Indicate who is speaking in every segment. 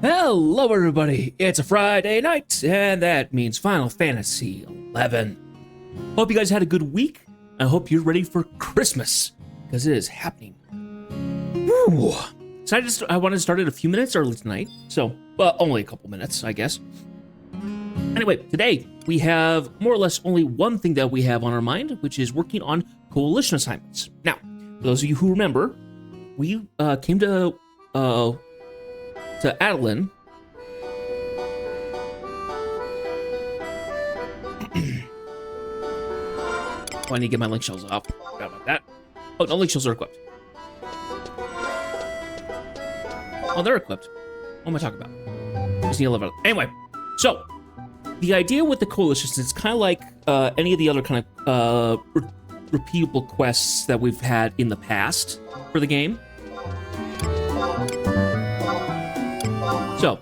Speaker 1: Hello, everybody. It's a Friday night, and that means Final Fantasy XI. Hope you guys had a good week. I hope you're ready for Christmas, because it is happening. Woo. So I wanted to start it a few minutes early tonight, so, well, only a couple minutes, I guess. Anyway, today we have more or less only one thing that we have on our mind, which is working on coalition assignments. Now, for those of you who remember, we came to Adeline. Oh, I need to get my link shells off. Forgot about that. Oh, no, link shells are equipped. Oh, they're equipped. What am I talking about? Just need to level up. Anyway, so the idea with the coalitions is kind of like any of the other kind of repeatable quests that we've had in the past for the game. So,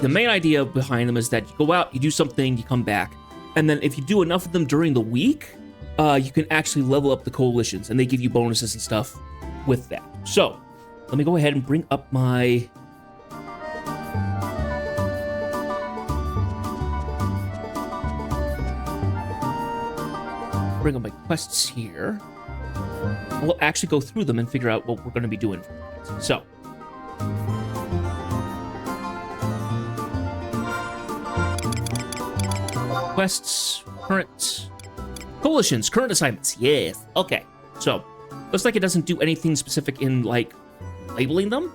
Speaker 1: the main idea behind them is that you go out, you do something, you come back, and then if you do enough of them during the week, you can actually level up the coalitions, and they give you bonuses and stuff with that. So, let me go ahead and bring up my... Bring up my quests here. We'll actually go through them and figure out what we're going to be doing for tonight. So... quests, current coalitions, current assignments. Yes. Okay. So, looks like it doesn't do anything specific in like labeling them.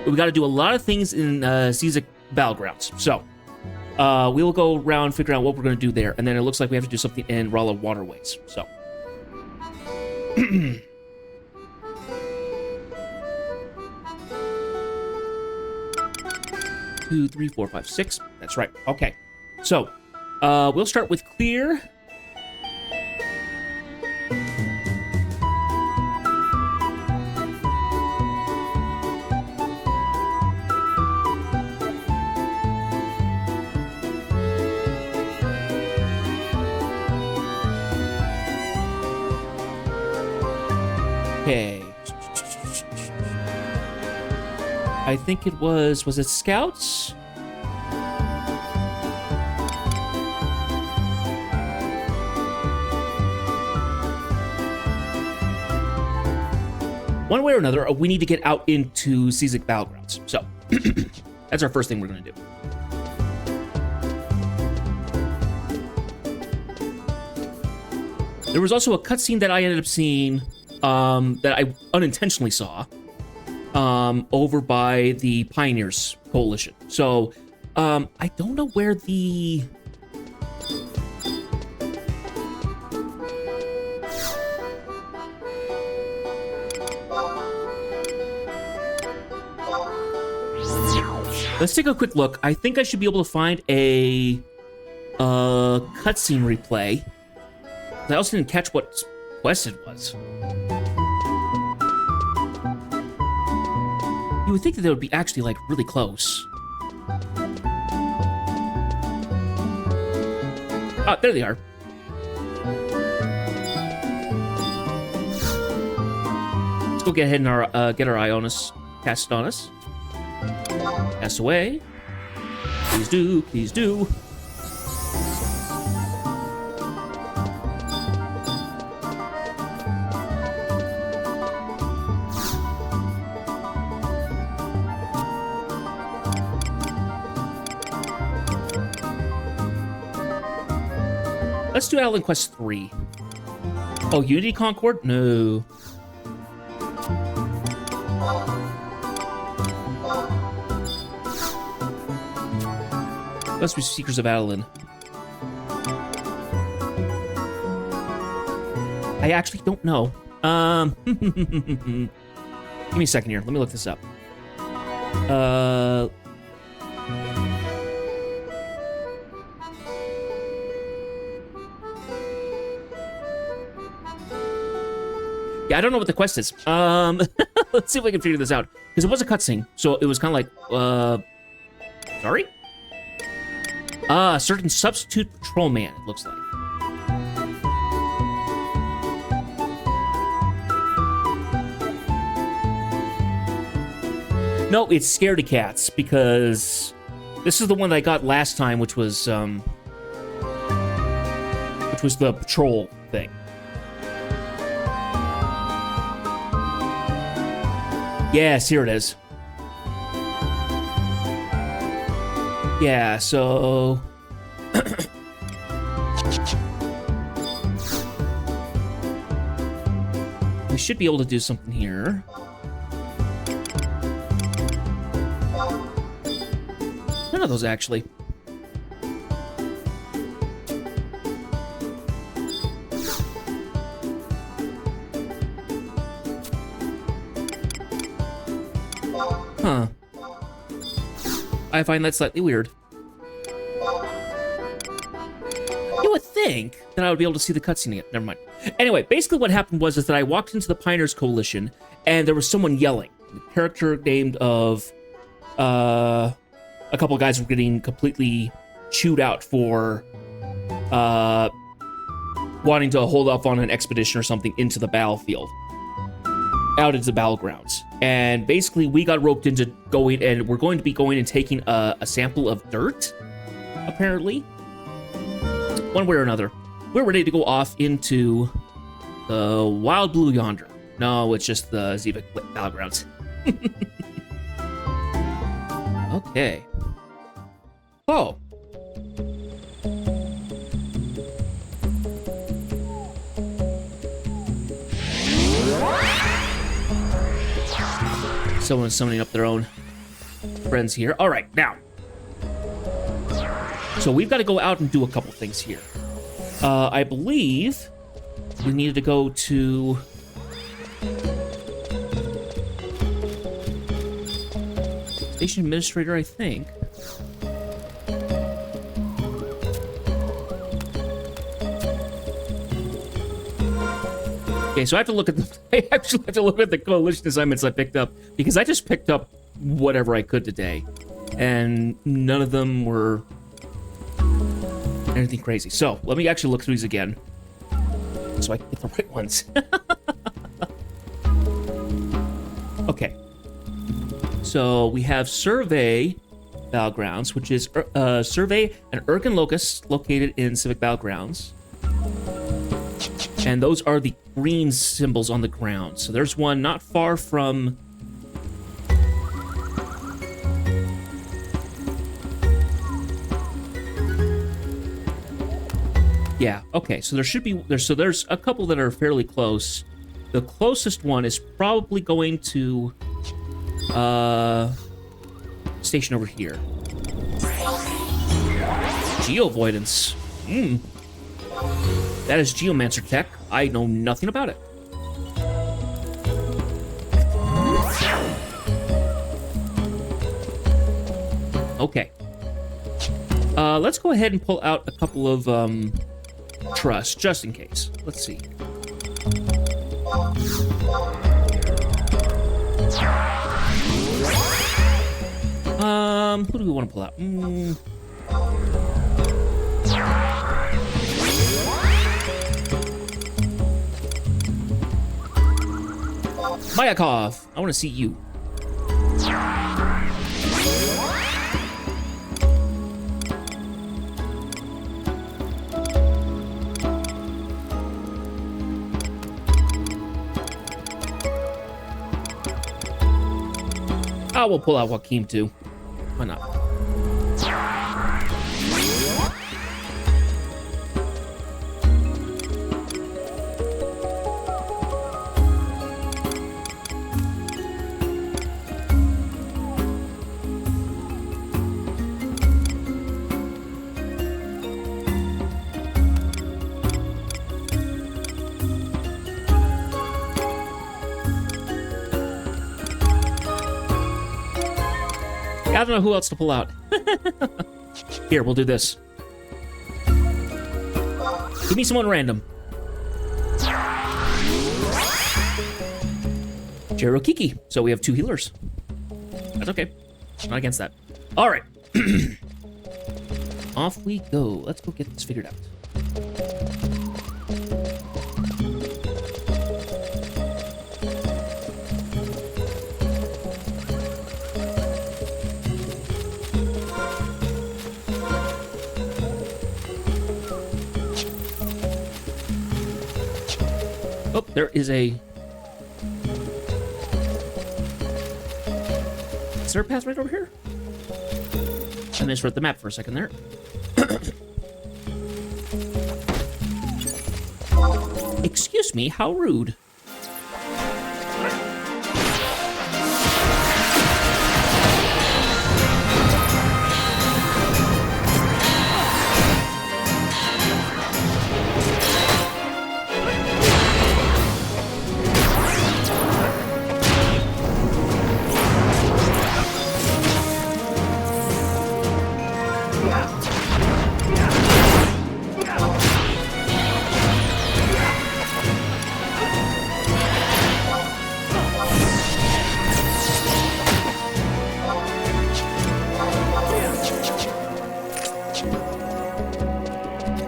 Speaker 1: But we got to do a lot of things in Cizik Battlegrounds. So, we will go around figuring out what we're going to do there, and then it looks like we have to do something in Rala Waterways. So. 2, 3, 4, 5, 6. That's right. Okay. So, we'll start with clear. Okay. I think it was it Scouts? One way or another, we need to get out into Cizik Battlegrounds. So, that's our first thing we're going to do. There was also a cutscene that I ended up seeing that I unintentionally saw. Over by the Pioneers Coalition. So, I don't know where the... Let's take a quick look. I think I should be able to find a cutscene replay. I also didn't catch what quest it was. You would think that they would be actually, like, really close. Ah, there they are. Let's go get ahead and get our Ionis cast on us. Cast away. Please do, please do. Let's do Adeline Quest 3. Oh, Unity Concord? No. Must be Seekers of Adeline. I actually don't know. Give me a second here. Let me look this up. Yeah, I don't know what the quest is. Let's see if I can figure this out. Because it was a cutscene, so it was kind of like, sorry? Certain substitute patrolman, it looks like. No, it's Scaredy Cats, because this is the one that I got last time, which was the patrol thing. Yes, here it is. Yeah, so... we should be able to do something here. None of those, actually. Huh. I find that slightly weird. You would think that I would be able to see the cutscene again. Never mind. Anyway, basically what happened was that I walked into the Pioneers Coalition, and there was someone yelling. The character named of a couple of guys were getting completely chewed out for wanting to hold off on an expedition or something into the battlefield. Out into the battlegrounds. And basically we got roped into going, and we're going to be going and taking a sample of dirt, apparently. One way or another. We're ready to go off into the Wild Blue yonder. No, it's just the Zivik battlegrounds. Okay. Oh. Someone's summoning up their own friends here. All right, now. So we've got to go out and do a couple things here. I believe we needed to go to... Station Administrator, I think. Okay, so I have to look at the... I actually have to look at the coalition assignments I picked up, because I just picked up whatever I could today, and none of them were anything crazy. So let me actually look through these again, so I can get the right ones. Okay. So we have Survey Battlegrounds, which is Survey and Erkin Locust located in Zivik Battlegrounds. And those are the green symbols on the ground. So there's one not far from... Yeah, okay. So there should be... there's a couple that are fairly close. The closest one is probably going to... station over here. Geovoidance. Hmm. That is Geomancer tech. I know nothing about it. Okay. Let's go ahead and pull out a couple of trusts, just in case. Let's see. Who do we want to pull out? Mayakov, I want to see you. I will pull out Joaquin too. Why not? I don't know who else to pull out. Here, we'll do this. Give me someone random. Cherokiki. So we have 2 healers. That's okay. Not against that. All right. Off we go. Let's go get this figured out. There is a... Is there a path right over here? I misread the map for a second there. Excuse me, how rude.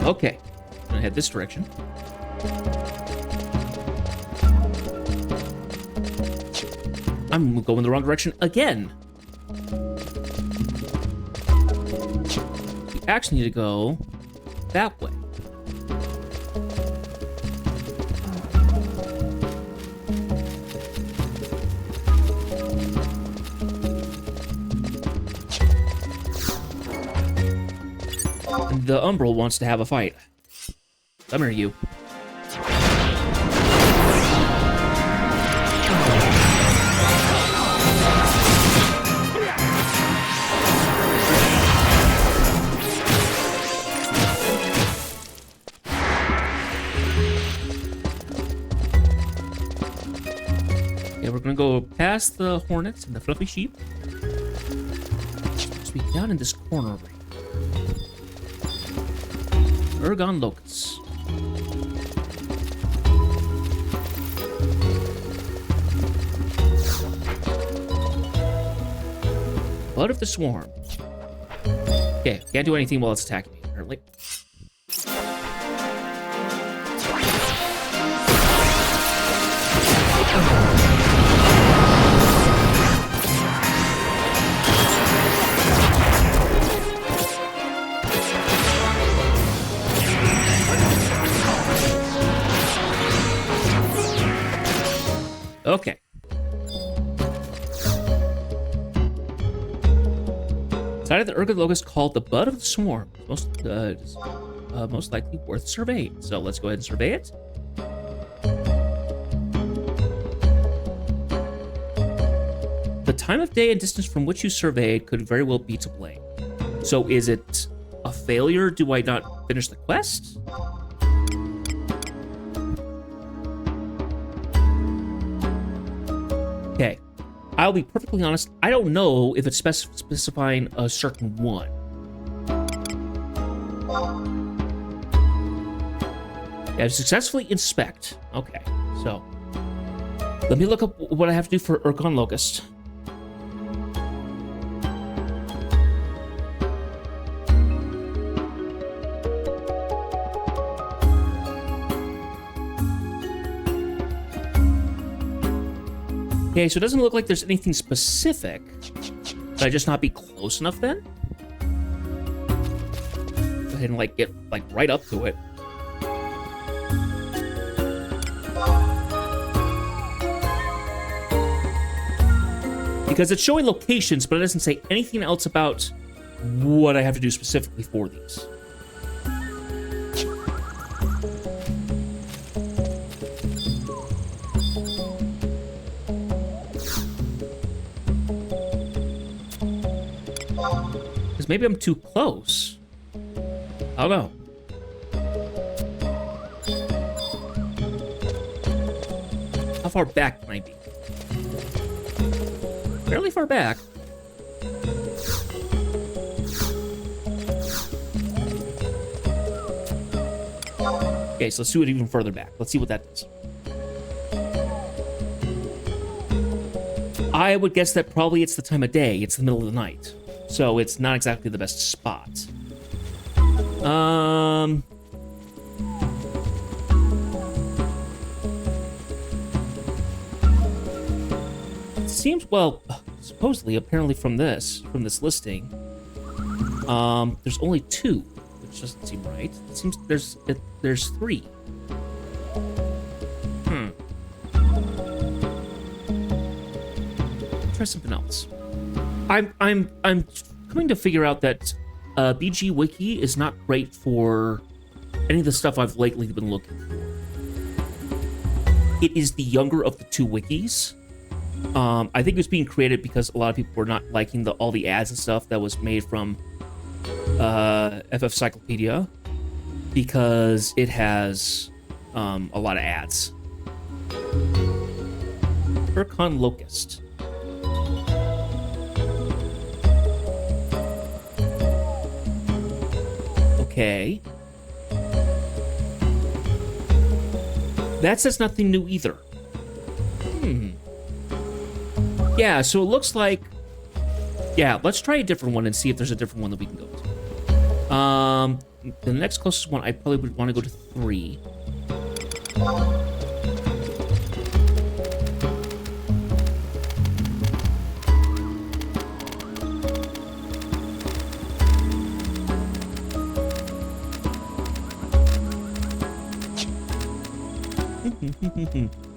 Speaker 1: Okay, I'm gonna head this direction. I'm going the wrong direction again. We actually need to go that way. The Umbral wants to have a fight. Come here, you. Okay, we're gonna go past the hornets and the fluffy sheep. Supposed to be down in this corner over here. Urgon Locus. Blood of the Swarm. Okay, can't do anything while it's attacking me, apparently. Okay. Decided the Urgon Locust called the Blood of the Swarm. Most likely worth surveying. So let's go ahead and survey it. The time of day and distance from which you surveyed could very well be to blame. So is it a failure? Do I not finish the quest? Okay, I'll be perfectly honest, I don't know if it's specifying a certain one. Yeah, successfully inspect. Okay, so let me look up what I have to do for Urgon Locust. Okay, so it doesn't look like there's anything specific. Could I just not be close enough then? Go ahead and get right up to it. Because it's showing locations, but it doesn't say anything else about what I have to do specifically for these. Maybe I'm too close. I don't know. How far back can I be? Fairly far back. Okay, so let's do it even further back. Let's see what that does. I would guess that probably it's the time of day. It's the middle of the night. So it's not exactly the best spot. It seems, well, supposedly, apparently from this listing, there's only 2, which doesn't seem right. It seems there's 3. try something else. I'm coming to figure out that BG Wiki is not great for any of the stuff I've lately been looking for. It is the younger of the two wikis. I think it was being created because a lot of people were not liking all the ads and stuff that was made from FF Cyclopedia, because it has a lot of ads. Urkon Locust. Okay. That says nothing new either. Yeah, so it looks like... Yeah, let's try a different one and see if there's a different one that we can go to. The next closest one, I probably would want to go to 3.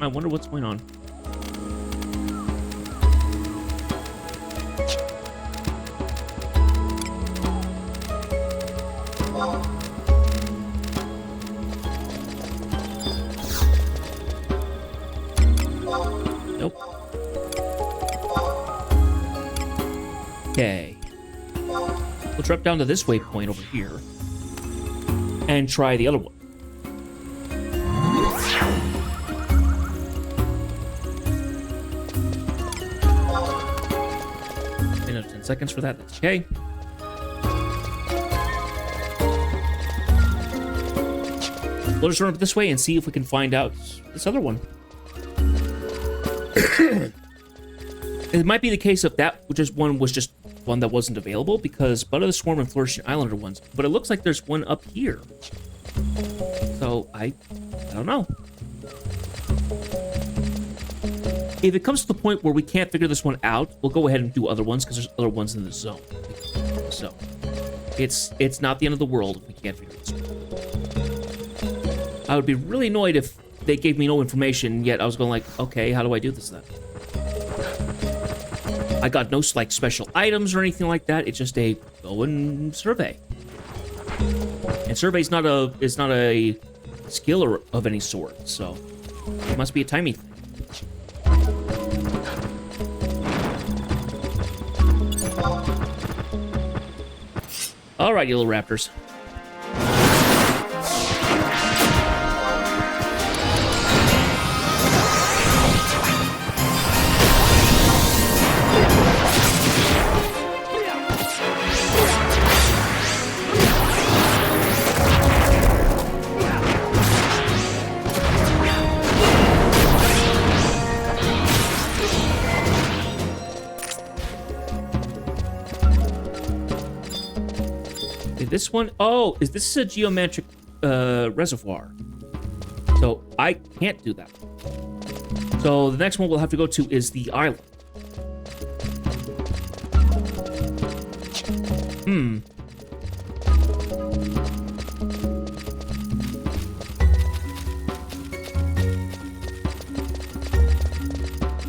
Speaker 1: I wonder what's going on. Nope. Okay. We'll drop down to this waypoint over here and try the other one. 10 seconds for that. That's okay. We'll just run up this way and see if we can find out this other one. It might be the case of that one was just one that wasn't available, because Bud of the Swarm and Flourishing Islander ones, but it looks like there's one up here. So I don't know. If it comes to the point where we can't figure this one out, we'll go ahead and do other ones, because there's other ones in the zone. So it's not the end of the world if we can't figure this one. I would be really annoyed if they gave me no information, yet I was going like, okay, how do I do this then? I got no like special items or anything like that. It's just a go and survey. And survey's not a skill of any sort, so it must be a timing thing. All right, you little raptors. This one, oh, this is a geometric reservoir. So I can't do that. So the next one we'll have to go to is the island.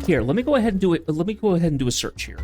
Speaker 1: Here, let me go ahead and do it. Let me go ahead and do a search here.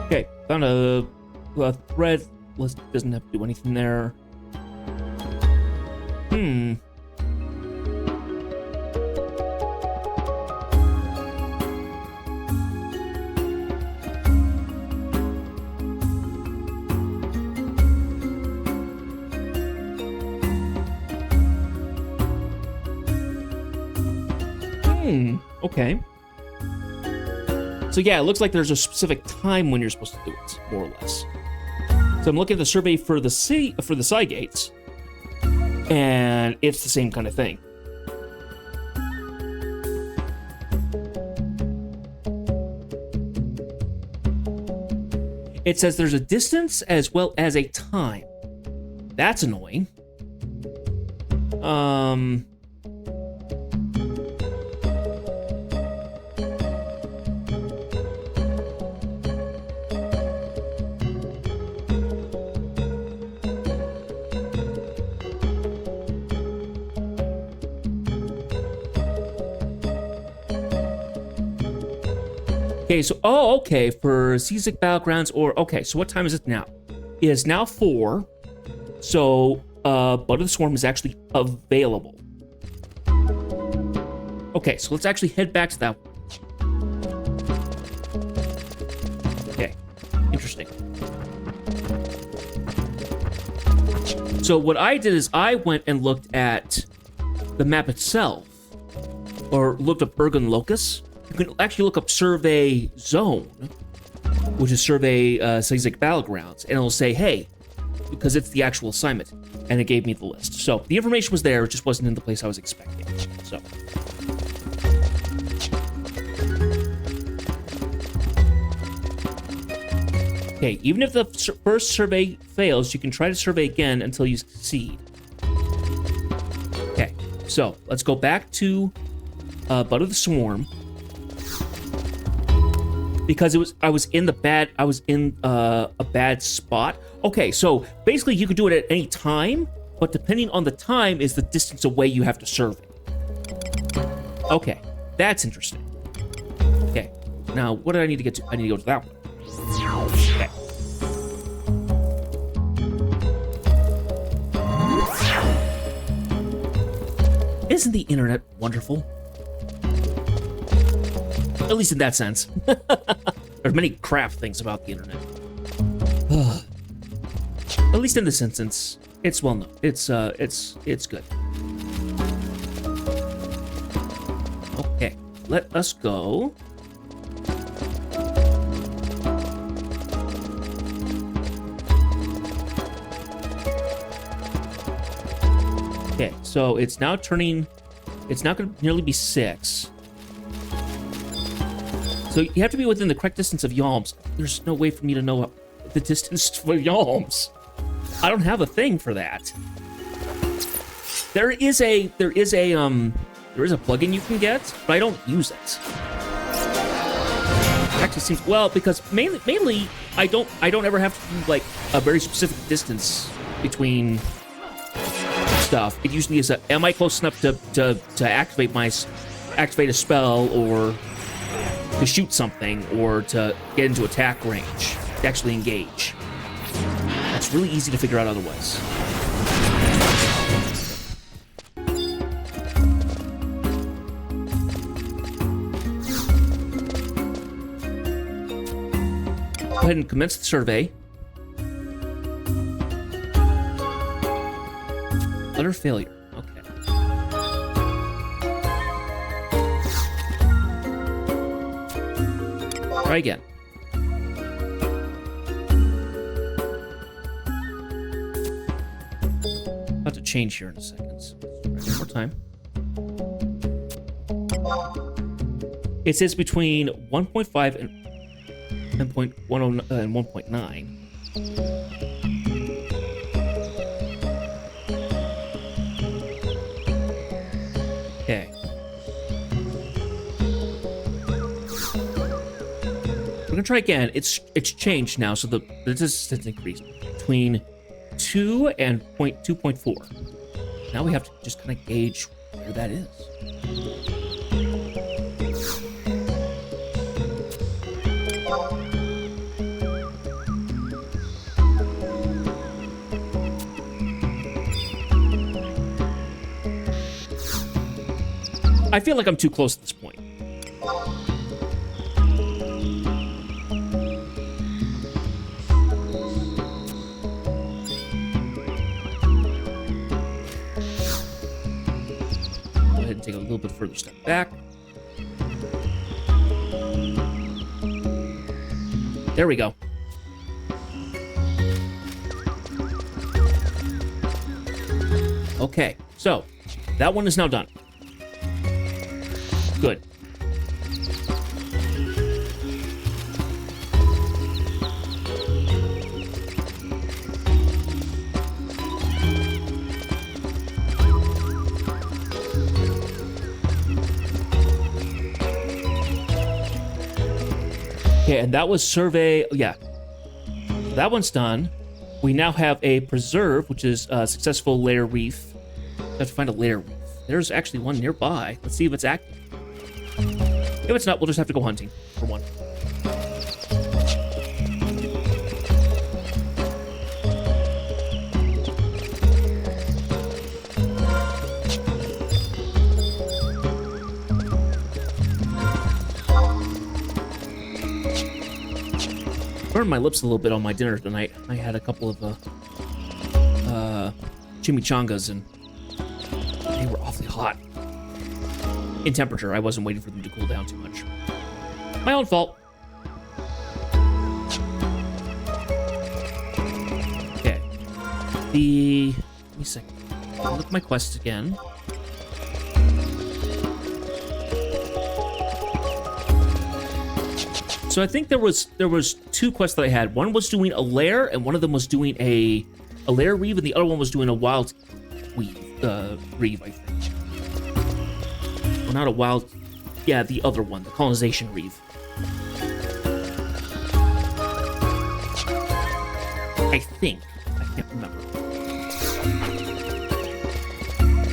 Speaker 1: Okay, found a thread. Doesn't have to do anything there. Okay. So yeah, it looks like there's a specific time when you're supposed to do it, more or less. So I'm looking at the survey for the Cygates, and it's the same kind of thing. It says there's a distance as well as a time. That's annoying. Okay, so, okay, for Seasick Battlegrounds, okay, so what time is it now? It is now 4, so, Blood of the Swarm is actually available. Okay, so let's actually head back to that one. Okay, interesting. So what I did is I went and looked at the map itself, or looked up Ergon Locus. You can actually look up Survey Zone, which is Survey Seasick Battlegrounds, and it'll say, hey, because it's the actual assignment, and it gave me the list. So the information was there, it just wasn't in the place I was expecting. So. Okay, even if the first survey fails, you can try to survey again until you succeed. Okay, so let's go back to Blood of the Swarm. Because I was in a bad spot. Okay, so basically you could do it at any time, but depending on the time is the distance away you have to survey. Okay, that's interesting. Okay, now what do I need to get to? I need to go to that one. Okay. Isn't the internet wonderful? At least in that sense. There's many crap things about the internet. At least in this instance, it's well known. It's good. Okay, let us go. Okay, so it's now going to nearly be 6. So you have to be within the correct distance of Yalms. There's no way for me to know the distance for Yalms. I don't have a thing for that. There is a plugin you can get, but I don't use it. It actually seems well because mainly I don't ever have to do like a very specific distance between stuff. It usually is am I close enough to activate a spell or to shoot something or to get into attack range, to actually engage. That's really easy to figure out otherwise. Go ahead and commence the survey. Utter failure. Try again. About to change here in a second. So let's try one more time. It says between 1.5 and 10.10 and 1.9. Okay. We're gonna try again. It's changed now, so the distance increased between 2 and 2.4. Now we have to just kind of gauge where that is. I feel like I'm too close at this point. Take a little bit further step back. There we go. Okay, so that one is now done. Good. Okay, and that was survey. Yeah, that one's done. We now have a preserve, which is a successful lair reef. I have to find a lair reef. There's actually one nearby. Let's see if it's active. If it's not, we'll just have to go hunting for one. Burned my lips a little bit on my dinner tonight. I had a couple of chimichangas, and they were awfully hot in temperature. I wasn't waiting for them to cool down too much. My own fault. Okay. Let me a second. I'll look at my quests again. So I think there was two quests that I had. One was doing a lair, and one of them was doing a lair reeve, and the other one was doing a wild reeve, I think. Well, not a wild... Yeah, the other one, the colonization reeve. I think. I can't remember.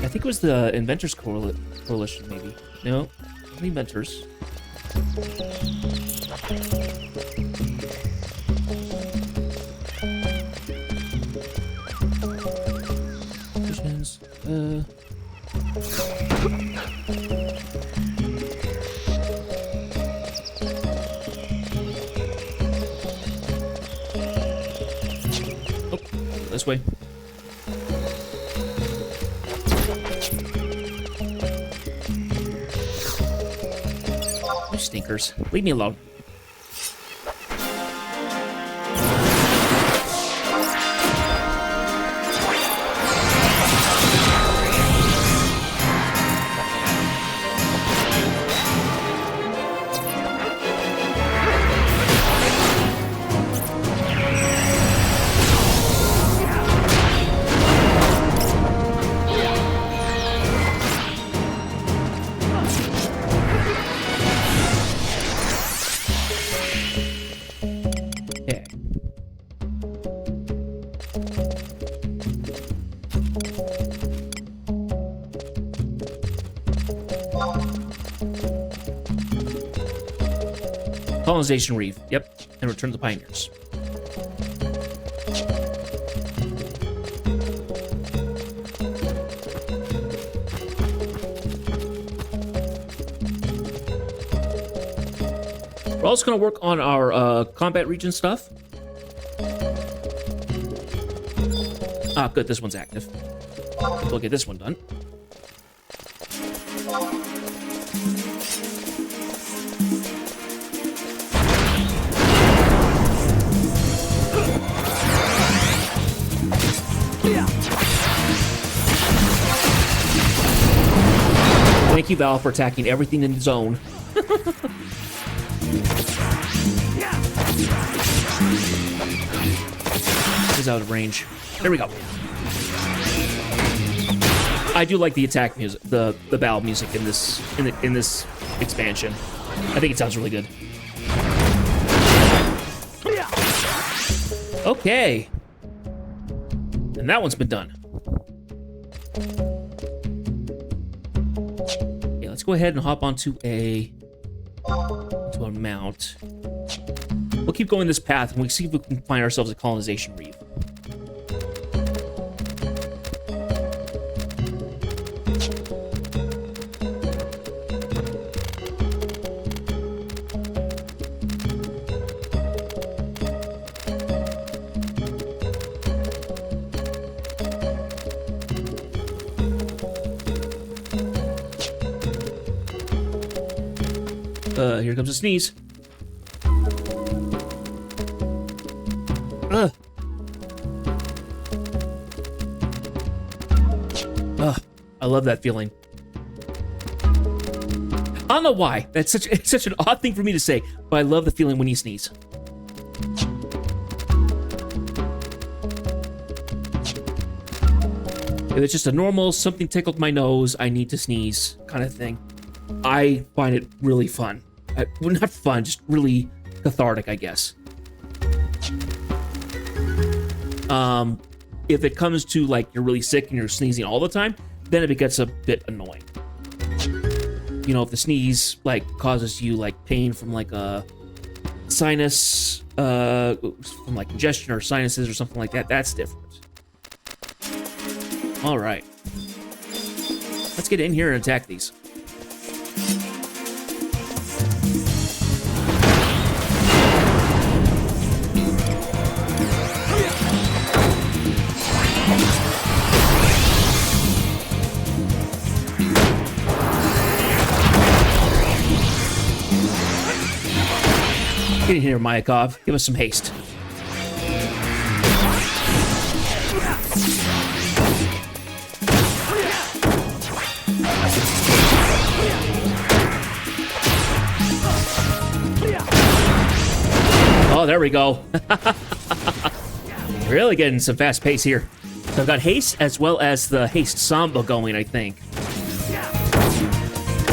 Speaker 1: I think it was the Inventors Coalition, maybe. No, the Inventors. Visions. Oh, this way. You stinkers. Leave me alone. Colonization reef. Yep. And return to the pioneers. We're also going to work on our combat region stuff. Ah, good. This one's active. We'll get this one done. Thank you, Val, for attacking everything in the zone. He's out of range. There we go. I do like the attack music, the battle music in this expansion. I think it sounds really good. Okay. And that one's been done. Yeah, let's go ahead and hop onto a mount. We'll keep going this path, and we'll see if we can find ourselves a colonization reef. Here comes a sneeze. Ugh, I love that feeling. I don't know why. It's such an odd thing for me to say, but I love the feeling when you sneeze. If it's just a normal something tickled my nose, I need to sneeze kind of thing, I find it really fun. Well, not fun, just really cathartic, I guess. If it comes to like you're really sick and you're sneezing all the time, then it gets a bit annoying. You know, if the sneeze like causes you like pain from like a sinus, from like congestion or sinuses or something like that, that's different. All right, let's get in here and attack these. Get in here, Mayakov. Give us some haste. Oh, there we go. Really getting some fast pace here. So I've got haste as well as the haste samba going, I think.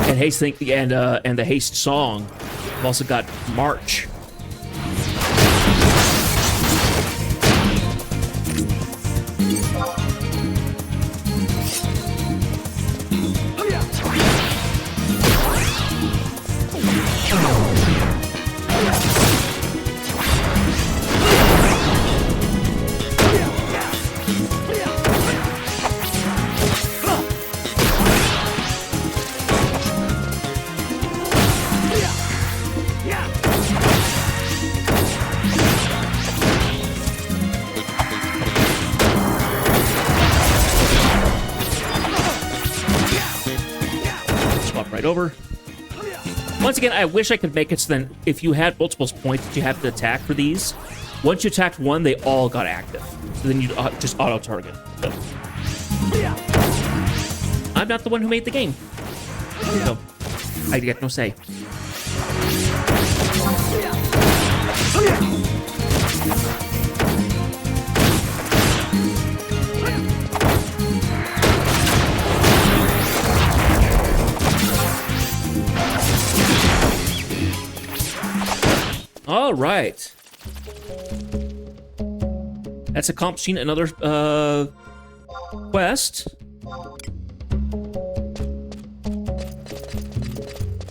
Speaker 1: And haste and the haste song. I've also got march. Over. Once again, I wish I could make it so then if you had multiple points that you have to attack for these, once you attacked one, they all got active. So then you just auto-target. So. I'm not the one who made the game. So I get no say. All right. That's accomplishing another quest.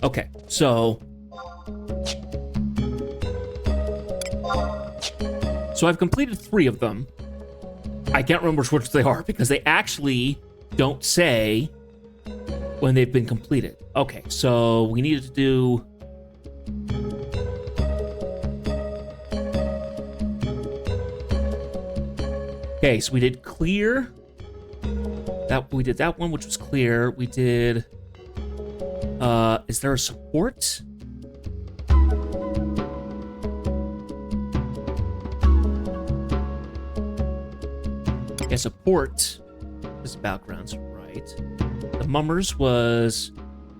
Speaker 1: Okay, so I've completed 3 of them. I can't remember which they are because they actually don't say when they've been completed. Okay, so we needed to do... Okay, so we did clear. We did that one, which was clear. We did... is there a support? Yeah, support is backgrounds, right. The mummers was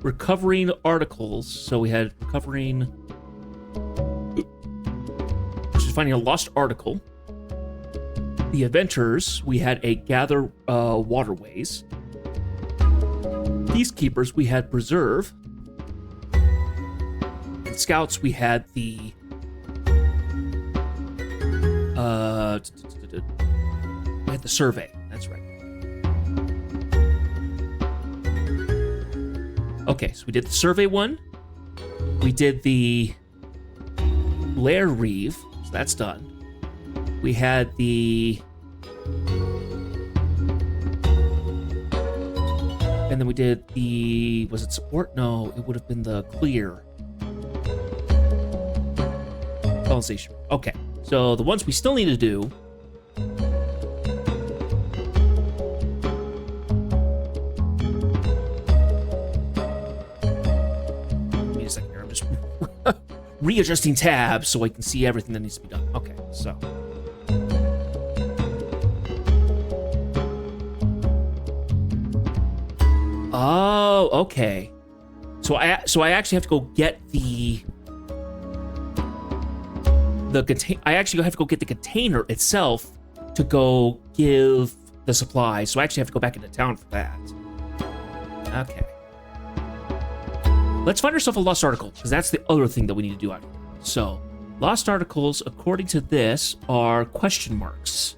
Speaker 1: recovering articles. So we had recovering... which is finding a lost article. The adventurers, we had a gather waterways. Peacekeepers, we had preserve. And scouts, we had the survey. That's right. Okay, so we did the survey one. We did the Lair Reeve, so that's done. We had the... And then we did the... Was it support? No, it would have been the clear. Colonization. Okay, so the ones we still need to do... Give me a second here, I'm just readjusting tabs so I can see everything that needs to be done. Okay, so... Oh, okay. So I actually have to go get the I actually have to go get the container itself to go give the supplies. So I actually have to go back into town for that. Okay. Let's find ourselves a lost article, because that's the other thing that we need to do out here. So, lost articles, according to this, are question marks.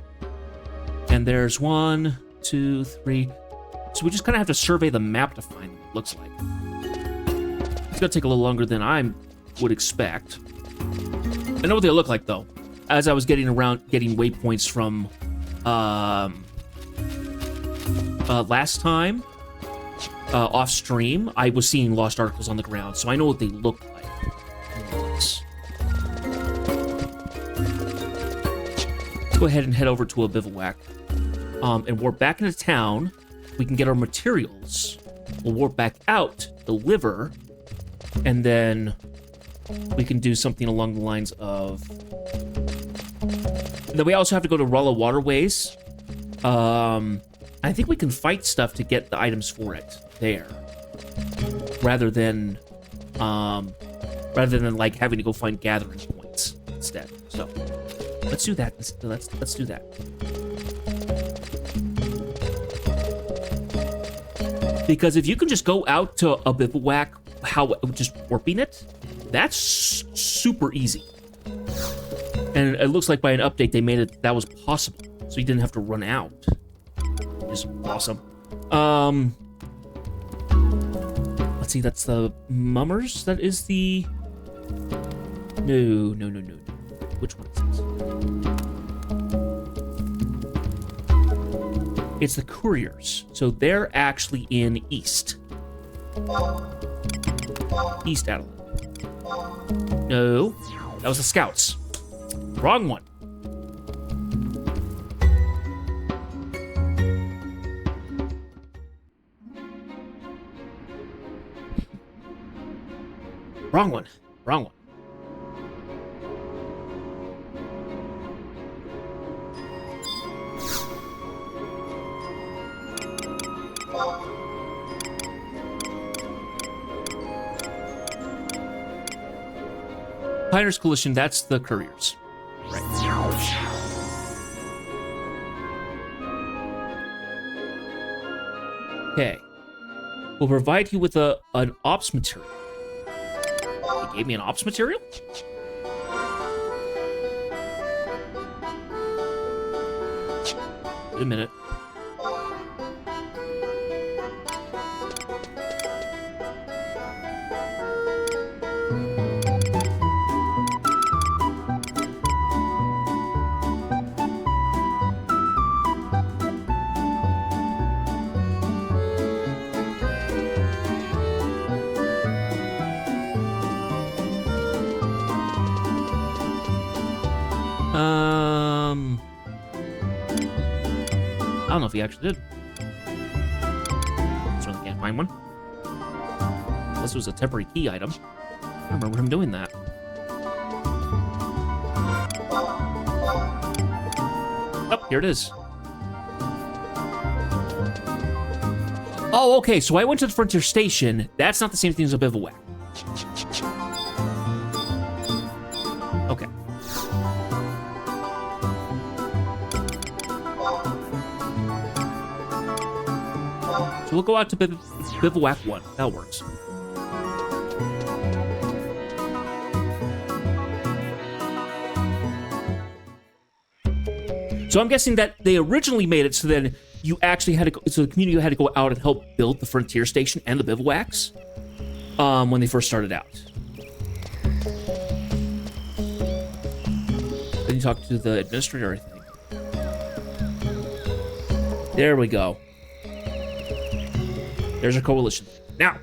Speaker 1: And there's 1, 2, 3. So we just kind of have to survey the map to find what it looks like. It's going to take a little longer than I would expect. I know what they look like, though. As I was getting waypoints from last time, off stream, I was seeing lost articles on the ground, so I know what they look like. Let's go ahead and head over to a bivouac. And warp back into town. We can get our materials. We'll warp back out, deliver, and then we can do something along the lines of... Then we also have to go to Rolla Waterways. I think we can fight stuff to get the items for it there, rather than like having to go find gathering points instead. So let's do that. Let's do that. Because if you can just go out to a bivouac, just warping it, that's super easy. And it looks like by an update they made it that was possible, so you didn't have to run out. Which is awesome. Let's see, that's the mummers. That is the... No. Which one is this? It's the couriers. So they're actually in East Adelaide. No, that was the scouts. Wrong one. Wrong one. Pioneers Coalition, that's the couriers. Right. Okay. We'll provide you with an ops material. He gave me an ops material? Wait a minute. I don't know if he actually did. Certainly can't find one. Unless it was a temporary key item. I don't remember him doing that. Oh, here it is. Oh, okay, so I went to the Frontier Station. That's not the same thing as a bivouac. Okay. So we'll go out to Bivouac 1. That works. So I'm guessing that they originally made it so then you actually had to go, so the community had to go out and help build the Frontier Station and the bivouacs when they first started out. Then you talk to the administrator, I think. There we go. There's a coalition. Now.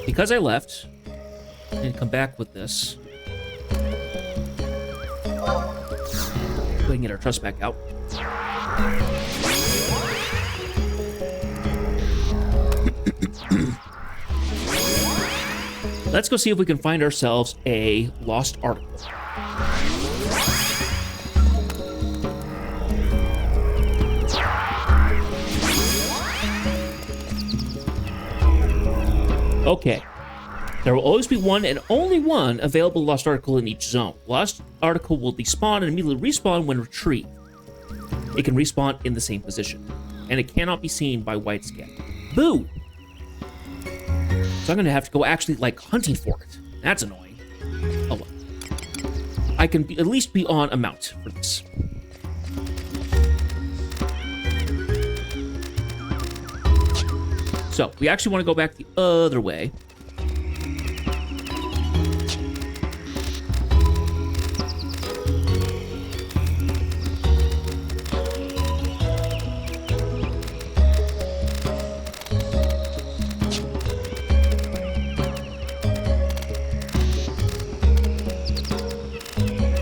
Speaker 1: Because I left, I need to come back with this. Go ahead and get our trust back out. Let's go see if we can find ourselves a lost article. Okay. There will always be one and only one available lost article in each zone. Lost article will despawn and immediately respawn when retrieved. It can respawn in the same position, and it cannot be seen by white scan. Boo! So I'm gonna have to go actually like hunting for it. That's annoying. Oh well. I can at least be on a mount for this. So we actually want to go back the other way.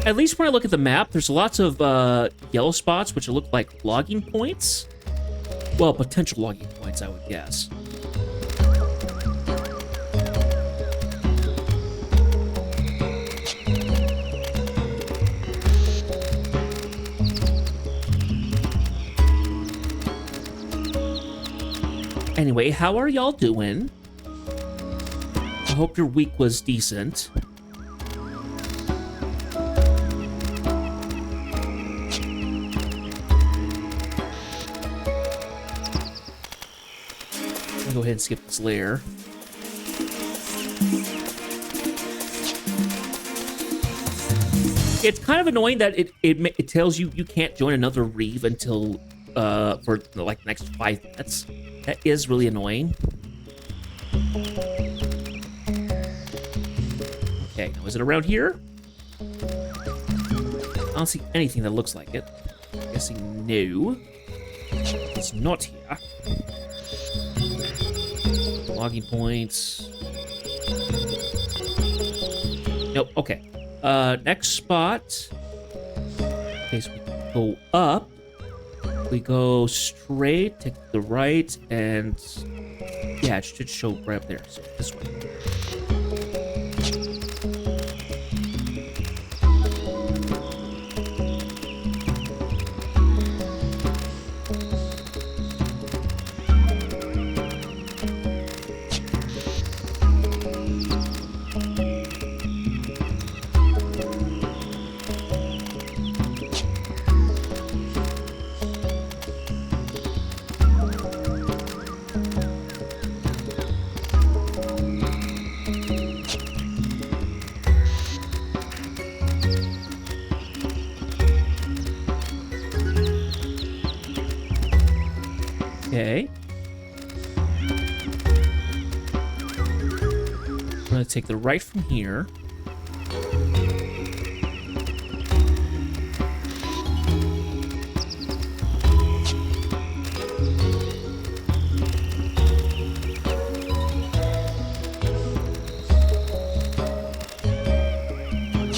Speaker 1: At least when I look at the map, there's lots of yellow spots, which look like logging points. Well, potential logging points, I would guess. Anyway, how are y'all doing? I hope your week was decent. I'll go ahead and skip this layer. It's kind of annoying that it tells you you can't join another Reeve until for like the next 5 minutes. That is really annoying. Okay, now is it around here? I don't see anything that looks like it. I'm guessing no. It's not here. Logging points. Nope, okay. Next spot. Okay, so we can go up. We go straight, take the right, and yeah, it should show right up there. So this way. Okay. I'm gonna take the right from here.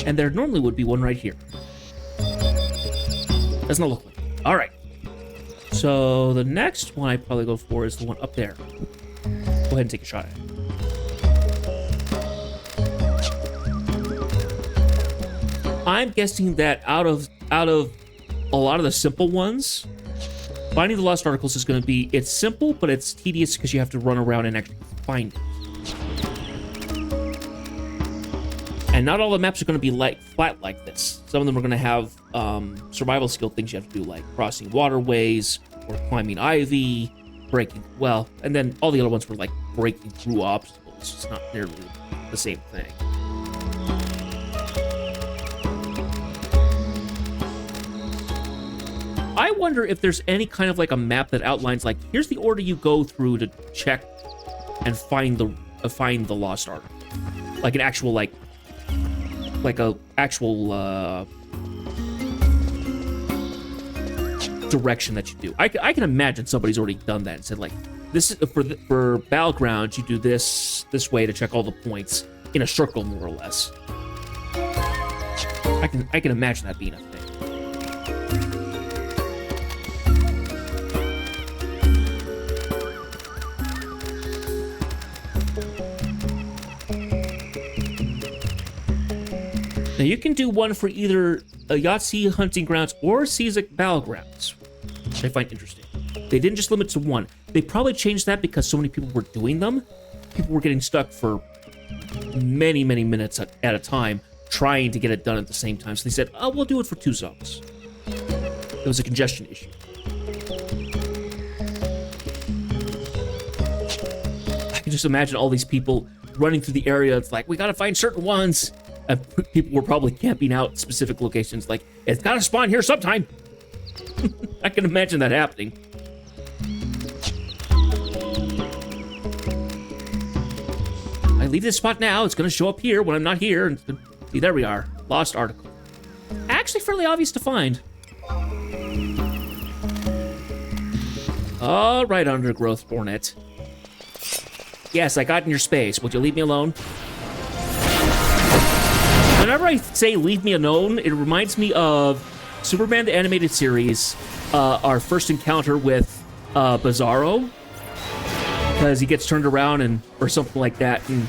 Speaker 1: And there normally would be one right here. Does not look like it. All right. So the next one I'd probably go for is the one up there. Go ahead and take a shot at it. I'm guessing that out of a lot of the simple ones, finding the lost articles is going to be, it's simple, but it's tedious because you have to run around and actually find it. And not all the maps are going to be like flat like this. Some of them are going to have survival skill things you have to do, like crossing waterways or climbing ivy, breaking, well, and then all the other ones were like breaking through obstacles. It's not nearly the same thing. I wonder if there's any kind of like a map that outlines like, here's the order you go through to check and find the lost article. Like an actual like a actual direction that you do. I can imagine somebody's already done that and said like, this is for Battlegrounds, you do this way to check all the points in a circle, more or less. I can imagine that being a thing. Now you can do one for either a Yahtzee Hunting Grounds or Caesar Battlegrounds, which I find interesting. They didn't just limit to one. They probably changed that because so many people were doing them, people were getting stuck for many, many minutes at a time trying to get it done at the same time. So they said, oh, we'll do it for 2 zones. It was a congestion issue. I can just imagine all these people running through the area. It's like, we gotta find certain ones. And people were probably camping out specific locations like, it's gotta spawn here sometime. I can imagine that happening. I leave this spot now, it's gonna show up here when I'm not here. And see, there we are. Lost article. Actually fairly obvious to find. All right, undergrowth hornet. Yes, I got in your space. Would you leave me alone? Whenever I say leave me alone, it reminds me of Superman the Animated Series, our first encounter with Bizarro. Because he gets turned around and or something like that, and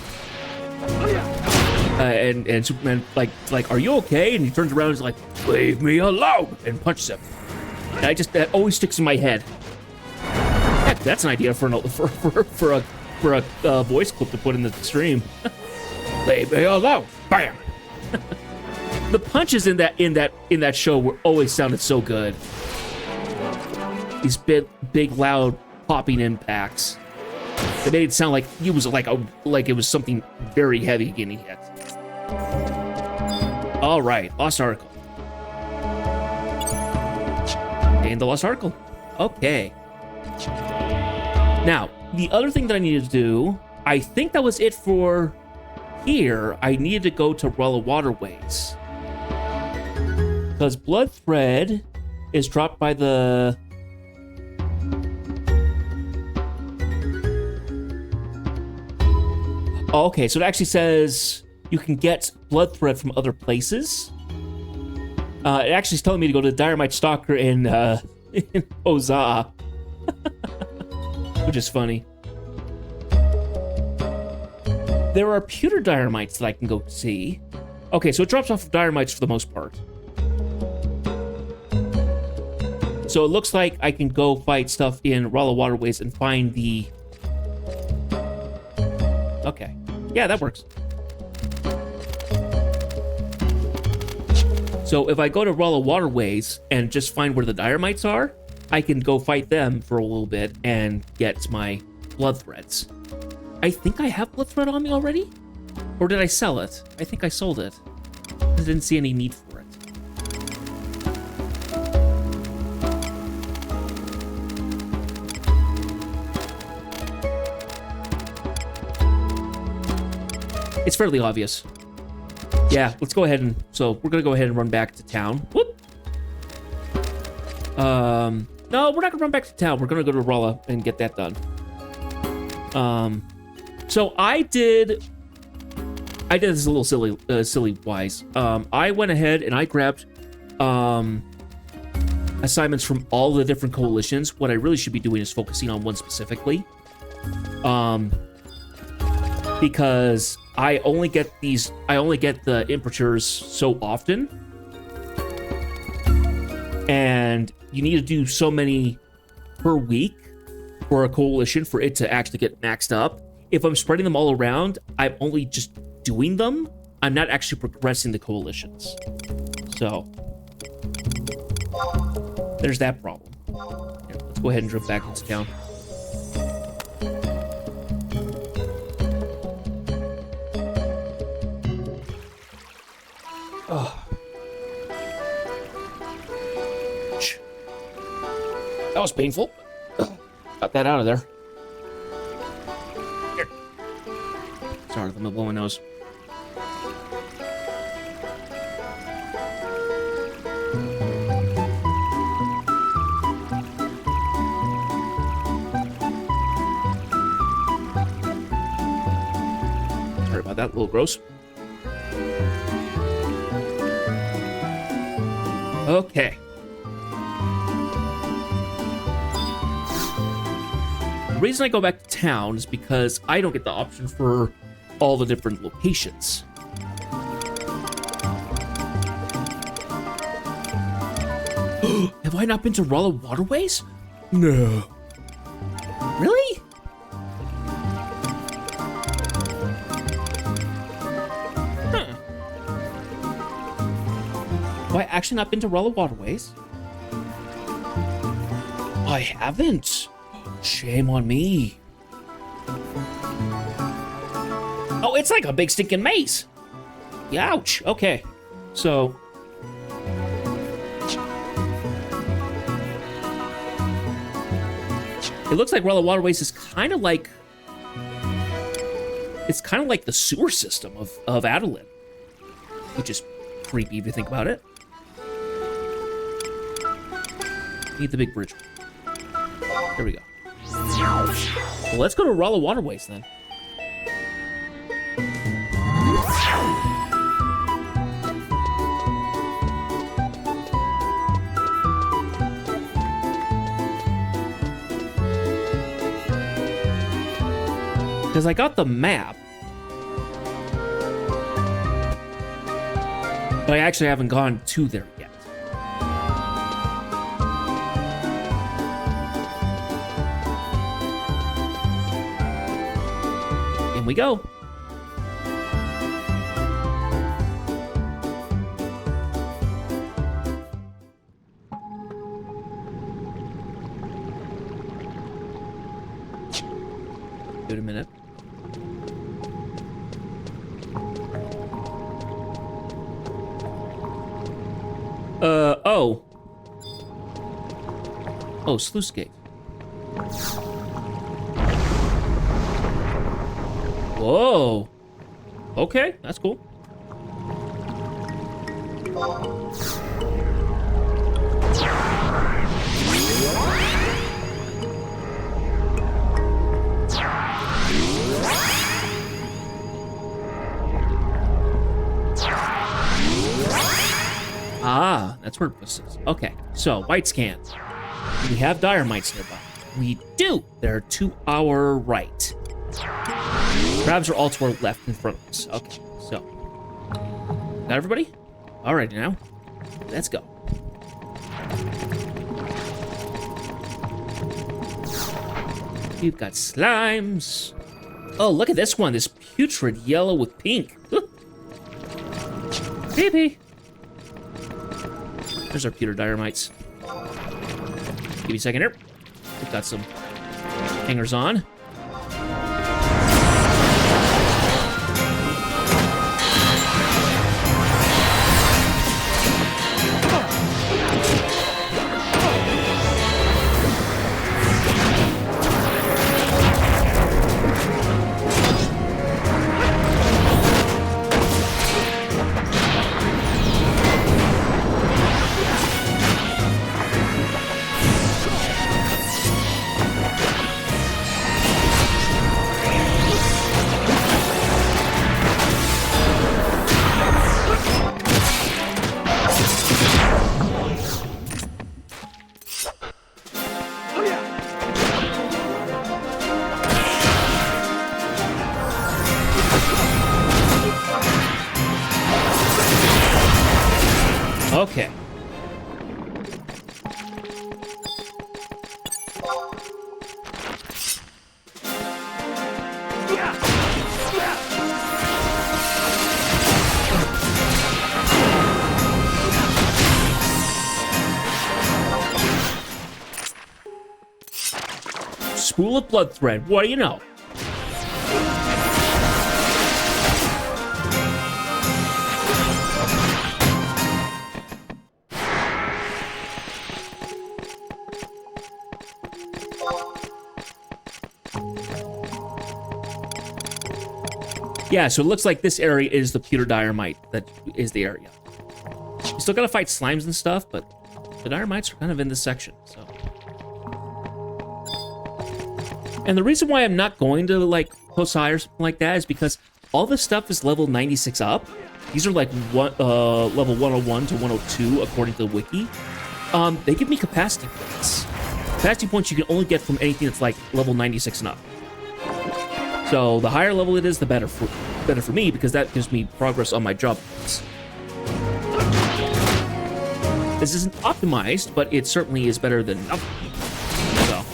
Speaker 1: Superman like, are you okay? And he turns around and is like, leave me alone, and punches him. And that always sticks in my head. Heck, that's an idea for a voice clip to put in the stream. Leave me alone. Bam. The punches in that show were always sounded so good. These big loud popping impacts. They made it sound like he was like it was something very heavy getting hit. All right, lost article. And the lost article. Okay. Now, the other thing that I needed to do, I think that was it for here. I needed to go to Rella Waterways. Because Blood Thread is dropped by the... Oh, okay, so it actually says you can get Blood Thread from other places. It actually is telling me to go to the Diorite Stalker in Oza. Which is funny. There are pewter dynamites that I can go see. Okay, so it drops off of dynamites for the most part. So it looks like I can go fight stuff in Ralla Waterways and find the... Okay. Yeah, that works. So if I go to Ralla Waterways and just find where the dynamites are, I can go fight them for a little bit and get my blood threads. I think I have blood thread on me already? Or did I sell it? I think I sold it. I didn't see any need for it. It's fairly obvious. Yeah, let's go ahead and... So, we're gonna go ahead and run back to town. Whoop! No, we're not gonna run back to town. We're gonna go to Ralla and get that done. So I did this a little silly wise. I went ahead and I grabbed assignments from all the different coalitions. What I really should be doing is focusing on one specifically. Because I only get the imperatures so often. And you need to do so many per week for a coalition for it to actually get maxed up. If I'm spreading them all around, I'm only just doing them. I'm not actually progressing the coalitions. So, there's that problem. Here, let's go ahead and drift back into town. Oh. That was painful. Got that out of there. Here. Sorry, let me blow my nose. Sorry about that, a little gross. Okay. The reason I go back to town is because I don't get the option for all the different locations. Have I not been to Ralla Waterways? No. Really? I actually not been to Rella Waterways? I haven't. Shame on me. Oh, it's like a big stinking maze. Ouch. Okay. So... it looks like Rella Waterways is kind of like... it's kind of like the sewer system of Adolin. Which is creepy if you think about it. Need the big bridge. Here we go. Well, let's go to Rella Waterways then. Because I got the map. But I actually haven't gone to there yet. In we go. Give it a minute. Oh. Oh, sluice gate. Whoa. Okay, that's cool. Ah, that's where this is. Okay, so white scans. We have dire mites nearby. We do. They're to our right. Crabs are all to our left in front of us. Okay, so. Got everybody? All right, now. Let's go. We've got slimes. Oh, look at this one. This putrid yellow with pink. Pee-pee. There's our pewter dire mites. Give me a second here. We've got some hangers on. Okay. Spool of blood thread. What do you know? Yeah, so it looks like this area is the pewter dire mite that is the area. You still gotta fight slimes and stuff, but the dire mites are kind of in this section, so. And the reason why I'm not going to, like, Posei or something like that is because all this stuff is level 96 up. These are, like, level 101 to 102, according to the wiki. They give me capacity points. Capacity points you can only get from anything that's, like, level 96 and up. So the higher level it is, the better for me, because that gives me progress on my job points. This isn't optimized, but it certainly is better than nothing. So.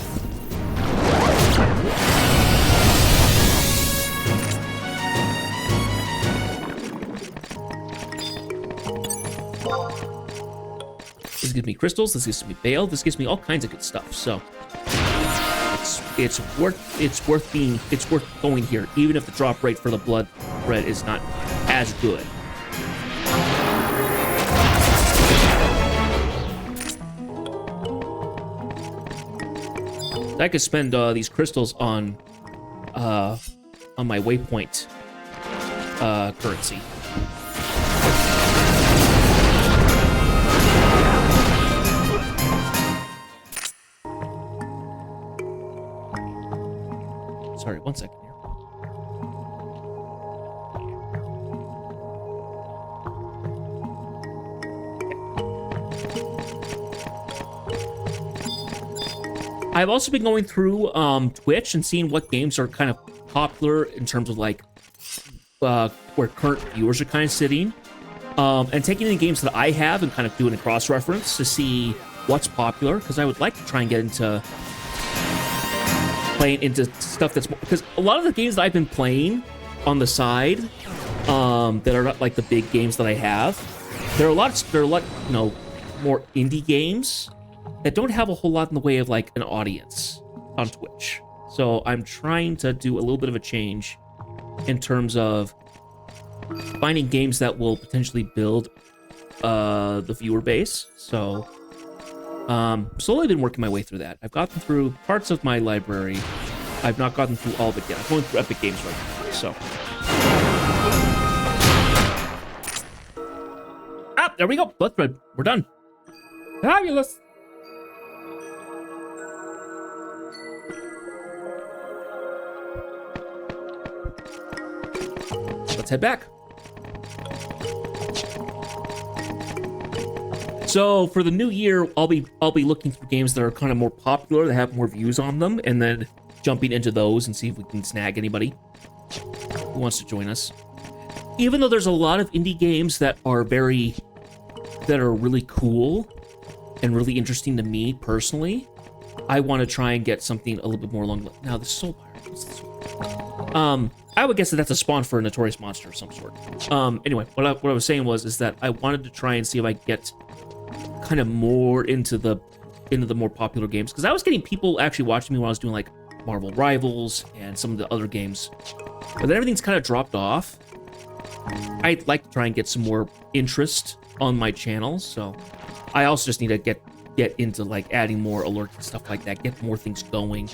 Speaker 1: gives me crystals. This gives me Bale. This gives me all kinds of good stuff. So it's worth going here, even if the drop rate for the blood red is not as good. I could spend these crystals on my waypoint currency. Sorry, 1 second here. I've also been going through Twitch and seeing what games are kind of popular in terms of like where current viewers are kind of sitting, and taking in games that I have and kind of doing a cross-reference to see what's popular, because I would like to try and get into playing into stuff that's more, because a lot of the games that I've been playing on the side that are not like the big games that I have, there are a lot you know, more indie games that don't have a whole lot in the way of like an audience on Twitch. So I'm trying to do a little bit of a change in terms of finding games that will potentially build the viewer base. So slowly been working my way through that. I've gotten through parts of my library. I've not gotten through all of it yet. I'm going through Epic Games right now. So there we go. Blood thread. We're done. Fabulous. Let's head back. So for the new year, I'll be looking through games that are kind of more popular, that have more views on them, and then jumping into those and see if we can snag anybody who wants to join us. Even though there's a lot of indie games that are really cool and really interesting to me personally, I want to try and get something a little bit more along. Now, the Soul Pirate. What's this one? I would guess that that's a spawn for a notorious monster of some sort. Anyway, what I was saying is that I wanted to try and see if I could get kind of more into the more popular games, because I was getting people actually watching me when I was doing like Marvel Rivals and some of the other games, but then everything's kind of dropped off. I'd like to try and get some more interest on my channel, so I also just need to get into like adding more alerts and stuff like that, get more things going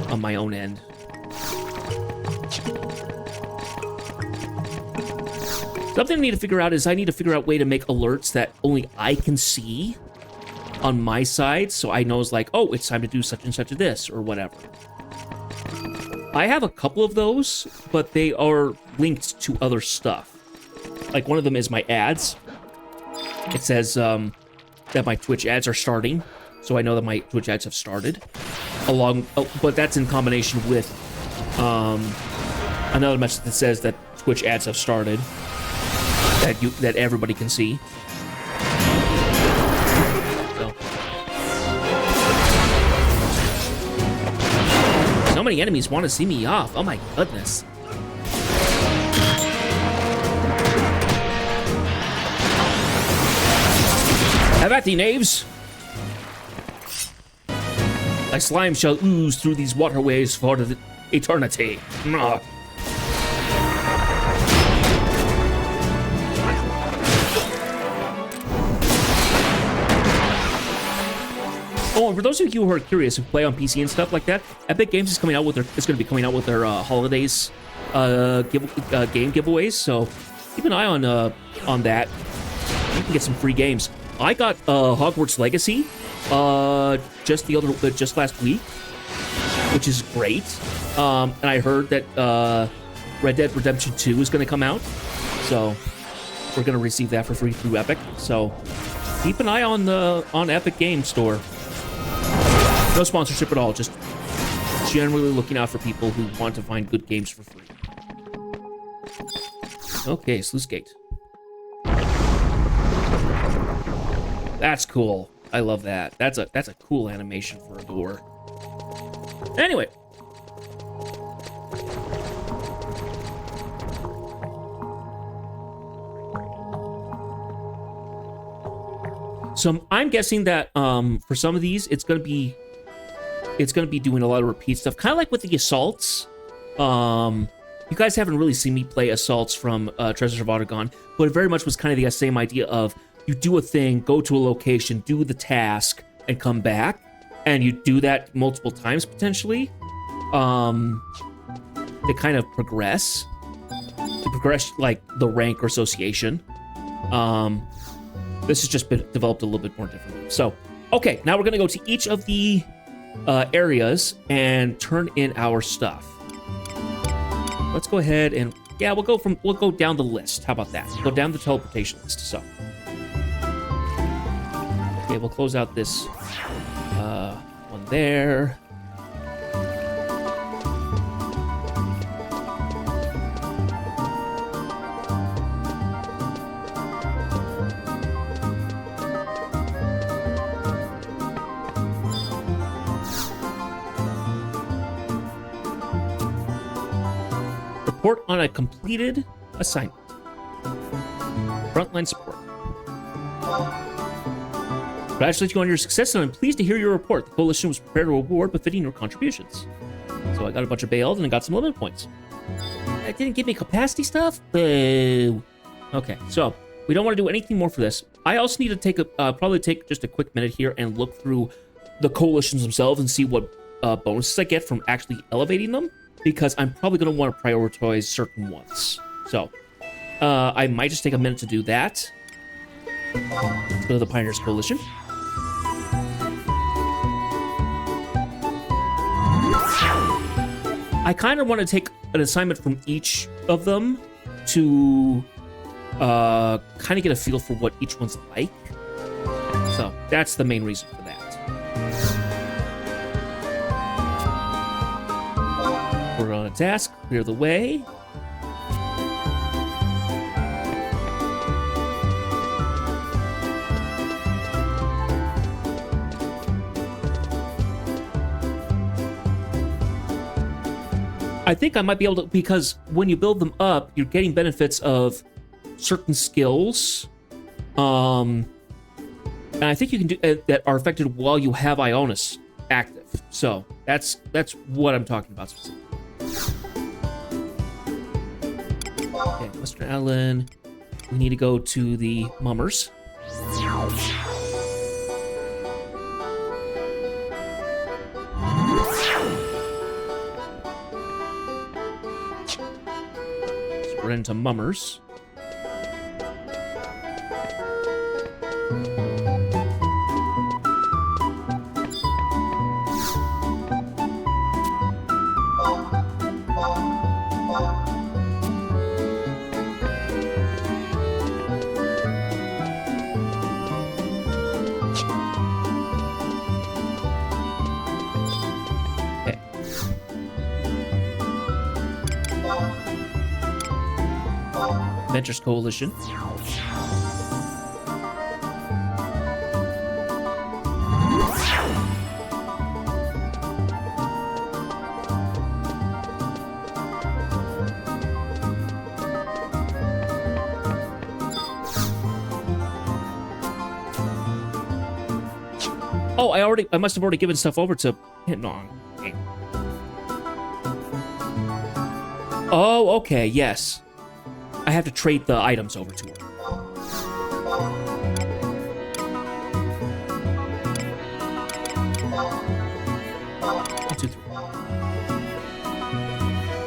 Speaker 1: on my own end. Something I need to figure out is I need to figure out a way to make alerts that only I can see on my side, so I know it's like, oh, it's time to do such and such a this or whatever. I have a couple of those, but they are linked to other stuff. Like one of them is my ads. It says that my Twitch ads are starting, so I know that my Twitch ads have started. But that's in combination with another message that says that Twitch ads have started, that everybody can see. So many enemies want to see me off. Oh my goodness. Have at thee, knaves. Thy slime shall ooze through these waterways for the eternity. Oh, and for those of you who are curious who play on PC and stuff like that, Epic Games is going to be coming out with their holidays game giveaways. So keep an eye on that. You can get some free games. I got Hogwarts Legacy just last week, which is great. And I heard that Red Dead Redemption 2 is going to come out, so we're going to receive that for free through Epic. So keep an eye on Epic Game Store. No sponsorship at all, just generally looking out for people who want to find good games for free. Okay, Sluice Gate. That's cool. I love that. That's a cool animation for a door. Anyway. So I'm guessing that for some of these, it's gonna be doing a lot of repeat stuff, kind of like with the assaults. You guys haven't really seen me play assaults from Treasures of Artagon, but it very much was kind of the same idea of you do a thing, go to a location, do the task, and come back, and you do that multiple times potentially. To kind of progress, like the rank or association. This has just been developed a little bit more differently. So, okay, now we're gonna go to each of the areas and turn in our stuff. Let's go ahead and we'll go down the list. How about that? Go down the teleportation list. So, okay, we'll close out this one there. Report on a completed assignment. Frontline support. Congratulate you on your success, and I'm pleased to hear your report. The Coalition was prepared to reward befitting your contributions. So I got a bunch of bailed and I got some limit points. That didn't give me capacity stuff? Boo. Okay, so we don't want to do anything more for this. I also need to take probably take just a quick minute here and look through the coalitions themselves and see what bonuses I get from actually elevating them, because I'm probably going to want to prioritize certain ones. So, I might just take a minute to do that. Let's go to the Pioneers Coalition. I kind of want to take an assignment from each of them to kind of get a feel for what each one's like. So, that's the main reason for that. We're on a task, clear the way. I think I might be able to, because when you build them up, you're getting benefits of certain skills. And I think you can do that are affected while you have Ionis active. So that's what I'm talking about specifically. Okay, Western Island. We need to go to the Mummers. So we're into Mummers. Ventures Coalition. Oh, I must have already given stuff over to Hitnong. Okay. Oh, okay, yes. I have to trade the items over to her. 1, 2, 3.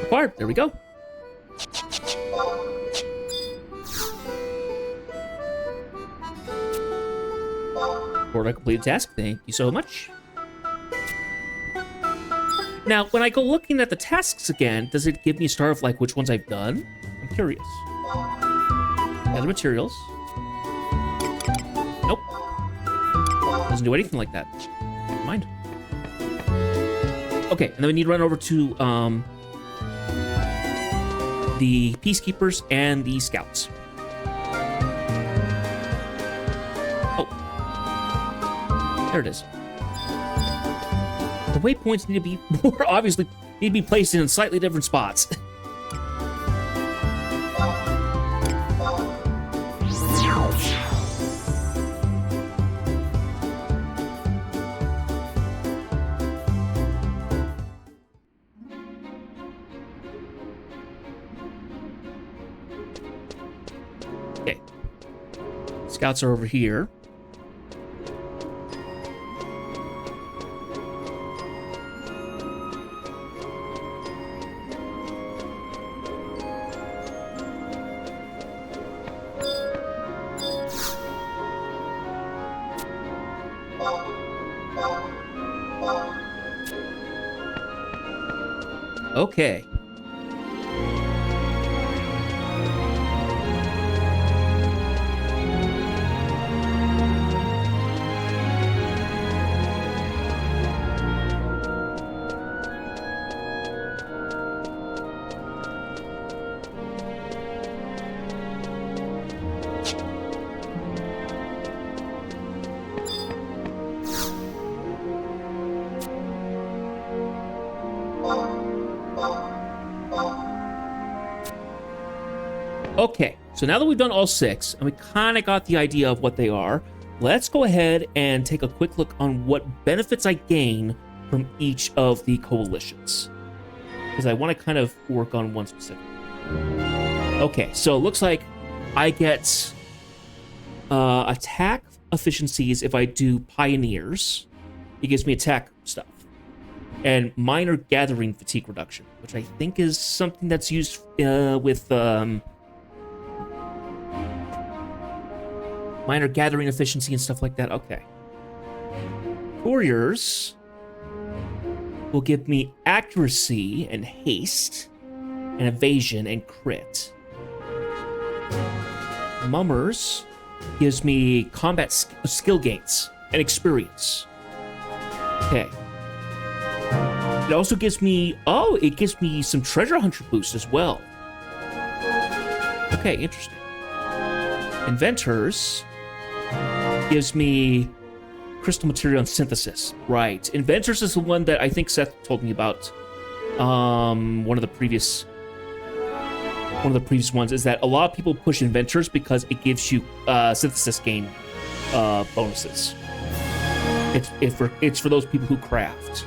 Speaker 1: Acquired. There we go. Report a completed task. Thank you so much. Now, when I go looking at the tasks again, does it give me a star of like which ones I've done? I'm curious. Other materials. Nope. Doesn't do anything like that. Never mind. Okay, and then we need to run over to the Peacekeepers and the Scouts. Oh. There it is. The waypoints need to be more obviously need to be placed in slightly different spots. Scouts are over here. Okay. Okay, so now that we've done all 6, and we kind of got the idea of what they are, let's go ahead and take a quick look on what benefits I gain from each of the coalitions. Because I want to kind of work on one specific. Okay, so it looks like I get attack efficiencies if I do pioneers. It gives me attack stuff. And minor gathering fatigue reduction, which I think is something that's used with... minor gathering efficiency and stuff like that. Okay. Couriers will give me accuracy and haste and evasion and crit. Mummers gives me combat skill gains and experience. Okay. It also gives me... Oh, it gives me some treasure hunter boost as well. Okay, interesting. Inventors gives me crystal material and synthesis. Right. Inventors is the one that I think Seth told me about. One of the previous ones is that a lot of people push inventors because it gives you synthesis gain bonuses. It's for those people who craft.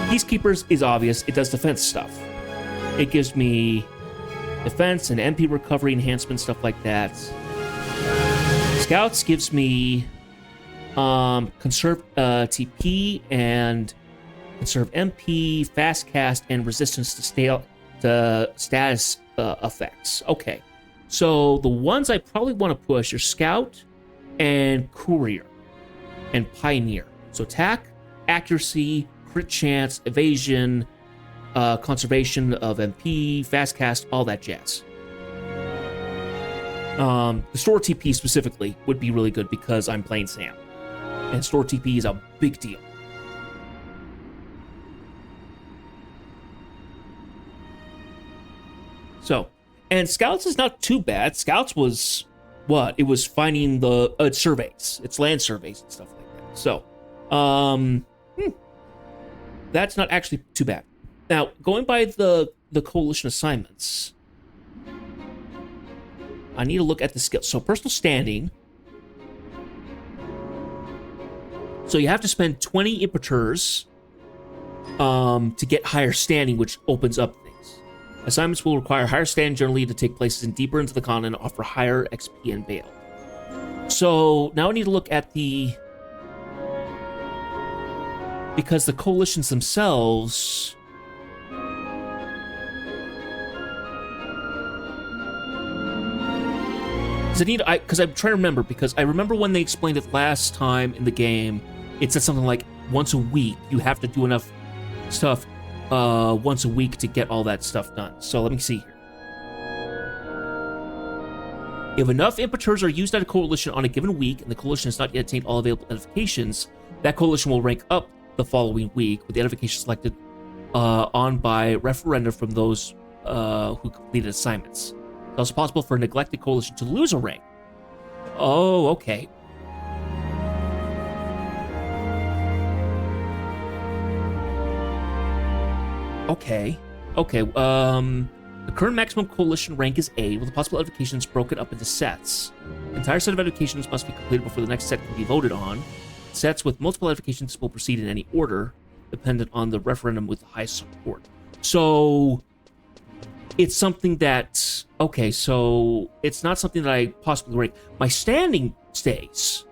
Speaker 1: Peacekeepers is obvious. It does defense stuff. It gives me defense and MP recovery enhancement, stuff like that. Scouts gives me conserve TP and conserve MP, fast cast, and resistance to status effects. Okay, so the ones I probably want to push are Scout and Courier and Pioneer. So attack, accuracy, crit chance, evasion, conservation of MP, fast cast, all that jazz. The store TP specifically would be really good because I'm playing Sam. And store TP is a big deal. So, and Scouts is not too bad. Scouts was what? It was finding the surveys. It's land surveys and stuff like that. So, that's not actually too bad. Now, going by the coalition assignments, I need to look at the skills. So personal standing. So you have to spend 20 imperators to get higher standing, which opens up things. Assignments will require higher standing generally to take places in deeper into the continent and offer higher XP and bail. So now I need to look at the... Because the coalitions themselves... Because I'm trying to remember, because I remember when they explained it last time in the game, it said something like once a week you have to do enough stuff once a week to get all that stuff done. So let me see here. If enough imperators are used at a coalition on a given week and the coalition has not yet attained all available edifications, that coalition will rank up the following week with the edification selected on by referenda from those who completed assignments. It's also possible for a neglected coalition to lose a rank. Oh, okay. Okay. The current maximum coalition rank is A, with the possible edifications broken up into sets. The entire set of edifications must be completed before the next set can be voted on. Sets with multiple edifications will proceed in any order, dependent on the referendum with the highest support. So... it's something that, okay, so it's not something that I possibly rank. My standing stays.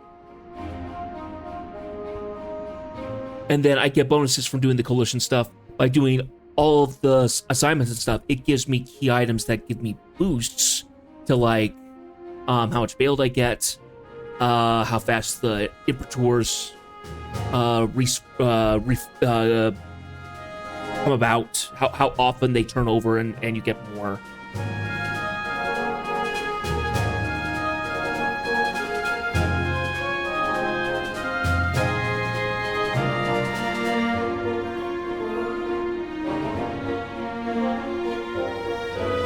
Speaker 1: And then I get bonuses from doing the coalition stuff. By doing all of the assignments and stuff, it gives me key items that give me boosts to, like, how much bailed I get, how fast the Imperators come about, how often they turn over, and you get more.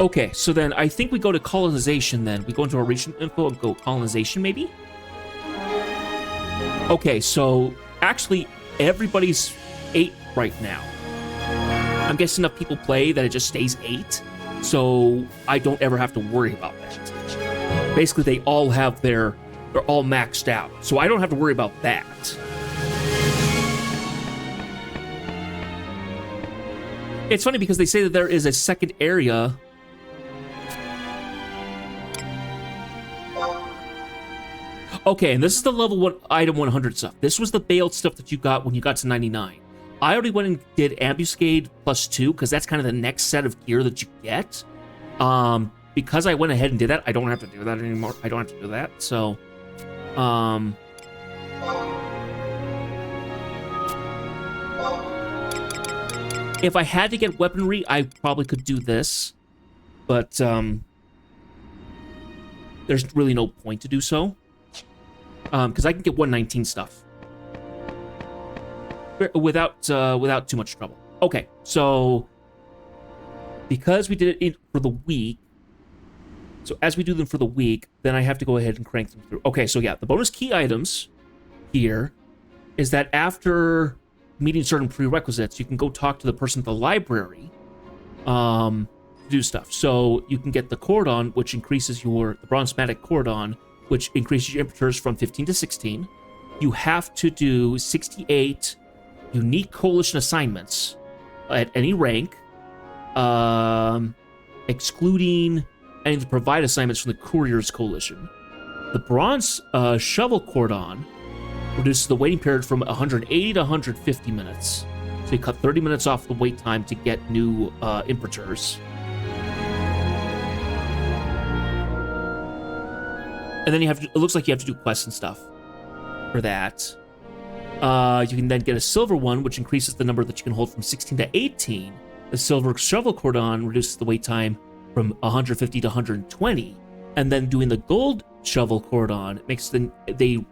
Speaker 1: Okay, so then I think we go to colonization then. We go into our region info and go colonization, maybe? Okay, so actually everybody's 8 right now. I'm guessing enough people play that it just stays 8, so I don't ever have to worry about that. Basically, they're all maxed out, so I don't have to worry about that. It's funny because they say that there is a second area. Okay, and this is the level 1 item 100 stuff. This was the bailed stuff that you got when you got to 99. I already went and did ambuscade +2 because that's kind of the next set of gear that you get. Because I went ahead and did that, I don't have to do that anymore. I don't have to do that. So, if I had to get weaponry, I probably could do this, but there's really no point to do so. Because I can get 119 stuff without too much trouble. Okay, so because we did it for the week, so as we do them for the week, then I have to go ahead and crank them through. Okay, so yeah, the bonus key items here is that after meeting certain prerequisites, you can go talk to the person at the library to do stuff. So you can get the cordon, which increases the bronze-matic cordon, which increases your imperators from 15 to 16. You have to do 68 unique coalition assignments at any rank, excluding any of the provide assignments from the Courier's Coalition. The bronze shovel cordon reduces the waiting period from 180 to 150 minutes. So you cut 30 minutes off the wait time to get new imperators. And then it looks like you have to do quests and stuff for that. You can then get a silver one, which increases the number that you can hold from 16 to 18. The silver shovel cordon reduces the wait time from 150 to 120. And then doing the gold shovel cordon makes they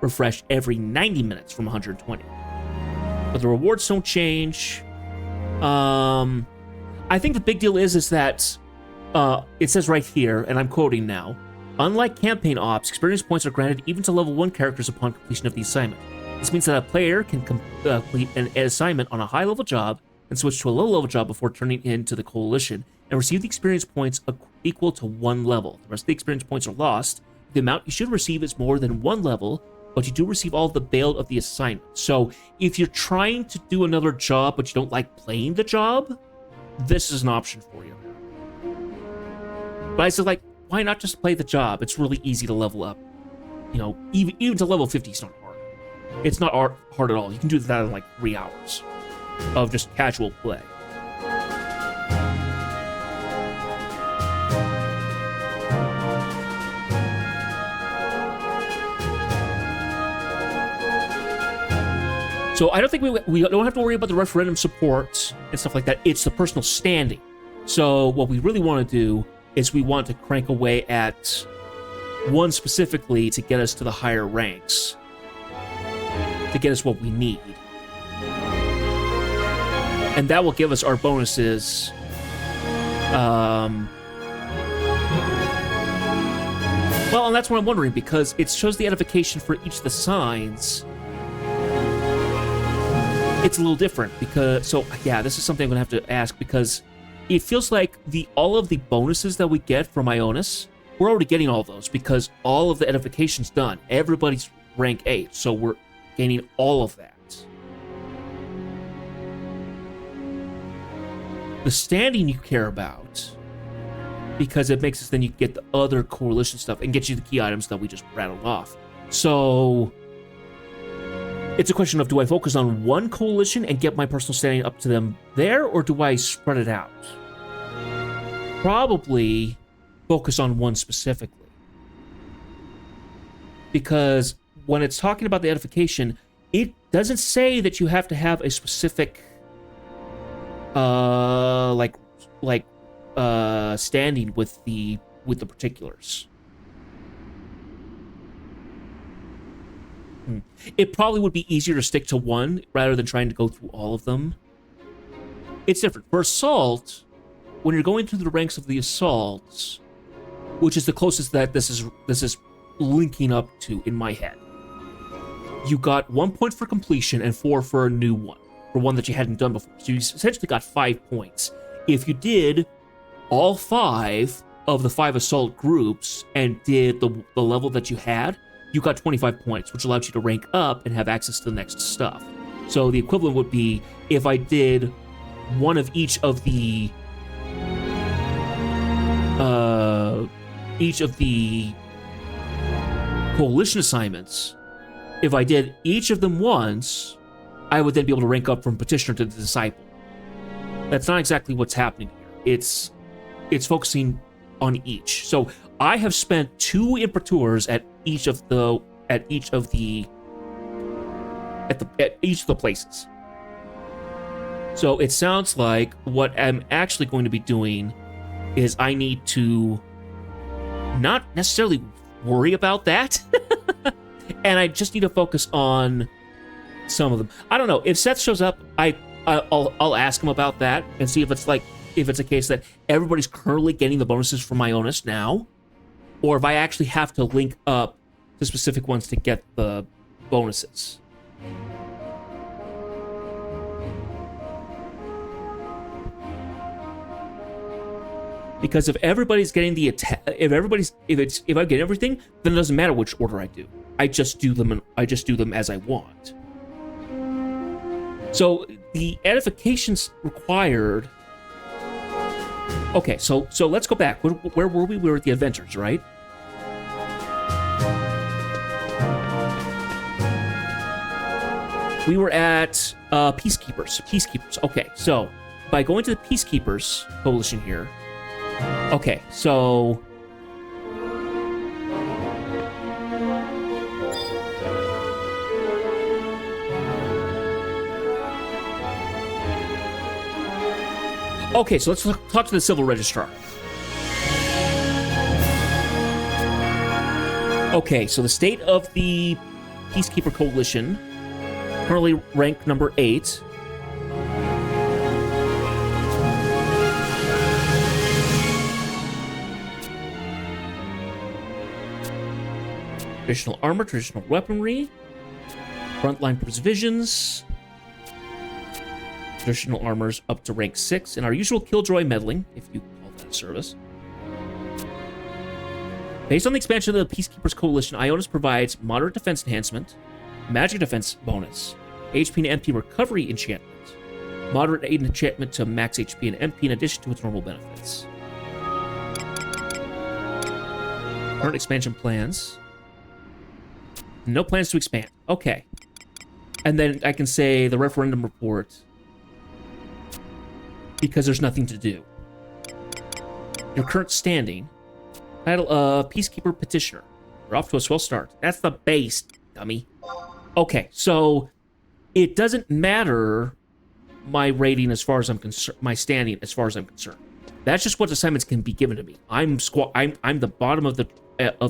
Speaker 1: refresh every 90 minutes from 120. But the rewards don't change. I think the big deal is that it says right here, and I'm quoting now, unlike campaign ops, experience points are granted even to level 1 characters upon completion of the assignment. This means that a player can complete an assignment on a high-level job and switch to a low-level job before turning into the Coalition and receive the experience points equal to 1 level. The rest of the experience points are lost. The amount you should receive is more than 1 level, but you do receive all of the bailed of the assignment. So if you're trying to do another job but you don't like playing the job, this is an option for you. But I said, like, why not just play the job? It's really easy to level up. You know, even to level 50 is not hard. It's not hard at all. You can do that in like 3 hours of just casual play. So I don't think we don't have to worry about the referendum support and stuff like that. It's the personal standing. So what we really want to do is we want to crank away at one specifically to get us to the higher ranks, to get us what we need. And that will give us our bonuses. Well, and that's what I'm wondering, because it shows the edification for each of the signs. It's a little different because, so yeah, this is something I'm gonna have to ask, because it feels like all of the bonuses that we get from Ionis, we're already getting all those because all of the edification's done. Everybody's rank 8, so we're gaining all of that. The standing you care about, because it makes it then you get the other coalition stuff and get you the key items that we just rattled off. So it's a question of, do I focus on one coalition and get my personal standing up to them there, or do I spread it out? Probably focus on one specifically. Because when it's talking about the edification, it doesn't say that you have to have a specific standing with the particulars. It probably would be easier to stick to one rather than trying to go through all of them. It's different. For Assault, when you're going through the ranks of the Assaults, which is the closest that this is linking up to in my head, you got 1 point for completion and 4 for a new one, for one that you hadn't done before. So you essentially got 5 points. If you did all 5 of the 5 Assault groups and did the level that you had, you got 25 points, which allows you to rank up and have access to the next stuff. So the equivalent would be if I did one of each of the coalition assignments. If I did each of them once, I would then be able to rank up from Petitioner to the Disciple. That's not exactly what's happening here. It's focusing on each. So I have spent 2 Imperators at each of the places. So it sounds like what I'm actually going to be doing is I need to not necessarily worry about that, and I just need to focus on some of them. I don't know if Seth shows up. I'll ask him about that and see if it's a case that everybody's currently getting the bonuses from Ionis now, or if I actually have to link up to specific ones to get the bonuses. Because if everybody's getting the attack, if I get everything, then it doesn't matter which order I do. I just do them as I want. So the edifications required. Okay, so let's go back. Where were we? We were at the Avengers, right? We were at Peacekeepers. Peacekeepers. Okay, so by going to the Peacekeepers coalition here. Okay, so let's talk to the Civil Registrar. Okay, so the state of the Peacekeeper Coalition, currently ranked number 8. Traditional armor, traditional weaponry, frontline provisions, traditional armors up to rank 6, and our usual Killjoy meddling, if you call that a service. Based on the expansion of the Peacekeepers Coalition, Ionis provides moderate defense enhancement, magic defense bonus, HP and MP recovery enchantment, moderate aid and enchantment to max HP and MP in addition to its normal benefits. Current expansion plans. No plans to expand. Okay. And then I can say the referendum report, because there's nothing to do. Your current standing. Title of Peacekeeper Petitioner. We're off to a swell start. That's the base, dummy. Okay, so it doesn't matter my rating as far as I'm concerned, my standing as far as I'm concerned. That's just what assignments can be given to me. I'm the bottom of the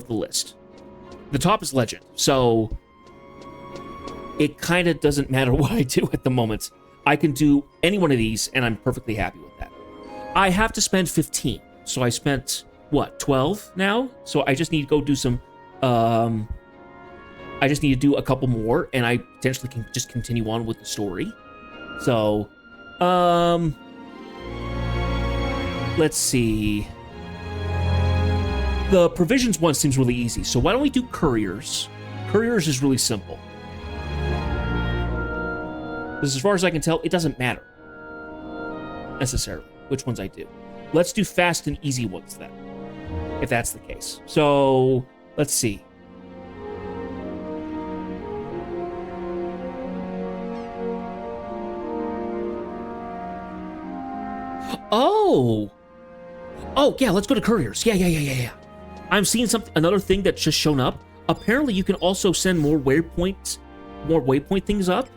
Speaker 1: list. The top is legend, so it kind of doesn't matter what I do at the moment. I can do any one of these, and I'm perfectly happy with that. I have to spend 15, so I spent, what, 12 now? So I just need to go do some, I just need to do a couple more, and I potentially can just continue on with the story. So, let's see. The provisions one seems really easy, so why don't we do couriers? Couriers is really simple. Because as far as I can tell, it doesn't matter, necessarily. which ones I do. Let's do fast and easy ones then, if that's the case. So let's see. Oh, yeah, let's go to couriers. Yeah. I'm seeing another thing that's just shown up. Apparently, you can also send more waypoint things up.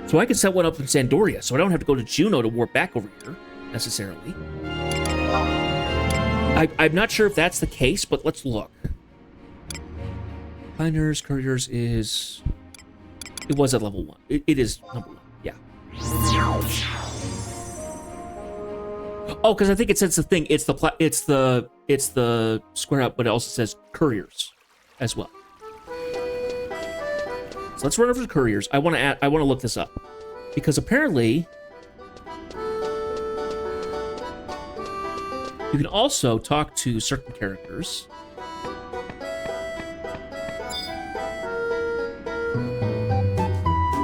Speaker 1: So I can set one up in Sandoria, so I don't have to go to Juno to warp back over here, necessarily. I'm not sure if that's the case, but let's look. Pioneers, Couriers is... It was at level 1. It is number 1, yeah. Oh, because I think it says the thing. It's the square up, but it also says Couriers as well. So let's run over to Couriers. I want to look this up because apparently you can also talk to certain characters.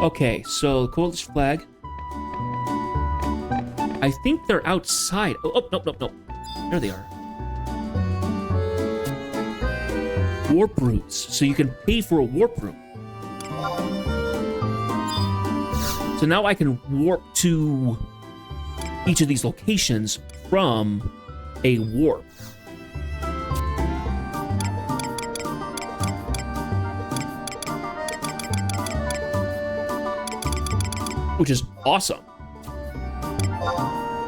Speaker 1: Okay, so Coalition flag. I think they're outside. Oh, nope. There they are. Warp routes. So you can pay for a warp room. So now I can warp to each of these locations from a warp. Which is awesome.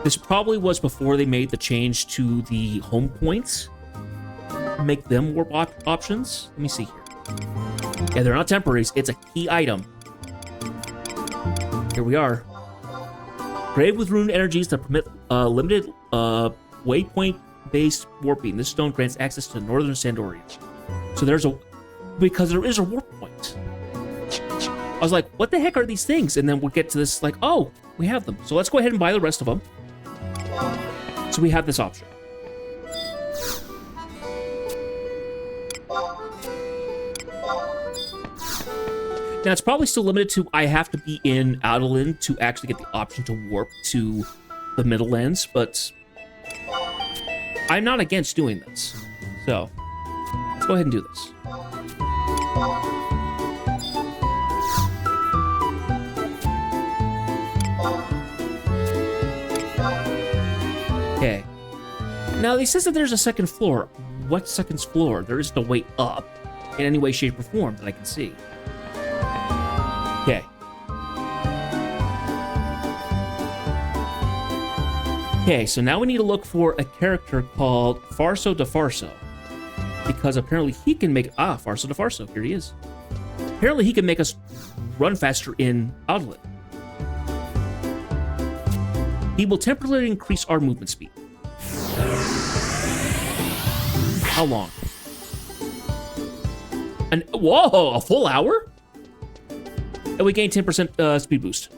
Speaker 1: This probably was before they made the change to the home points. Make them warp options. Let me see here. Yeah, they're not temporaries. It's a key item. Here we are. Grave with rune energies that permit limited waypoint-based warping. This stone grants access to northern Sandoria. So because there is a warp point. I was like, what the heck are these things? And then we'll get to this, like, oh, we have them. So let's go ahead and buy the rest of them. So we have this option. Now, it's probably still limited to I have to be in Adoulin to actually get the option to warp to the Middlelands, but I'm not against doing this. So, let's go ahead and do this. Okay. Now, he says that there's a second floor. What second floor? There is no way up in any way, shape, or form that I can see. Okay. Okay, so now we need to look for a character called Farso de Farso. Because apparently he can make... Farso de Farso. Here he is. Apparently he can make us run faster in Adoulin. He will temporarily increase our movement speed. How long? Whoa, a full hour? And we gain 10% speed boost.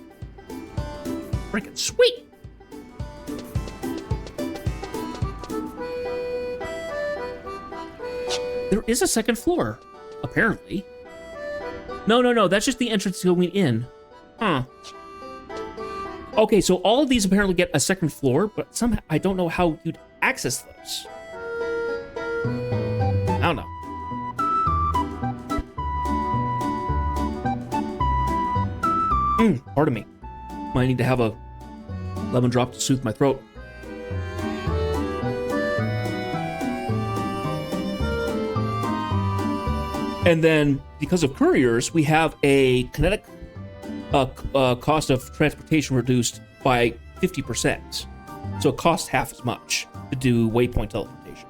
Speaker 1: Freaking sweet! There is a second floor, apparently. No, that's just the entrance going in. Huh. Okay, so all of these apparently get a second floor, but somehow I don't know how you'd access those. I don't know. Pardon me. Might need to have a lemon drop to soothe my throat. And then, because of couriers, we have a kinetic cost of transportation reduced by 50%. So it costs half as much to do waypoint teleportation.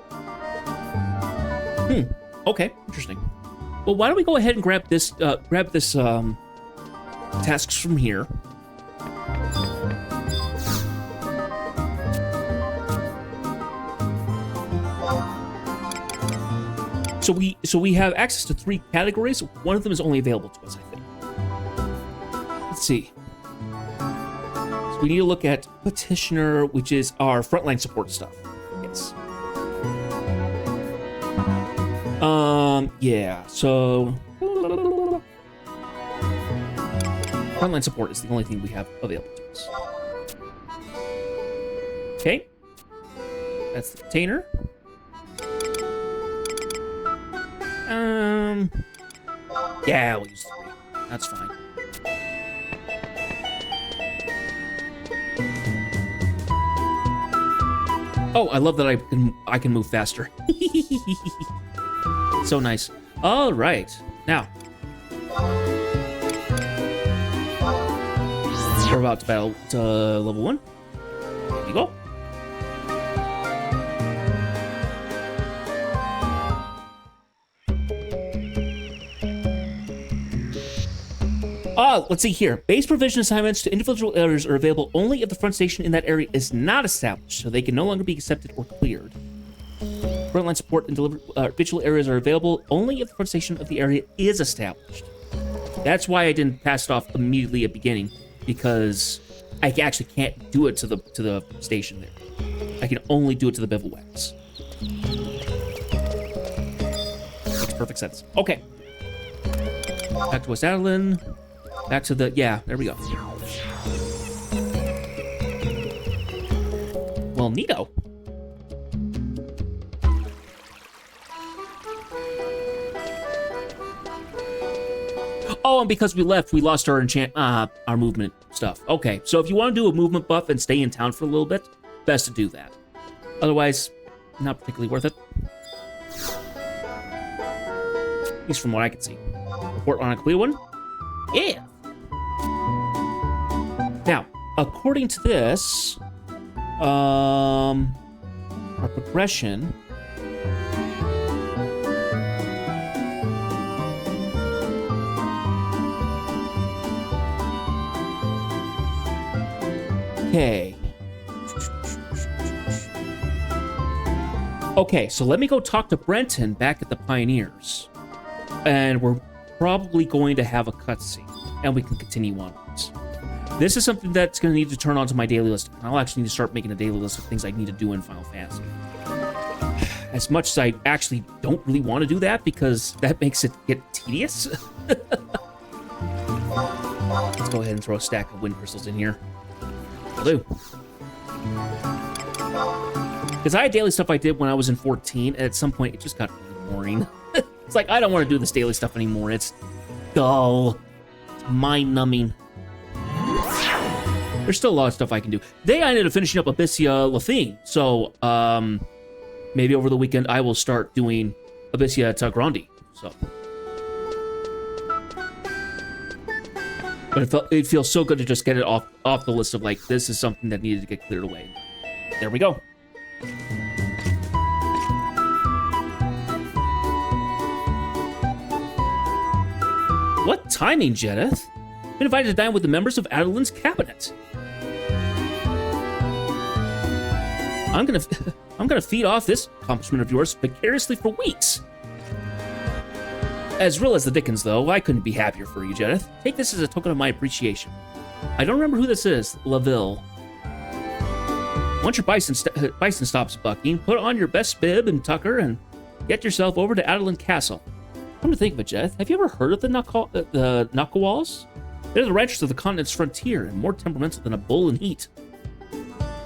Speaker 1: Okay, interesting. Well, why don't we go ahead and grab this tasks from here. So we have access to 3 categories. One of them is only available to us, I think. Let's see. So we need to look at Petitioner, which is our frontline support stuff. Yes. Yeah, so frontline support is the only thing we have available to us. Okay. That's the container. Yeah, we'll use 3. That's fine. Oh, I love that I can move faster. So nice. All right. Now, we're about to battle level 1. There you go. Let's see here. Base provision assignments to individual areas are available only if the front station in that area is not established, so they can no longer be accepted or cleared. Frontline support and individual areas are available only if the front station of the area is established. That's why I didn't pass it off immediately at the beginning, because I actually can't do it to the station there. I can only do it to the bivouacs. Makes perfect sense. Okay. Back to West Adeline. Back to the... Yeah, there we go. Well, neato. Oh, and because we left, we lost our our movement stuff. Okay, so if you want to do a movement buff and stay in town for a little bit, best to do that. Otherwise, not particularly worth it. At least from what I can see. Report on a clear one? Yeah. Now, according to this, our progression... Okay. Okay, so let me go talk to Brenton back at the Pioneers. And we're probably going to have a cutscene, and we can continue onwards. This is something that's going to need to turn onto my daily list. I'll actually need to start making a daily list of things I need to do in Final Fantasy. As much as I actually don't really want to do that, because that makes it get tedious. Let's go ahead and throw a stack of wind crystals in here. Will do. Because I had daily stuff I did when I was in 14, and at some point it just got really boring. It's like, I don't want to do this daily stuff anymore. It's dull. It's mind-numbing. There's still a lot of stuff I can do. Today I ended up finishing up Abyssia Lathine, so maybe over the weekend I will start doing Abyssia Tagrandi. So, but it feels so good to just get it off the list of, like, this is something that needed to get cleared away. There we go. What timing, Jedith? Been invited to dine with the members of Adeline's cabinet. I'm gonna feed off this accomplishment of yours vicariously for weeks. As real as the Dickens, though, I couldn't be happier for you, Jedith. Take this as a token of my appreciation. I don't remember who this is, Laville. Once your bison stops bucking, put on your best bib and tucker and get yourself over to Adeline Castle. Come to think of it, Jedith, have you ever heard of the Nakawals? They're the ranchers of the continent's frontier and more temperamental than a bull in heat.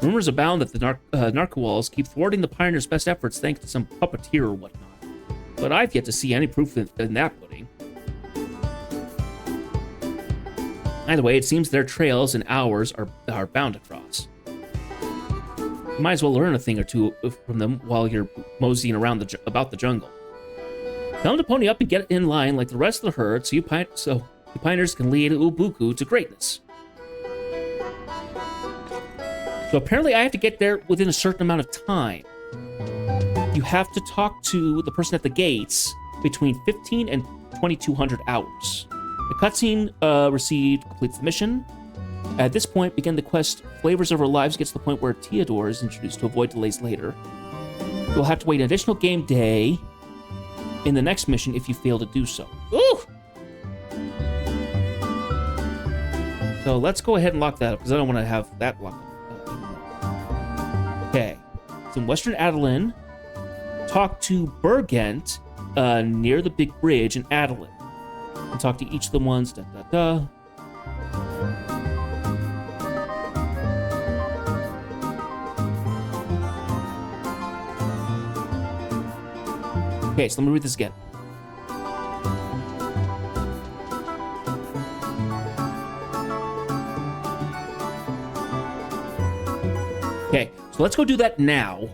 Speaker 1: Rumors abound that the Narkawals keep thwarting the Pioneers' best efforts thanks to some puppeteer or whatnot. But I've yet to see any proof in that pudding. Either way, it seems their trails and ours are bound to cross. You might as well learn a thing or two from them while you're moseying around about the jungle. Tell them to pony up and get in line like the rest of the herd so the Pioneers can lead Ubuku to greatness. So apparently I have to get there within a certain amount of time. You have to talk to the person at the gates between 15 and 2200 hours. The cutscene received completes the mission. At this point, begin the quest Flavors of Our Lives gets to the point where Theodore is introduced to avoid delays later. You'll have to wait an additional game day in the next mission if you fail to do so. Ooh! So let's go ahead and lock that up, because I don't want to have that locked up. Okay. It's in Western Adeline. Talk to Burgent near the big bridge in Adeline. And talk to each of the ones. Okay, so let me read this again. Okay, so let's go do that now.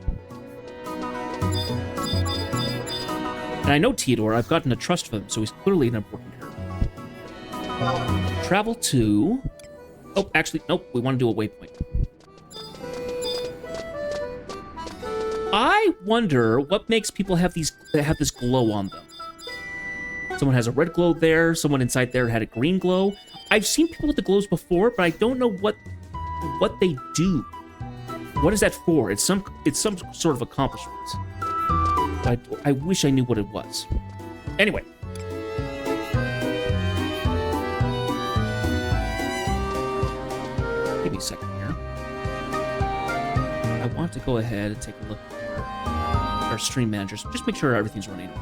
Speaker 1: And I know Theodore, I've gotten a trust for him, so he's clearly an important hero. Travel to... Oh, actually, nope, we want to do a waypoint. I wonder what makes people have this glow on them. Someone has a red glow there, someone inside there had a green glow. I've seen people with the glows before, but I don't know what they do. What is that for? It's some sort of accomplishment. I wish I knew what it was. Anyway. Give me a second here. I want to go ahead and take a look at our stream managers. Just make sure everything's running okay.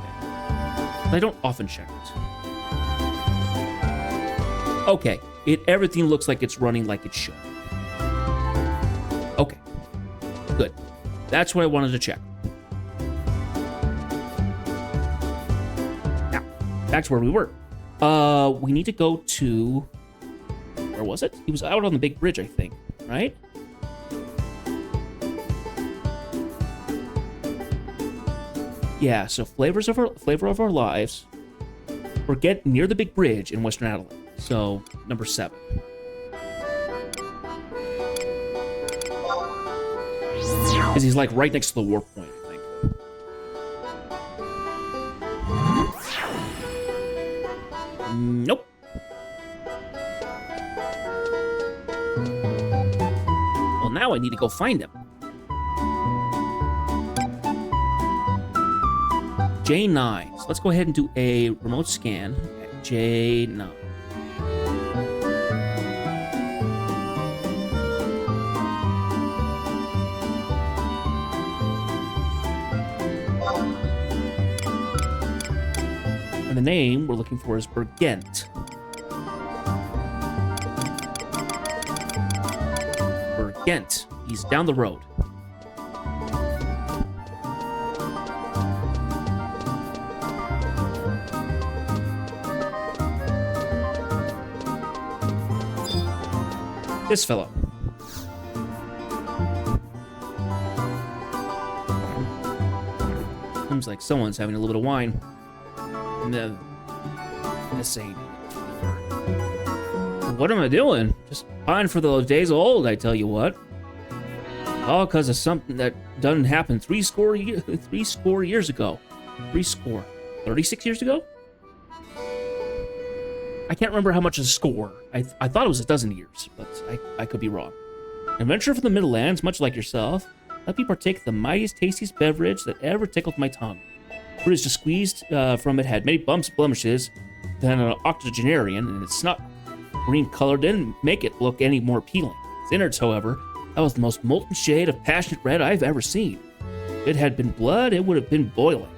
Speaker 1: But I don't often check it. Okay. Everything looks like it's running like it should. Okay. Good. That's what I wanted to check. Now, back to where we were. We need to go to... Where was it? He was out on the big bridge, I think. Right? Yeah, so Flavor of Our Lives. We're getting near the big bridge in Western Adelaide. So, number 7. Because he's like right next to the warp point, I think. Nope. Well, now I need to go find him. J9. So let's go ahead and do a remote scan at J9. And the name we're looking for is Bergent. Bergent. He's down the road. This fellow. Seems like someone's having a little bit of wine. No, this ain't. What am I doing? Just pining for those days old, I tell you what. All because of something that done happen 36 years ago. 36 years ago? I can't remember how much is a score. I thought it was a dozen years, but I could be wrong. An adventurer from the Middlelands, much like yourself, let me partake of the mightiest, tastiest beverage that ever tickled my tongue. Fruit is just squeezed from it, had many bumps and blemishes than an octogenarian, and its snot green color didn't make it look any more appealing. Its innards, however, that was the most molten shade of passionate red I've ever seen. If it had been blood, it would have been boiling.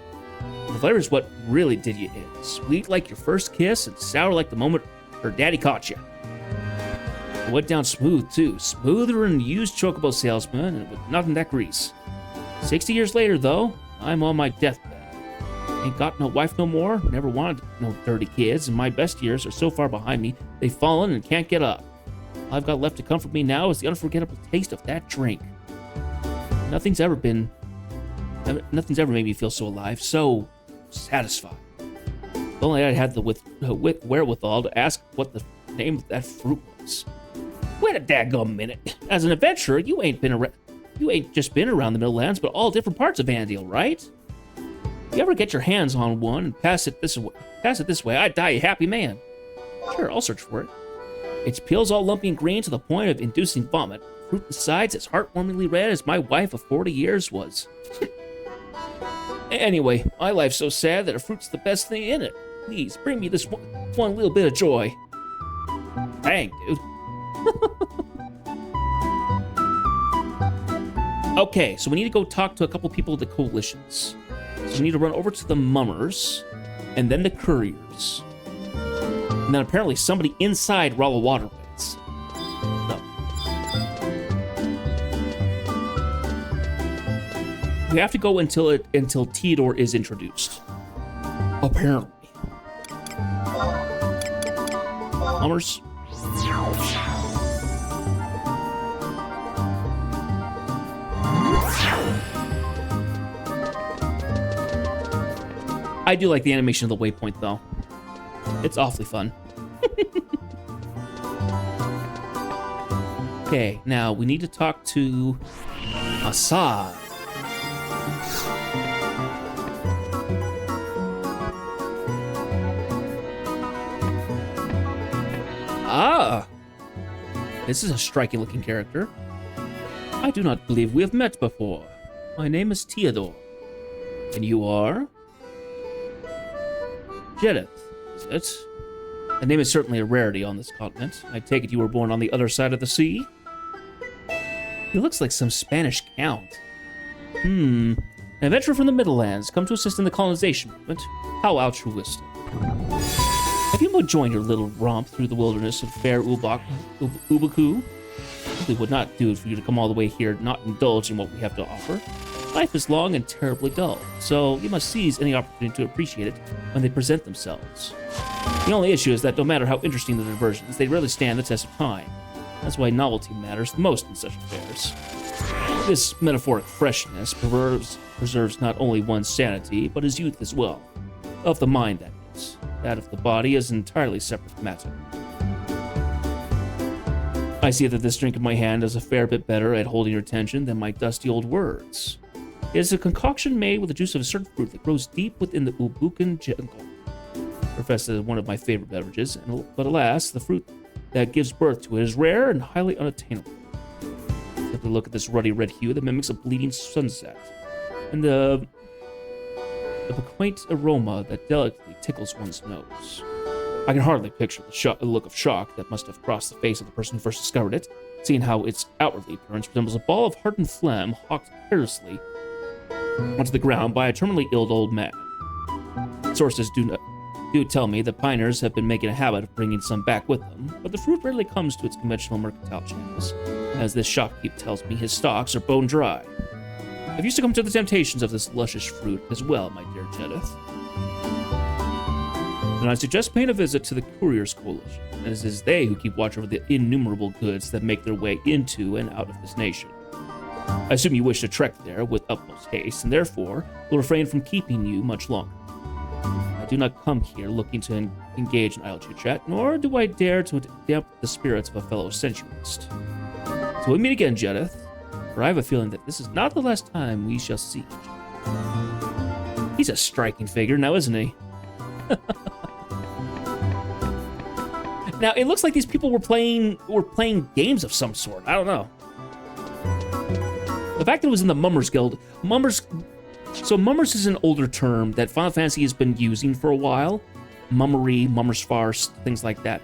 Speaker 1: The flavor is what really did you in. Sweet like your first kiss and sour like the moment her daddy caught you. It went down smooth, too. Smoother than a used chocobo salesman and with nothing that grease. 60 years later, though, I'm on my deathbed. Ain't got no wife no more, never wanted no dirty kids, and my best years are so far behind me, they've fallen and can't get up. All I've got left to comfort me now is the unforgettable taste of that drink. Nothing's ever made me feel so alive, so satisfied. If only I had the wherewithal to ask what the name of that fruit was. Wait a daggum minute. As an adventurer, you ain't just been around the Middlelands, but all different parts of Andale, right? If you ever get your hands on one and pass it this way, I'd die a happy man. Sure, I'll search for it. Its peel's all lumpy and green to the point of inducing vomit. Fruit besides as heartwarmingly red as my wife of 40 years was. Anyway, my life's so sad that a fruit's the best thing in it. Please, bring me this one little bit of joy. Dang, dude. Okay, so we need to go talk to a couple people of the coalitions. So we need to run over to the Mummers, and then the Couriers. And then apparently somebody inside Ralla Waterways. No. We have to go until Theodore is introduced. Apparently. Mummers. I do like the animation of the waypoint, though. It's awfully fun. Okay, now we need to talk to Assad. Ah! This is a striking-looking character. I do not believe we have met before. My name is Theodore. And you are? Jedith, is it? The name is certainly a rarity on this continent. I take it you were born on the other side of the sea? He looks like some Spanish count. An adventurer from the Middle Lands, come to assist in the colonization movement. How altruistic. Have you joined your little romp through the wilderness of fair Ubaku? It would not do for you to come all the way here, not indulge in what we have to offer. Life is long and terribly dull, so you must seize any opportunity to appreciate it when they present themselves. The only issue is that no matter how interesting the diversions, they rarely stand the test of time. That's why novelty matters the most in such affairs. This metaphoric freshness preserves not only one's sanity, but his youth as well. Of the mind, that is. That of the body is an entirely separate matter. I see that this drink in my hand is a fair bit better at holding your attention than my dusty old words. It is a concoction made with the juice of a certain fruit that grows deep within the Ubukan jungle. Professed as one of my favorite beverages, but alas, the fruit that gives birth to it is rare and highly unattainable. Simply look at this ruddy red hue that mimics a bleeding sunset, and the quaint aroma that delicately tickles one's nose. I can hardly picture the look of shock that must have crossed the face of the person who first discovered it, seeing how its outwardly appearance resembles a ball of hardened phlegm hawked carelessly onto the ground by a terminally ill old man. Sources do tell me that pioneers have been making a habit of bringing some back with them, but the fruit rarely comes to its conventional mercantile channels. As this shopkeep tells me, his stalks are bone dry. I've used to come to the temptations of this luscious fruit as well, my dear Jedith. And I suggest paying a visit to the Couriers Coalition, as it is they who keep watch over the innumerable goods that make their way into and out of this nation. I assume you wish to trek there with utmost haste, and therefore will refrain from keeping you much longer. I do not come here looking to engage in idle chit-chat, nor do I dare to damp the spirits of a fellow sensualist. So we meet again, Jedith, for I have a feeling that this is not the last time we shall see each other. He's a striking figure now, isn't he? Now, it looks like these people were playing games of some sort. I don't know. The fact that it was in the Mummers Guild, so Mummers is an older term that Final Fantasy has been using for a while. Mummery, Mummers Farce, things like that.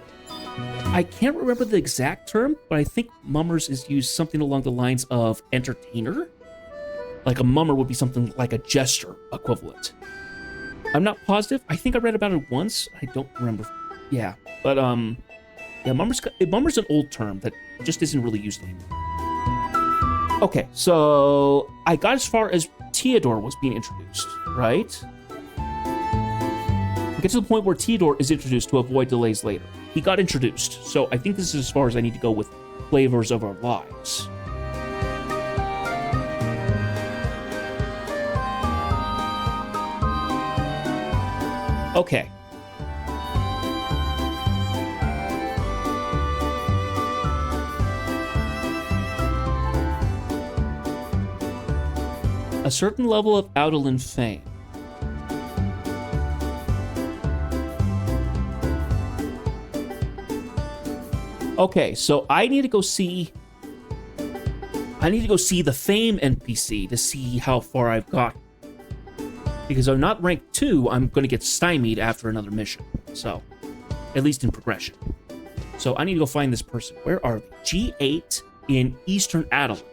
Speaker 1: I can't remember the exact term, but I think Mummers is used something along the lines of entertainer. Like a mummer would be something like a jester equivalent. I'm not positive. I think I read about it once. I don't remember. Yeah, but yeah, Mummer's an old term that just isn't really used anymore. Okay, so I got as far as Theodore was being introduced, right? We get to the point where Theodore is introduced to avoid delays later. He got introduced, so I think this is as far as I need to go with flavors of our lives. Okay. A certain level of Adoulin fame. Okay, so I need to go see the fame NPC to see how far I've got. Because I'm not ranked 2, I'm going to get stymied after another mission. So, at least in progression. So I need to go find this person. Where are they? G8 in Eastern Adoulin.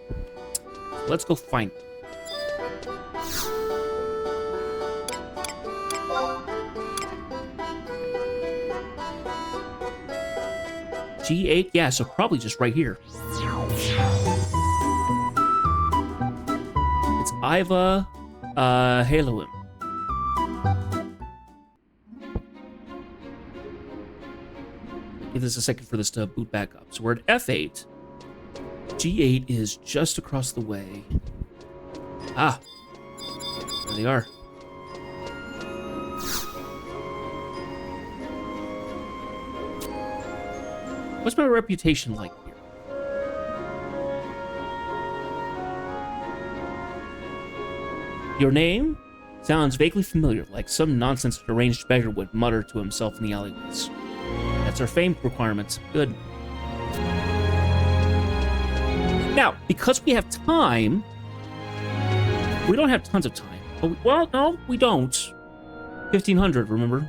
Speaker 1: Let's go find them. G8? Yeah, so probably just right here. It's Iva Haluim. give this a second for this to boot back up. So we're at F8. G8 is just across the way. Ah, there they are. What's my reputation like here? Your name sounds vaguely familiar, like some nonsense a deranged beggar would mutter to himself in the alleyways. That's our fame requirements. Good. Now, because we have time, we don't have tons of time. Well, no, we don't. 1,500, remember?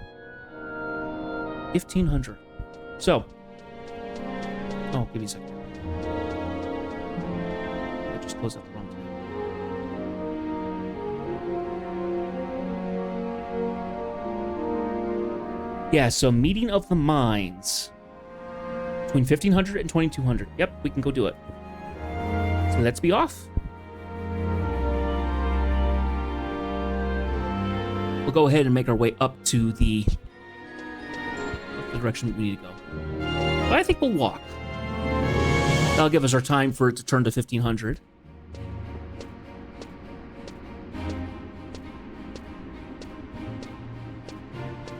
Speaker 1: 1,500. So. Oh, give me a second. I just closed out the wrong tab. Yeah, so meeting of the minds. Between 1,500 and 2,200. Yep, we can go do it. So let's be off. We'll go ahead and make our way up to the direction we need to go. But I think we'll walk. That'll give us our time for it to turn to 1,500.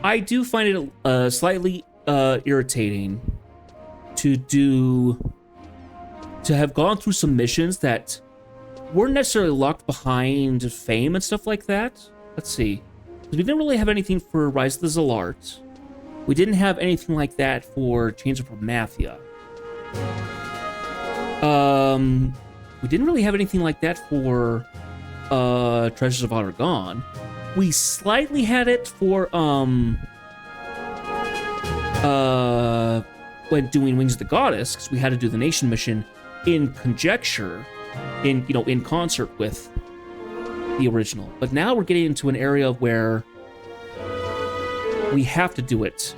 Speaker 1: I do find it slightly irritating to have gone through some missions that weren't necessarily locked behind fame and stuff like that. Let's see. We didn't really have anything for Rise of the Zalart. We didn't have anything like that for Chains of Promathia. We didn't really have anything like that for Treasures of Argon. We slightly had it for when doing Wings of the Goddess, because we had to do the Nation mission in conjecture, in concert with the original. But now we're getting into an area where we have to do it.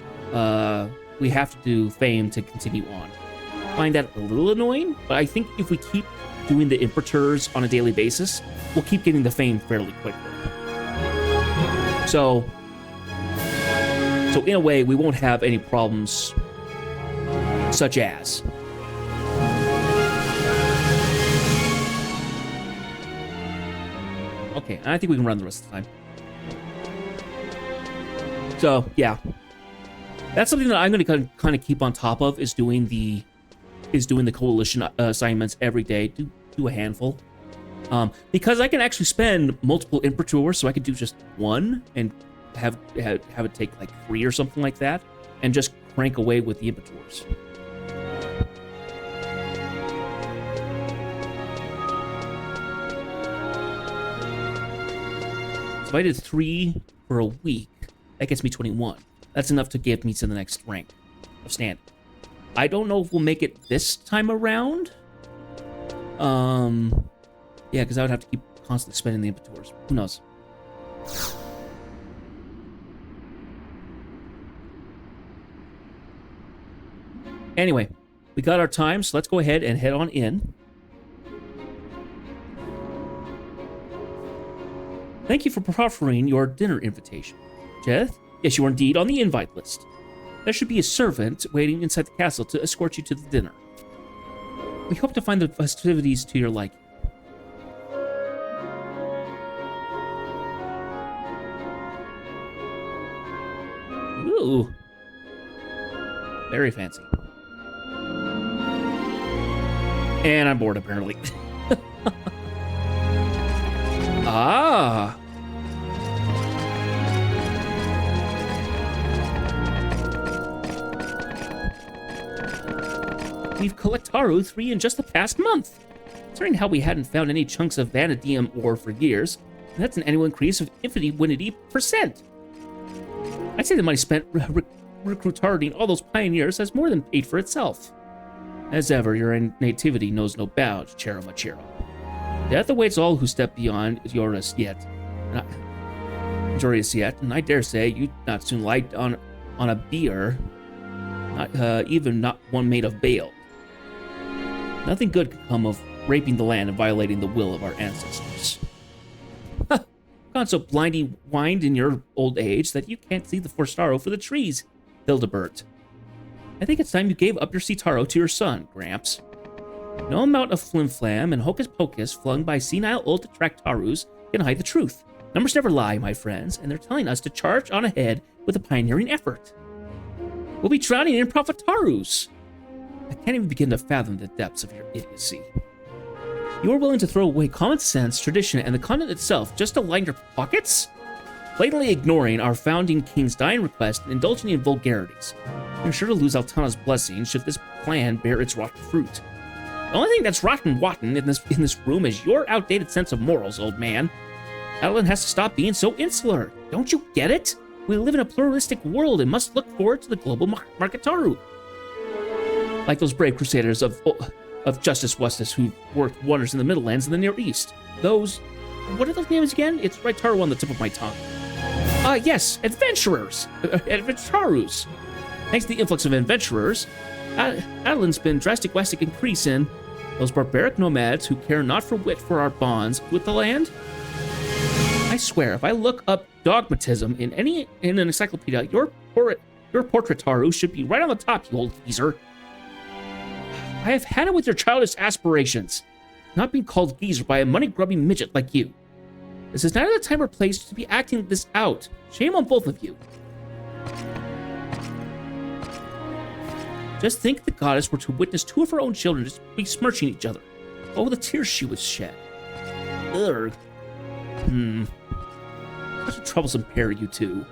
Speaker 1: We have to do Fame to continue on. I find that a little annoying, but I think if we keep doing the Imperators on a daily basis, we'll keep getting the Fame fairly quickly. So in a way, we won't have any problems such as okay, and I think we can run the rest of the time. So yeah, that's something that I'm going to kind of keep on top of is doing the coalition assignments every day. Do a handful, because I can actually spend multiple Imperators, so I could do just one and have it take like 3 or something like that, and just crank away with the Imperators. So if I did 3 for a week, that gets me 21. That's enough to get me to the next rank of standing. I don't know if we'll make it this time around. Yeah, because I would have to keep constantly spending the Imperators. Who knows? Anyway, we got our time, so let's go ahead and head on in. Thank you for proffering your dinner invitation. Jeth? Yes, you are indeed on the invite list. There should be a servant waiting inside the castle to escort you to the dinner. We hope to find the festivities to your liking. Ooh. Very fancy. And I'm bored, apparently. Ah. We've collected Haru 3 in just the past month. Considering how we hadn't found any chunks of vanadium ore for years, that's an annual increase of infinity %. I'd say the money spent recruiting all those pioneers has more than paid for itself. As ever, your nativity knows no bounds, Chero Machiro. Death awaits all who step beyond Joris yet. And I dare say you'd not soon light on a bier, not one made of bale. Nothing good could come of raping the land and violating the will of our ancestors. Gone so blindly wined in your old age that you can't see the Forstaro for the trees, Hildebert. I think it's time you gave up your Citaro to your son, Gramps. No amount of flimflam and hocus pocus flung by senile old Detractarus can hide the truth. Numbers never lie, my friends, and they're telling us to charge on ahead with a pioneering effort. We'll be drowning in Profitarus. I can't even begin to fathom the depths of your idiocy. You are willing to throw away common sense, tradition, and the continent itself just to line your pockets? Blatantly ignoring our founding king's dying request and indulging in vulgarities. You're sure to lose Altana's blessing should this plan bear its rotten fruit. The only thing that's rotten in this room is your outdated sense of morals, old man. Adeline has to stop being so insular. Don't you get it? We live in a pluralistic world and must look forward to the global Marketaru. Like those brave crusaders of Justice Westus who worked wonders in the Middle Lands and the Near East. Those... what are those names again? It's Raitaru on the tip of my tongue. Yes, adventurers. Adventarus. Thanks to the influx of adventurers, Adeline's been drastic increase in those barbaric nomads who care not for wit for our bonds with the land. I swear, if I look up dogmatism in an encyclopedia, your portraitaru should be right on the top, you old geezer. I have had it with your childish aspirations, not being called geezer by a money-grubbing midget like you. This is neither the time or place to be acting this out. Shame on both of you. Just think if the goddess were to witness two of her own children just besmirching each other. Oh, the tears she would shed. Ugh. Such a troublesome pair, you two.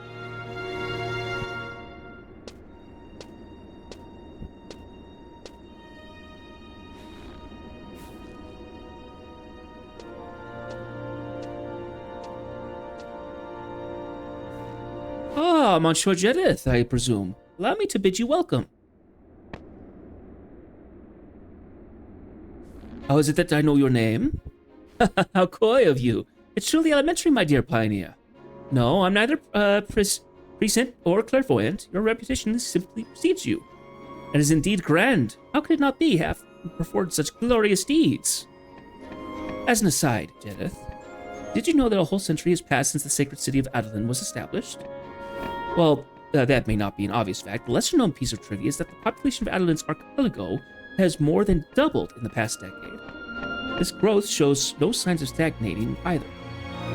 Speaker 1: Ah, Monsieur Jedith, I presume. Allow me to bid you welcome. How is it that I know your name? How coy of you. It's truly elementary, my dear pioneer. No, I'm neither prescient or clairvoyant. Your reputation simply precedes you. It is indeed grand. How could it not be, have performed such glorious deeds? As an aside, Jedith, did you know that a whole century has passed since the sacred city of Adeline was established? Well, that may not be an obvious fact. The lesser-known piece of trivia is that the population of Adeline's archipelago has more than doubled in the past decade. This growth shows no signs of stagnating either.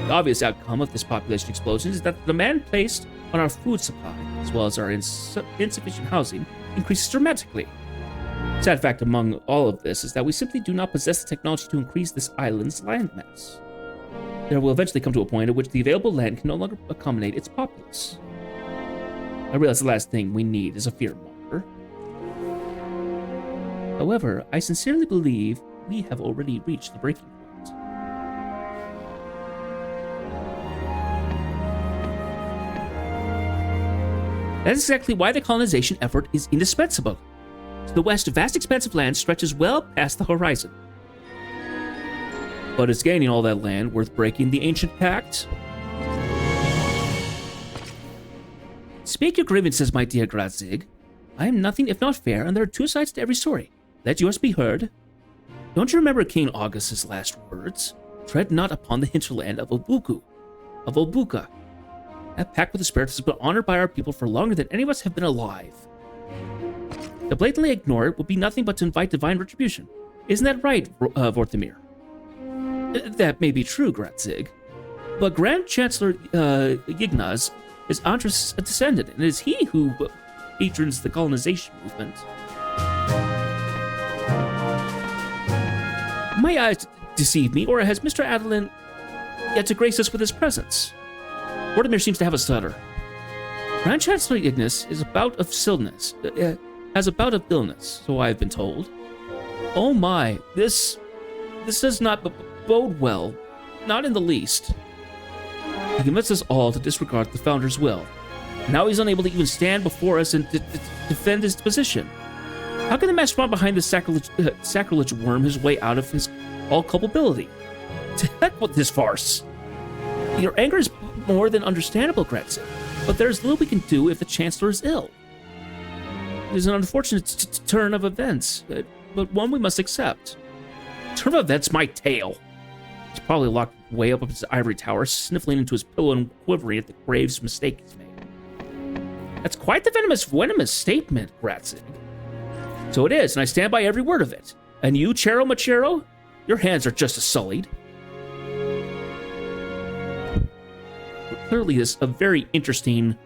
Speaker 1: The obvious outcome of this population explosion is that the demand placed on our food supply, as well as our insufficient housing, increases dramatically. The sad fact among all of this is that we simply do not possess the technology to increase this island's landmass. There will eventually come to a point at which the available land can no longer accommodate its populace. I realize the last thing we need is a fearmonger. However, I sincerely believe we have already reached the breaking point. That is exactly why the colonization effort is indispensable. To the west, a vast expanse of land stretches well past the horizon. But is gaining all that land worth breaking the ancient pact? Speak your grievances, my dear Gradzig. I am nothing if not fair, and there are two sides to every story. Let yours be heard. Don't you remember King Augustus' last words? Tread not upon the hinterland of Olbuka. That pact with the spirits has been honored by our people for longer than any of us have been alive. To blatantly ignore it would be nothing but to invite divine retribution. Isn't that right, Vorthamir? That may be true, Gradzig. But Grand Chancellor Yignaz is Andras' descendant, and it is he who patrons the colonization movement. My eyes deceive me, or has Mr. Adeline yet to grace us with his presence? Vorthamir seems to have a stutter. Grand Chancellor Ignis is about of illness, has a bout of illness, so I have been told. Oh my, this does not bode well, not in the least. He convinced us all to disregard the Founder's will. Now he's unable to even stand before us and defend his position. How can the mastermind behind this sacrilege worm his way out of his all culpability? To heck with this farce! Your anger is more than understandable, Gradzig, but there is little we can do if the Chancellor is ill. It is an unfortunate turn of events, but one we must accept. Turn of events, my tail! He's probably locked way up his ivory tower, sniffling into his pillow and quivering at the grave mistake he's made. That's quite the venomous statement, Gradzig. So it is, and I stand by every word of it. And you, Chero Machero, your hands are just as sullied. Clearly, this is a very interesting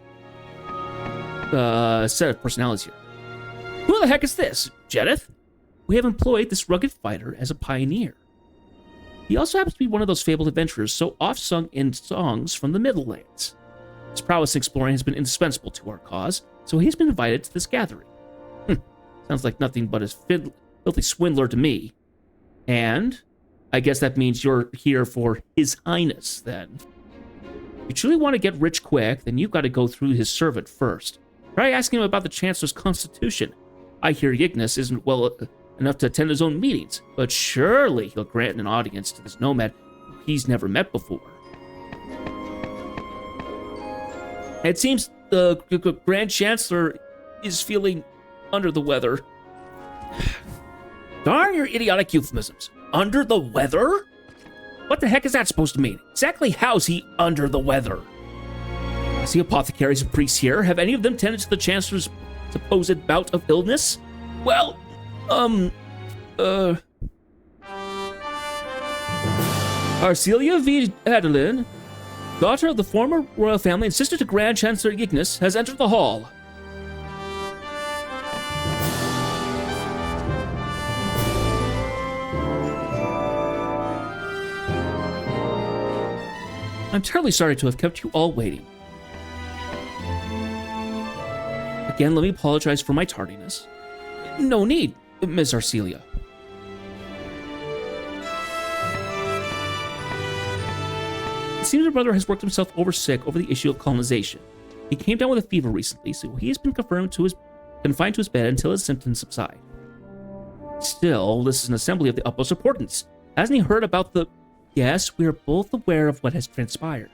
Speaker 1: set of personalities here. Who the heck is this? Jedith? We have employed this rugged fighter as a pioneer. He also happens to be one of those fabled adventurers so oft-sung in songs from the Middlelands. His prowess in exploring has been indispensable to our cause, so he's been invited to this gathering. Sounds like nothing but a filthy swindler to me. And I guess that means you're here for His Highness, then. If you truly want to get rich quick, then you've got to go through his servant first. Try asking him about the Chancellor's constitution. I hear Yignus isn't well enough to attend his own meetings, but surely he'll grant an audience to this nomad he's never met before. It seems the Grand Chancellor is feeling under the weather. Darn your idiotic euphemisms. Under the weather? What the heck is that supposed to mean? Exactly how's he under the weather? I see apothecaries and priests here. Have any of them tended to the Chancellor's supposed bout of illness? Well, Arcelia V. Adeline, daughter of the former royal family and sister to Grand Chancellor Yignus, has entered the hall. I'm terribly sorry to have kept you all waiting. Again, let me apologize for my tardiness. No need, Miss Arcelia. It seems your brother has worked himself over sick over the issue of colonization. He came down with a fever recently, so he has been confined to his bed until his symptoms subside. Still, this is an assembly of the utmost importance. Hasn't he heard about the... Yes, we are both aware of what has transpired.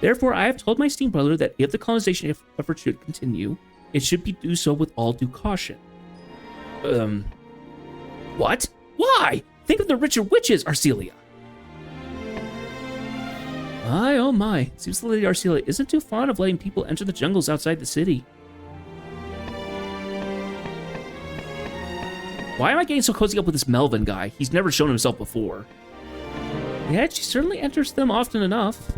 Speaker 1: Therefore, I have told my esteemed brother that if the colonization effort should continue, it should be do so with all due caution. What? Why? Think of the richer witches, Arcelia. My, oh my. Seems the Lady Arcelia isn't too fond of letting people enter the jungles outside the city. Why am I getting so cozy up with this Melvin guy? He's never shown himself before. Yet she certainly enters them often enough.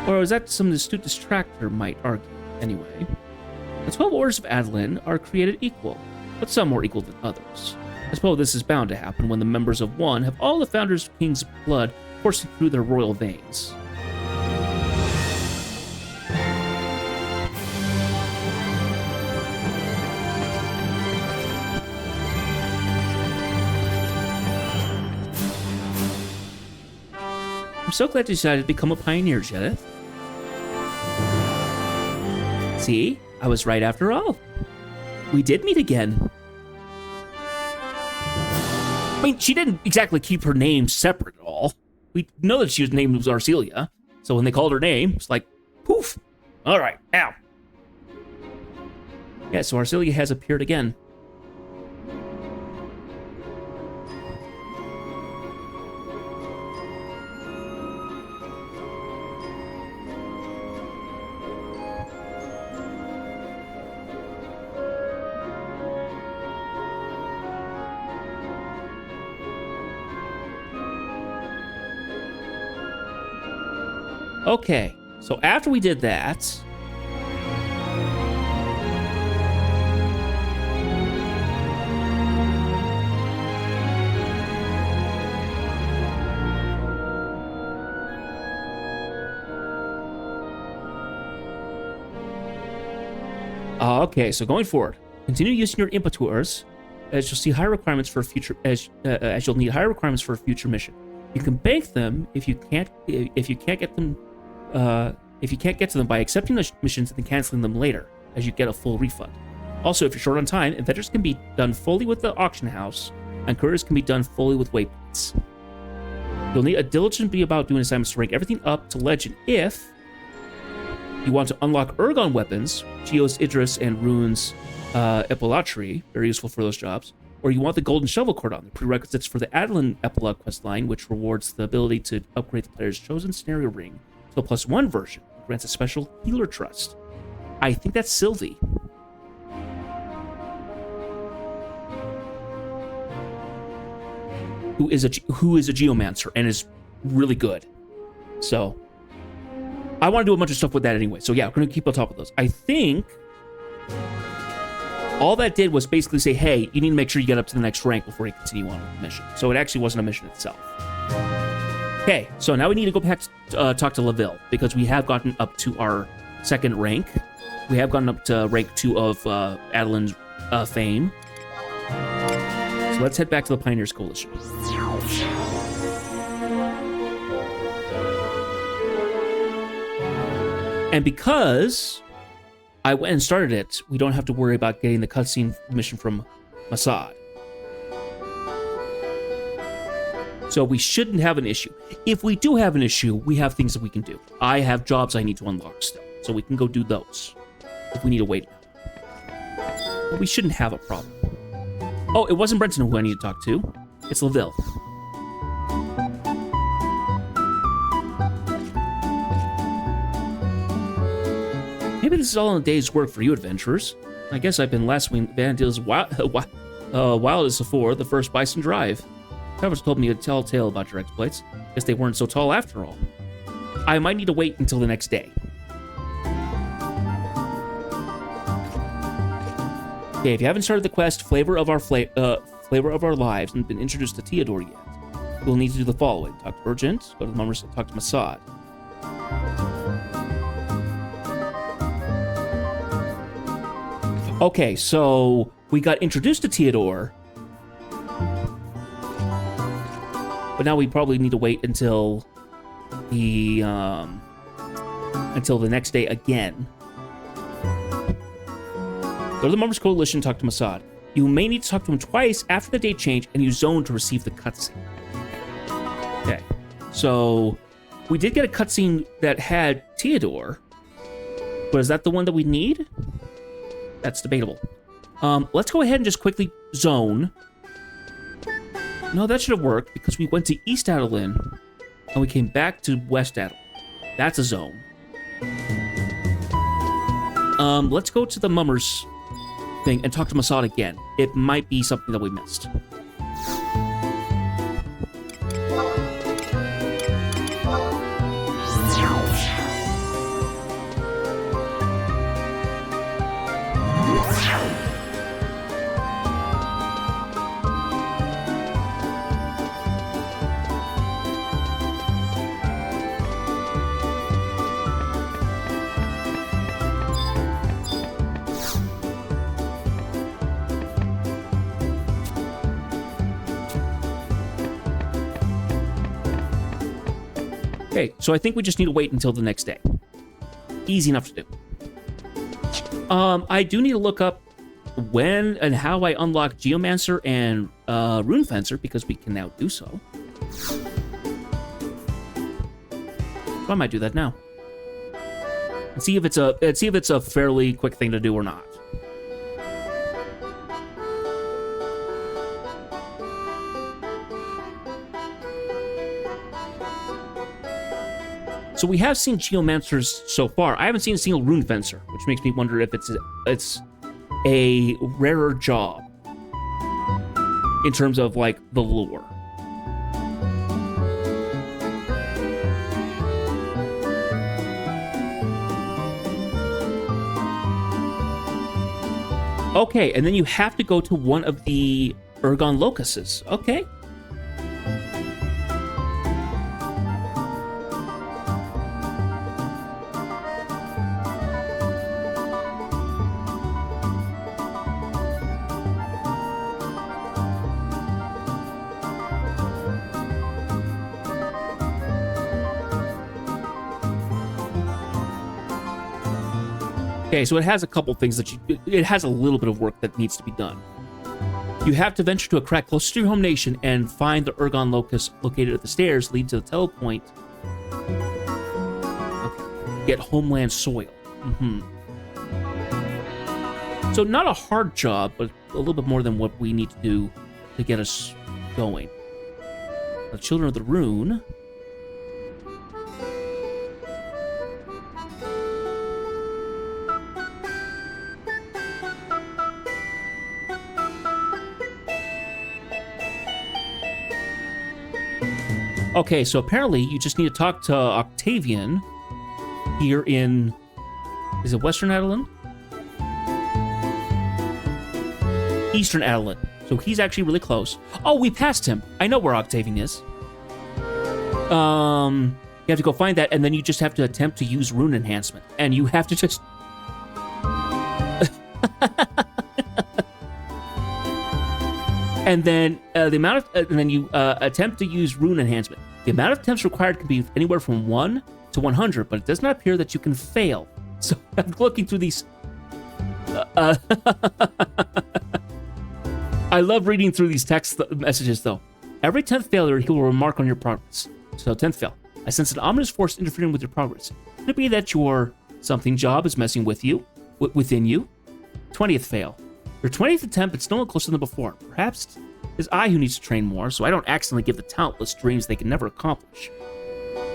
Speaker 1: Or is that some astute distractor might argue? Anyway, the 12 orders of Adeline are created equal, but some more equal than others. I suppose this is bound to happen when the members of one have all the founders' king's blood coursing through their royal veins. I'm so glad you decided to become a pioneer, Jedith. See? I was right after all. We did meet again. I mean, she didn't exactly keep her name separate at all. We know that she was named Arcelia, so when they called her name, it's like, poof. All right, ow. Yeah, so Arcelia has appeared again. Okay, so after we did that... Okay, so going forward, continue using your impetors as you'll see higher requirements for a future as you'll need higher requirements for a future mission. You can bank them if you can't get them to them by accepting the missions and then canceling them later, as you get a full refund. Also, if you're short on time, adventures can be done fully with the auction house, and careers can be done fully with waypoints. You'll need a diligent be about doing assignments to rank everything up to legend if you want to unlock Ergon weapons, Geos Idris and Rune's Epilatry, very useful for those jobs, or you want the Golden Shovel Cordon, the prerequisites for the Adeline Epilogue questline, which rewards the ability to upgrade the player's chosen scenario ring to a +1 version, grants a special healer trust. I think that's Sylvie. who is a geomancer and is really good. So I want to do a bunch of stuff with that anyway. So yeah, we're going to keep on top of those. I think all that did was basically say, hey, you need to make sure you get up to the next rank before you continue on with the mission. So it actually wasn't a mission itself. Okay, so now we need to go back to talk to LaVille, because we have gotten up to our second rank. We have gotten up to rank 2 of Adolin's fame. So let's head back to the Pioneers Coalition. And because I went and started it, we don't have to worry about getting the cutscene mission from Masad. So we shouldn't have an issue. If we do have an issue, we have things that we can do. I have jobs I need to unlock still, so we can go do those if we need to wait. But we shouldn't have a problem. Oh, it wasn't Brenton who I need to talk to. It's LaVille. Maybe this is all in a day's work for you adventurers. I guess I've been lassoing Vanadil's wildest before the first Bison Drive. Trevor's told me to tell a tale about your exploits. Guess they weren't so tall after all. I might need to wait until the next day. Okay, if you haven't started the quest Flavor of Our Lives and been introduced to Theodore yet, you'll need to do the following: talk to Urgent, go to the Mummers, talk to Masad. Okay, so we got introduced to Theodore, but now we probably need to wait until the next day again. Go to the Mummers Coalition, talk to Masad. You may need to talk to him twice after the date change, and use Zone to receive the cutscene. Okay, so we did get a cutscene that had Theodore, but is that the one that we need? That's debatable. Let's go ahead and just quickly zone. No, that should have worked, because we went to East Adolin, and we came back to West Adolin. That's a zone. Let's go to the Mummers thing and talk to Masad again. It might be something that we missed. Okay, so I think we just need to wait until the next day. Easy enough to do. I do need to look up when and how I unlock Geomancer and Rune Fencer, because we can now do so. So I might do that now. And see if it's a fairly quick thing to do or not. So we have seen Geomancers so far. I haven't seen a single Rune Fencer, which makes me wonder if it's a rarer job in terms of, like, the lore. Okay, and then you have to go to one of the Ergon Locuses. Okay. Okay, so it has a couple things it has a little bit of work that needs to be done. You have to venture to a crack close to your home nation and find the Ergon Locus located at the stairs leading to the telepoint. Okay. Get homeland soil. So not a hard job, but a little bit more than what we need to do to get us going. The Children of the Rune. Okay, so apparently you just need to talk to Octavian here in... Is it Western Adeline? Eastern Adeline. So he's actually really close. Oh, we passed him. I know where Octavian is. You have to go find that, and then you just have to attempt to use rune enhancement. And you have to just... and then the amount of... and then you attempt to use rune enhancement. The amount of attempts required can be anywhere from 1 to 100, but it does not appear that you can fail. So I'm looking through these... I love reading through these text messages, though. Every 10th failure, he will remark on your progress. So 10th fail. I sense an ominous force interfering with your progress. Could it be that your something job is messing with you, within you? 20th fail. Your 20th attempt, it's no one closer than before. Perhaps it's I who needs to train more, so I don't accidentally give the talentless dreams they can never accomplish.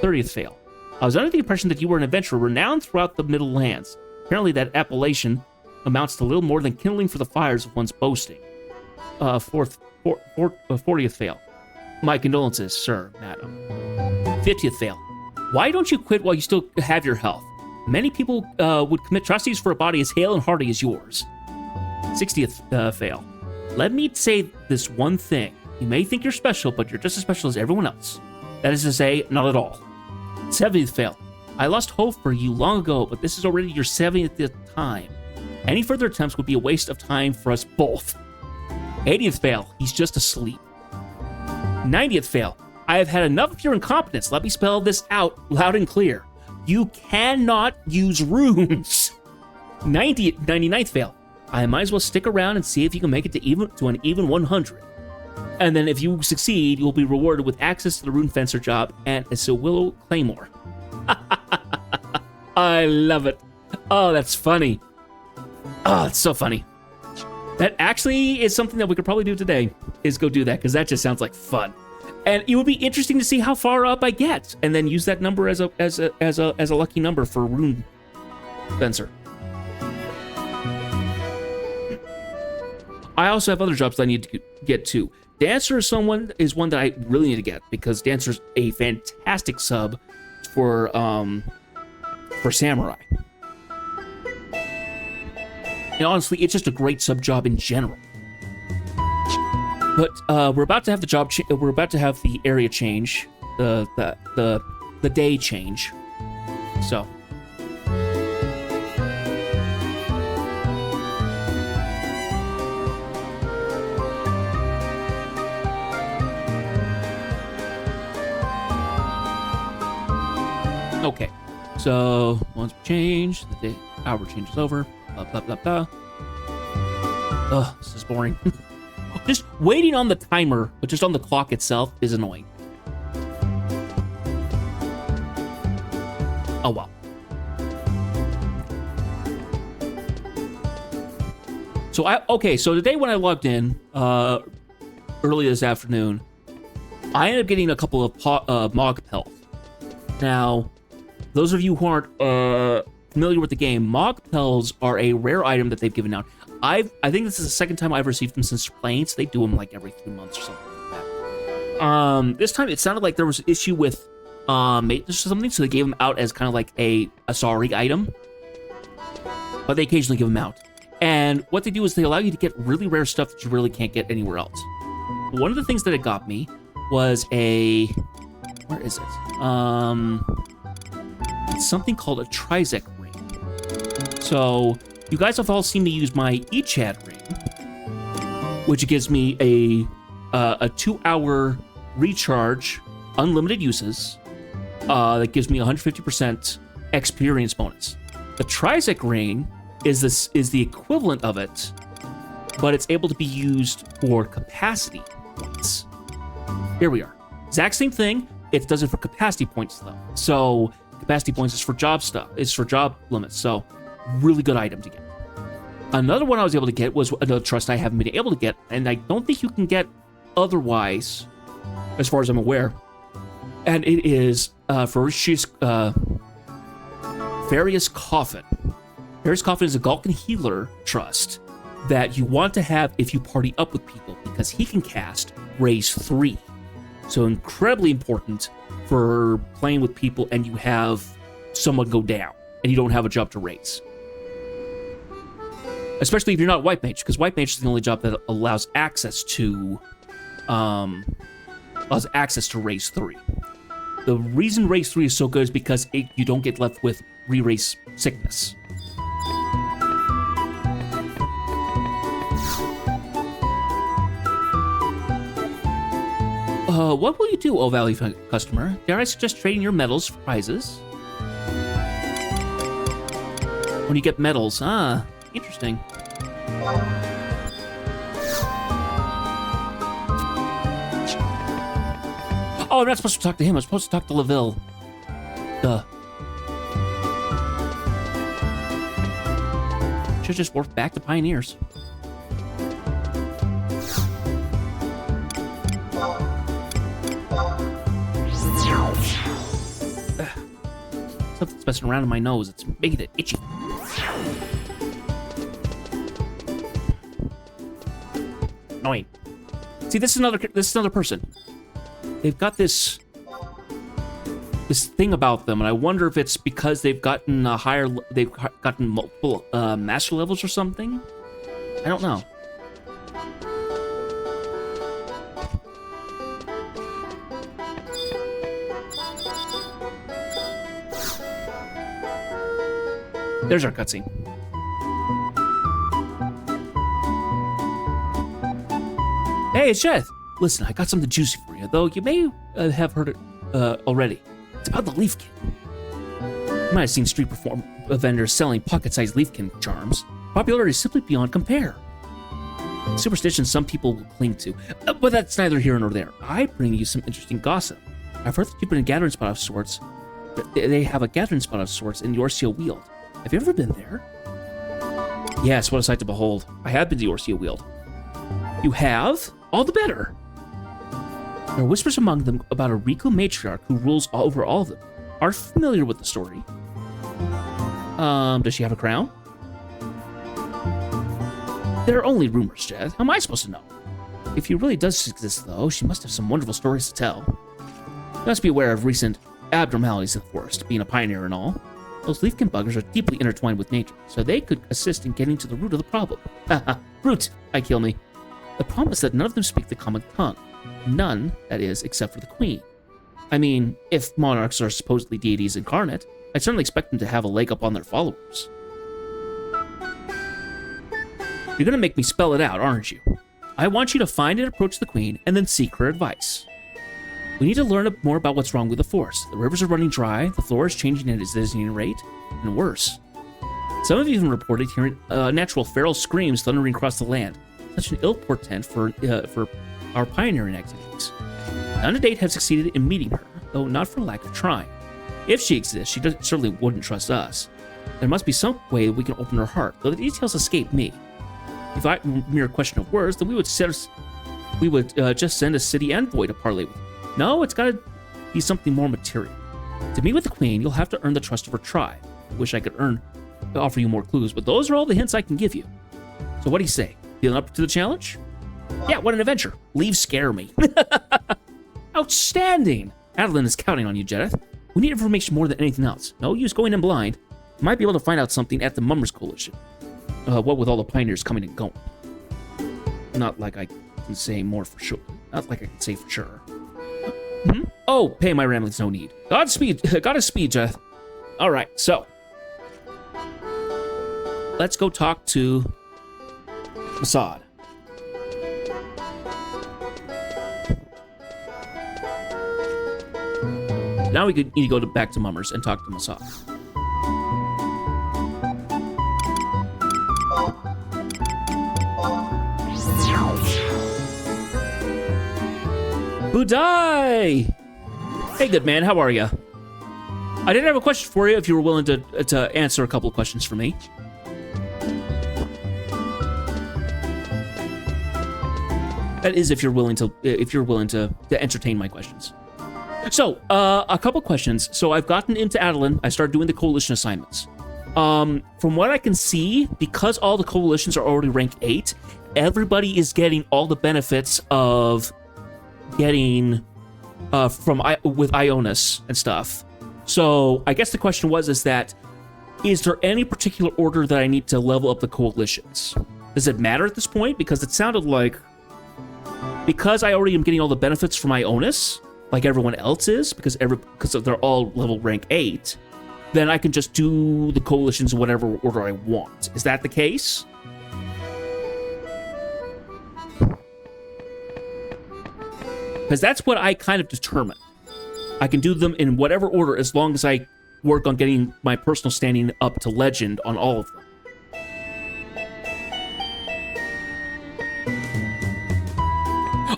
Speaker 1: 30th fail. I was under the impression that you were an adventurer renowned throughout the Middle Lands. Apparently that appellation amounts to little more than kindling for the fires of one's boasting. 40th fail. My condolences, sir, madam. 50th fail. Why don't you quit while you still have your health? Many people would commit atrocities for a body as hale and hearty as yours. 60th fail. Let me say this one thing. You may think you're special, but you're just as special as everyone else. That is to say, not at all. 70th fail. I lost hope for you long ago, but this is already your 70th time. Any further attempts would be a waste of time for us both. 80th fail. He's just asleep. 90th fail. I have had enough of your incompetence. Let me spell this out loud and clear. You cannot use runes. 99th fail. I might as well stick around and see if you can make it to an even 100. And then if you succeed, you'll be rewarded with access to the rune fencer job and a Sewillow Claymore. I love it. Oh, that's funny. Oh, it's so funny. That actually is something that we could probably do today, is go do that, because that just sounds like fun. And it would be interesting to see how far up I get, and then use that number as a lucky number for rune fencer. I also have other jobs that I need to get to. Dancer is one that I really need to get, because Dancer's a fantastic sub for Samurai. And honestly, it's just a great sub job in general. But we're about to have the job. We're about to have the area change, the day change. So. Okay, so once we change, the hour change is over. Blah, blah, blah, blah. Ugh, this is boring. Just waiting on the timer, but just on the clock itself is annoying. Oh, well. So today when I logged in, early this afternoon, I ended up getting a couple of Mogpelt. Now, those of you who aren't familiar with the game, Mogpels are a rare item that they've given out. I think this is the second time I've received them since playing, so they do them like every 3 months or something like that. This time it sounded like there was an issue with maintenance or something, so they gave them out as kind of like a sorry item. But they occasionally give them out. And what they do is they allow you to get really rare stuff that you really can't get anywhere else. One of the things that it got me was where is it? It's something called a Trizec ring. So you guys have all seen me use my eChat ring, which gives me a 2-hour recharge, unlimited uses, that gives me 150% experience bonus. The Trizec ring is the equivalent of it, but it's able to be used for capacity points. Here we are. Exact same thing. It does it for capacity points though. So capacity points is for job stuff. It's for job limits. So really good item to get. Another one I was able to get was another trust I haven't been able to get, and I don't think you can get otherwise, as far as I'm aware. And it is Farius Coffin. Farius Coffin is a Galkan healer trust that you want to have if you party up with people, because he can cast Raise 3. So incredibly important for playing with people and you have someone go down and you don't have a job to raise. Especially if you're not White Mage, because White Mage is the only job that allows access to raise 3. The reason raise 3 is so good is because you don't get left with re-raise sickness. What will you do, O Valley customer? Dare I suggest trading your medals for prizes? When you get medals, interesting. Oh, I'm not supposed to talk to him. I'm supposed to talk to LaVille. Duh. Should just work back to Pioneers. Something's messing around in my nose. It's making it itchy. Annoying. See, this is another person. They've got this thing about them, and I wonder if it's because they've gotten multiple master levels or something. I don't know. There's our cutscene. Hey, it's Jeth. Listen, I got something juicy for you, though you may have heard it already. It's about the Leafkin. You might have seen street vendors selling pocket-sized Leafkin charms. Popularity is simply beyond compare. Superstition some people will cling to, but that's neither here nor there. I bring you some interesting gossip. I've heard that you've been a gathering spot of sorts. They have a gathering spot of sorts in Yorcia Weald. Have you ever been there? Yes, what a sight to behold. I have been to Yorcia Weald. You have? All the better. There are whispers among them about a Riku matriarch who rules over all of them. Are you familiar with the story? Does she have a crown? There are only rumors, Jed. How am I supposed to know? If she really does exist, though, she must have some wonderful stories to tell. You must be aware of recent abnormalities in the forest, being a pioneer and all. Those Leafkin buggers are deeply intertwined with nature, so they could assist in getting to the root of the problem. Haha, root, I kill me. The problem is that none of them speak the common tongue. None, that is, except for the queen. I mean, if monarchs are supposedly deities incarnate, I'd certainly expect them to have a leg up on their followers. You're gonna make me spell it out, aren't you? I want you to find and approach the queen, and then seek her advice. We need to learn more about what's wrong with the forest. The rivers are running dry, the flora is changing at its dizzying rate, and worse. Some have even reported hearing natural feral screams thundering across the land. Such an ill portent for our pioneering activities. None to date have succeeded in meeting her, though not for lack of trying. If she exists, she certainly wouldn't trust us. There must be some way we can open her heart, though the details escape me. If I mere question of words, then we would just send a city envoy to parley with her. No, it's got to be something more material. To meet with the queen, you'll have to earn the trust of her tribe. I wish I could offer you more clues, but those are all the hints I can give you. So what do you say? Feeling up to the challenge? Yeah, what an adventure. Leave scare me. Outstanding. Adeline is counting on you, Jedith. We need information more than anything else. No use going in blind. You might be able to find out something at the Mummers Coalition. What with all the pioneers coming and going. Not like I can say more for sure. Not like I can say for sure. Hmm? Oh, pay my ramblings no need. Godspeed, Jedith. All right, so. Let's go talk to Masad. Now we need to go back to Mummers and talk to Masad. Budai! Hey, good man, how are you? I did have a question for you if you were willing to answer a couple of questions for me. That is, if you're willing to entertain my questions. So, a couple questions. So I've gotten into Adeline. I started doing the coalition assignments. From what I can see, because all the coalitions are already rank 8, everybody is getting all the benefits of getting with Ionis and stuff. So I guess the question is there any particular order that I need to level up the coalitions? Does it matter at this point? Because it sounded like, because I already am getting all the benefits from Ionis, like everyone else is, because they're all level rank 8, then I can just do the coalitions in whatever order I want. Is that the case? Because that's what I kind of determined. I can do them in whatever order as long as I work on getting my personal standing up to legend on all of them.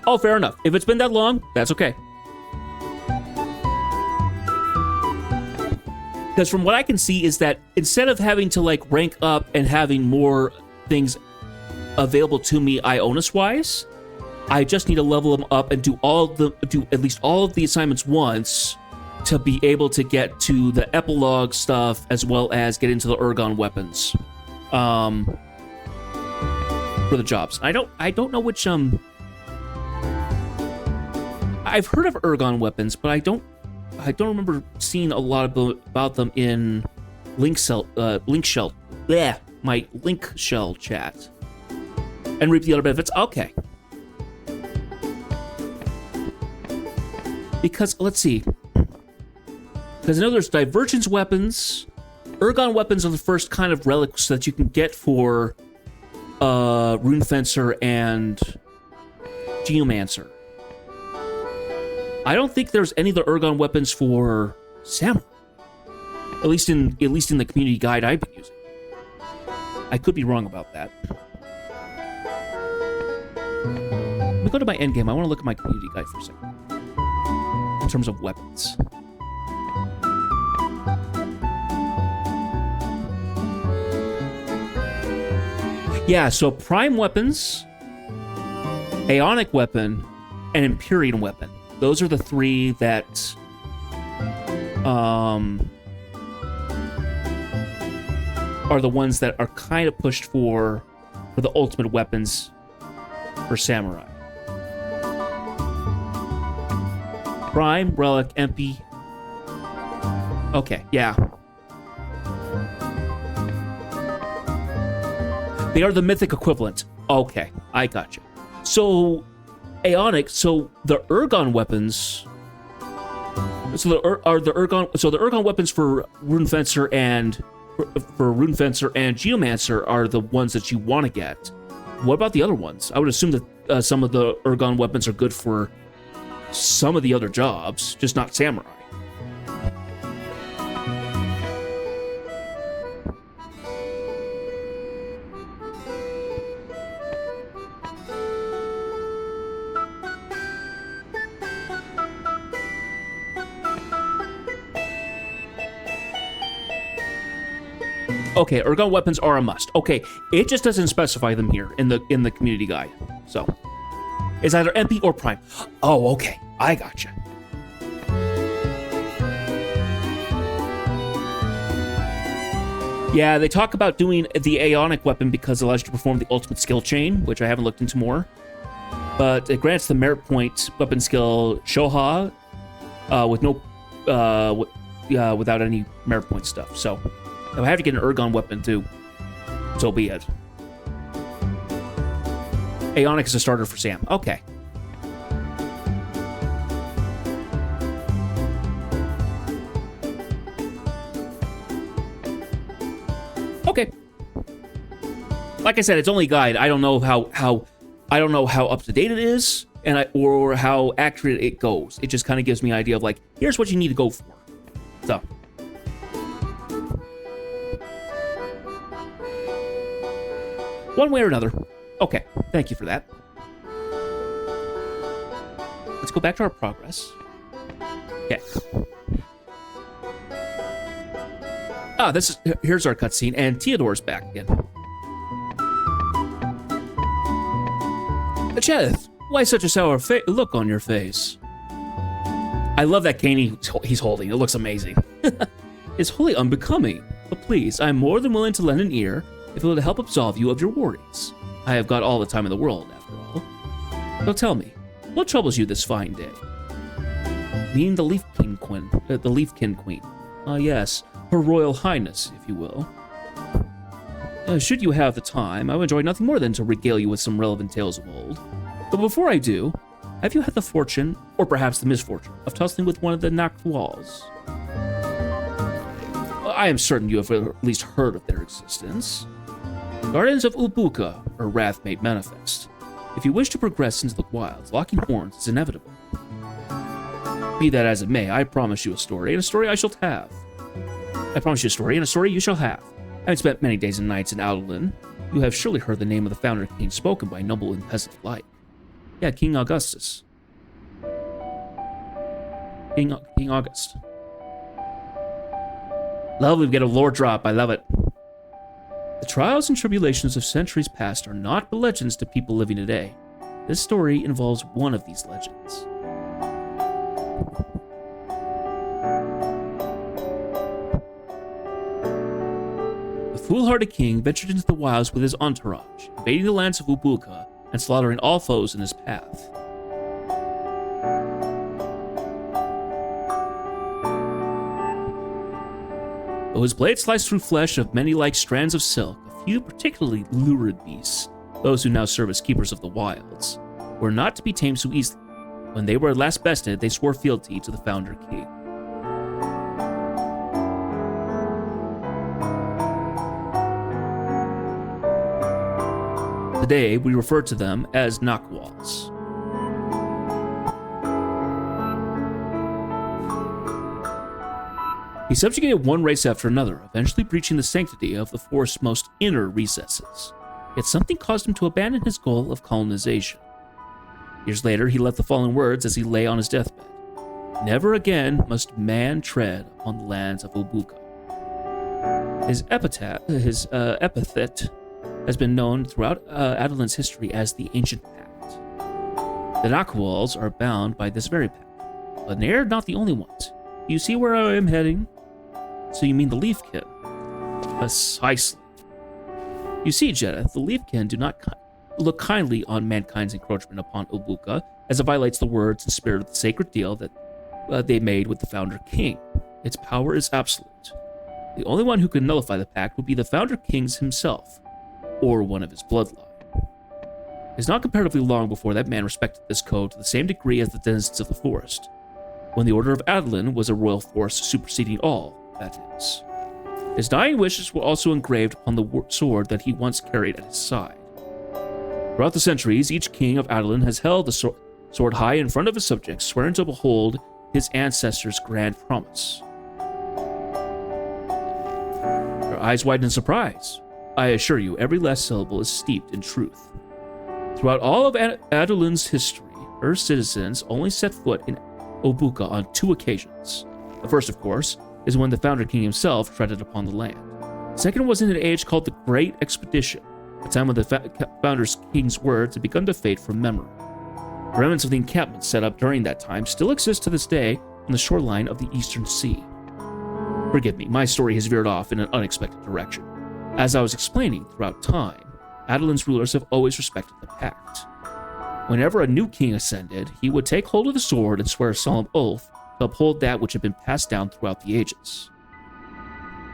Speaker 1: Oh, fair enough. If it's been that long, that's okay. Because from what I can see is that instead of having to like rank up and having more things available to me Ionis-wise, I just need to level them up and do at least all of the assignments once to be able to get to the epilogue stuff as well as get into the Ergon weapons for the jobs. I don't know which I've heard of Ergon weapons, but I don't remember seeing a lot about them in my Link Shell chat. And reap the other benefits. Okay. Because, let's see. Because I know there's Divergence weapons. Ergon weapons are the first kind of relics that you can get for Rune Fencer and Geomancer. I don't think there's any of the Ergon weapons for Samurai. At least in the community guide I've been using. I could be wrong about that. Let me go to my endgame. I want to look at my community guide for a second. In terms of weapons. Yeah, so Prime weapons, Aeonic weapon, and Empyrean weapon. Those are the three that are the ones that are kind of pushed for the ultimate weapons for Samurai. Prime, Relic, MP. Okay, yeah. They are the mythic equivalent. Okay, I gotcha. So, Aeonic, so the Ergon weapons. So the Ergon weapons for Rune Fencer and Geomancer are the ones that you want to get. What about the other ones? I would assume that some of the Ergon weapons are good for some of the other jobs, just not Samurai. Okay, Ergon weapons are a must. Okay, it just doesn't specify them here in the community guide. So, it's either MP or Prime. Oh, okay, I gotcha. Yeah, they talk about doing the Aeonic weapon because it allows you to perform the ultimate skill chain, which I haven't looked into more. But it grants the merit point weapon skill Shoha with no without any merit point stuff. So. If I have to get an Ergon weapon too, so be it. Aeonic is a starter for Sam. Okay. Okay. Like I said, it's only a guide. I don't know how up to date it is, or how accurate it goes. It just kind of gives me an idea of like, here's what you need to go for. So. One way or another. Okay, thank you for that. Let's go back to our progress. Okay. Here's our cutscene, and Theodore's back again. Cheth, why such a sour look on your face? I love that cane he's holding. It looks amazing. It's wholly unbecoming, but please, I'm more than willing to lend an ear if it will help absolve you of your worries. I have got all the time in the world, after all. So tell me, what troubles you this fine day? meaning the Leafkin Queen. Ah, yes, Her Royal Highness, if you will. Should you have the time, I would enjoy nothing more than to regale you with some relevant tales of old. But before I do, have you had the fortune, or perhaps the misfortune, of tussling with one of the Nakwals? I am certain you have at least heard of their existence. Guardians of Ulbuka, or wrath made manifest. If you wish to progress into the wilds, locking horns is inevitable. Be that as it may, I promise you a story, and a story I shall have. I promise you a story, and a story you shall have. Having spent many days and nights in Adoulin, you have surely heard the name of the founder king spoken by noble and peasant alike. Yeah, King Augustus. King August. Lovely, we get a lore drop, I love it. The trials and tribulations of centuries past are not but legends to people living today. This story involves one of these legends. The foolhardy king ventured into the wilds with his entourage, invading the lands of Ulbuka and slaughtering all foes in his path. Though his blade sliced through flesh of many like strands of silk, a few particularly lurid beasts, those who now serve as keepers of the wilds, were not to be tamed so easily. When they were at last bested, they swore fealty to the founder king. Today, we refer to them as Nakwals. He subjugated one race after another, eventually breaching the sanctity of the forest's most inner recesses. Yet something caused him to abandon his goal of colonization. Years later, he left the following words as he lay on his deathbed. Never again must man tread on the lands of Ulbuka. His epithet has been known throughout Adoulin's history as the Ancient Pact. The Nakwals are bound by this very pact, but they are not the only ones. You see where I am heading? So you mean the Leafkin? Precisely. You see, Jedith, the Leafkin do not look kindly on mankind's encroachment upon Ulbuka, as it violates the words and spirit of the sacred deal that they made with the founder king. Its power is absolute. The only one who could nullify the pact would be the founder king himself, or one of his bloodline. It is not comparatively long before that man respected this code to the same degree as the denizens of the forest, when the Order of Adoulin was a royal force superseding all, that is. His dying wishes were also engraved upon the sword that he once carried at his side. Throughout the centuries, each king of Adoulin has held the sword high in front of his subjects, swearing to behold his ancestors' grand promise. Their eyes widen in surprise. I assure you, every last syllable is steeped in truth. Throughout all of Adoulin's history, her citizens only set foot in Ulbuka on 2 occasions. The first, of course, is when the founder king himself treaded upon the land. The second was in an age called the Great Expedition, a time when the founder's king's words had begun to fade from memory. The remnants of the encampments set up during that time still exist to this day on the shoreline of the Eastern Sea. Forgive me, my story has veered off in an unexpected direction. As I was explaining, throughout time, Adoulin's rulers have always respected the pact. Whenever a new king ascended, he would take hold of the sword and swear a solemn oath to uphold that which had been passed down throughout the ages.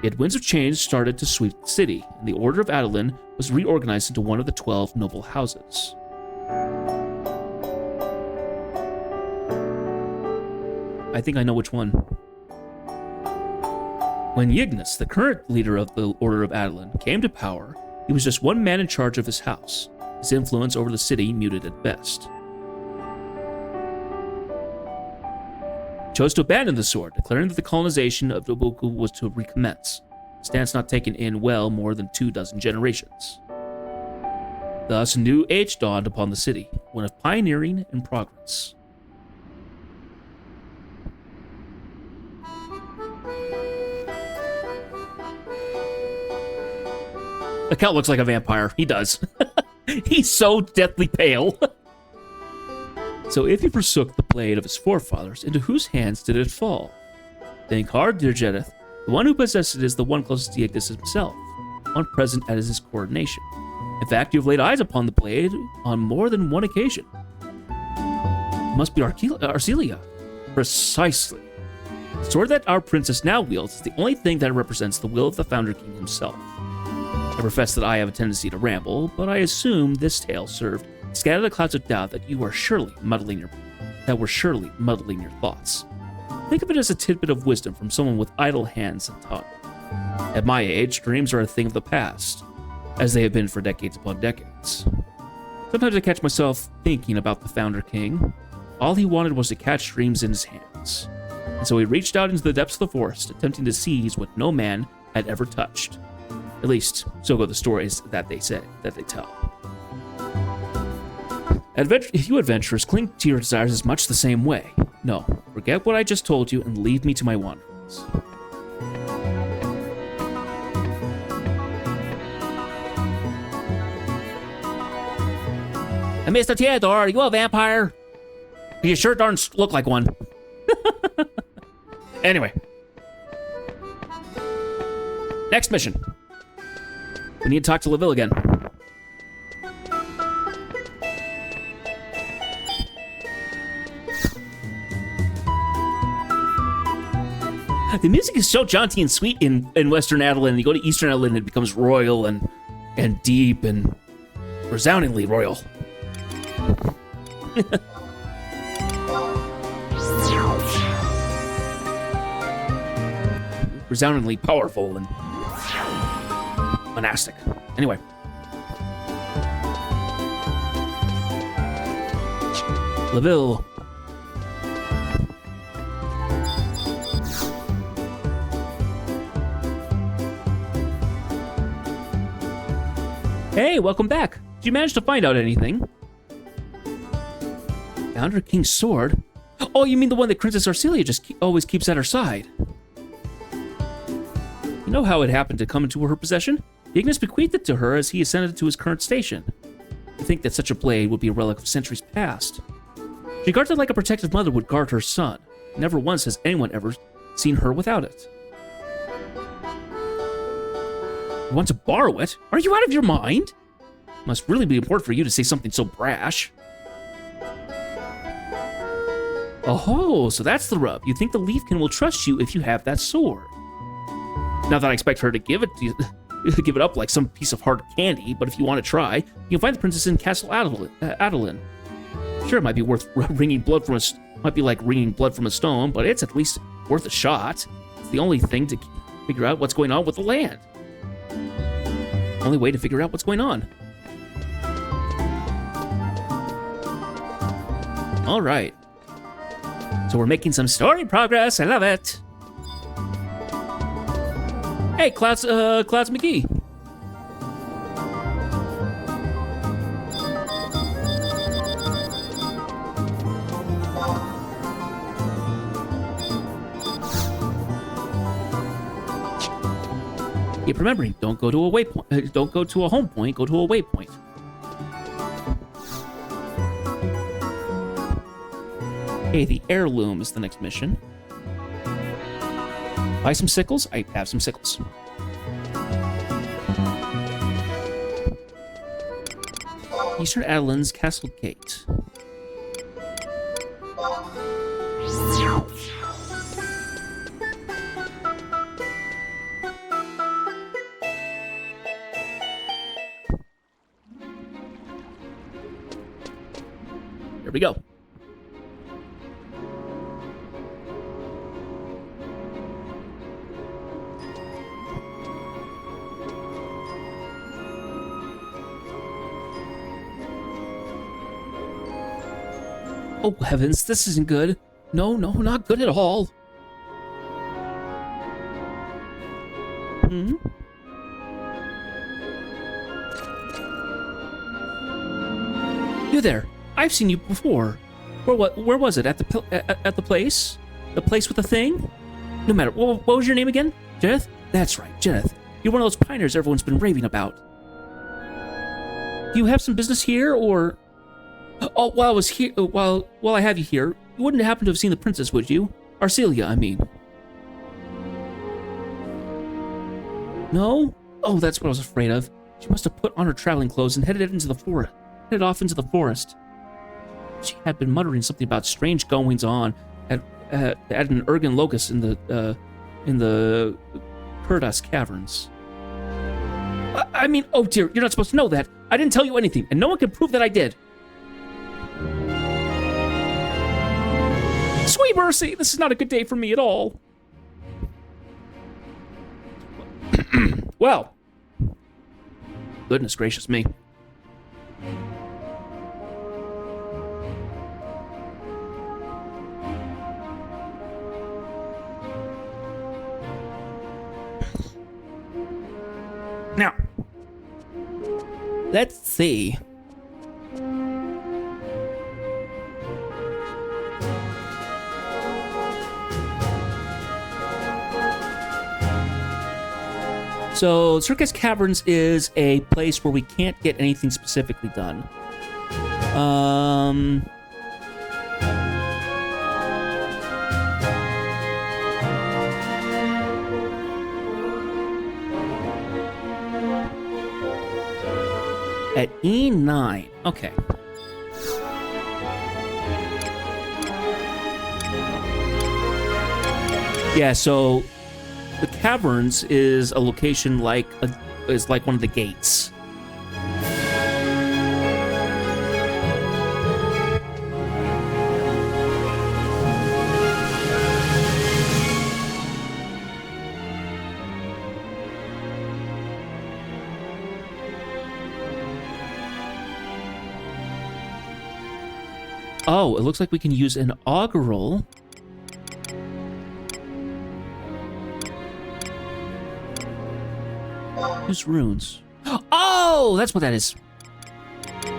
Speaker 1: Yet winds of change started to sweep the city, and the Order of Adoulin was reorganized into one of the 12 noble houses. I think I know which one. When Yignis, the current leader of the Order of Adoulin, came to power, he was just one man in charge of his house, his influence over the city muted at best. He chose to abandon the sword, declaring that the colonization of Ulbuka was to recommence, a stance not taken in well more than 24 generations. Thus, a new age dawned upon the city, one of pioneering and progress. The Count looks like a vampire. He does. He's so deathly pale. So if he forsook the blade of his forefathers, into whose hands did it fall? Think hard, dear Jedith. The one who possessed it is the one closest to Yignis himself, one present at his coronation. In fact, you have laid eyes upon the blade on more than one occasion. It must be Arcelia. Precisely. The sword that our princess now wields is the only thing that represents the will of the Founder King himself. I profess that I have a tendency to ramble, but I assume this tale served to scatter the clouds of doubt that we're surely muddling your thoughts. Think of it as a tidbit of wisdom from someone with idle hands and tongue. At my age, dreams are a thing of the past, as they have been for decades upon decades. Sometimes I catch myself thinking about the Founder King. All he wanted was to catch dreams in his hands, and so he reached out into the depths of the forest, attempting to seize what no man had ever touched. At least, so go the stories that they tell. You adventurers cling to your desires as much the same way. No, forget what I just told you and leave me to my wanderings. Mr. Theodore, are you a vampire? You sure darn look like one. Anyway. Next mission. We need to talk to LaVille again. The music is so jaunty and sweet in Western Adeline. You go to Eastern Adeline, it becomes royal and deep and resoundingly royal. Resoundingly powerful and monastic. Anyway. LaVille. Hey, welcome back. Did you manage to find out anything? Founder King's sword? Oh, you mean the one that Princess Arcelia just always keeps at her side? You know how it happened to come into her possession? Ignis bequeathed it to her as he ascended to his current station. To think that such a blade would be a relic of centuries past. She guards it like a protective mother would guard her son. Never once has anyone ever seen her without it. You want to borrow it? Are you out of your mind? Must really be important for you to say something so brash. Oh, so that's the rub. You think the Leafkin will trust you if you have that sword. Not that I expect her to give it to you, give it up like some piece of hard candy, but if you want to try, you can find the princess in Castle Adeline. Sure, it might be worth wringing blood from might be like wringing blood from a stone, but it's at least worth a shot. It's the only thing to figure out what's going on with the land. Only way to figure out what's going on. All right. So we're making some story progress. I love it. Hey, Clouds McGee. Keep remembering, don't go to a waypoint. Don't go to a home point. Go to a waypoint. Okay, the heirloom is the next mission. Buy some sickles? I have some sickles. Eastern Adeline's Castle Gate. Here we go. Oh, heavens, this isn't good. No, not good at all. You there. I've seen you before. Where was it? At the place? The place with the thing? No matter. What was your name again? Jeneth? That's right, Jeneth. You're one of those pioneers everyone's been raving about. Do you have some business here, or... Oh, while I was here, while I have you here, you wouldn't happen to have seen the princess, would you? Arcelia, I mean. No? Oh, that's what I was afraid of. She must have put on her traveling clothes and headed off into the forest. She had been muttering something about strange goings on add an Ergen locus in the Kurdas caverns. I mean, oh dear, you're not supposed to know that. I didn't tell you anything, and no one can prove that I did. Sweet mercy, this is not a good day for me at all. Well, goodness gracious me. Now, let's see. So, Circus Caverns is a place where we can't get anything specifically done. At E9. Okay. Yeah, so the caverns is a location like one of the gates. Oh, it looks like we can use an augural. Use runes. Oh, that's what that is. We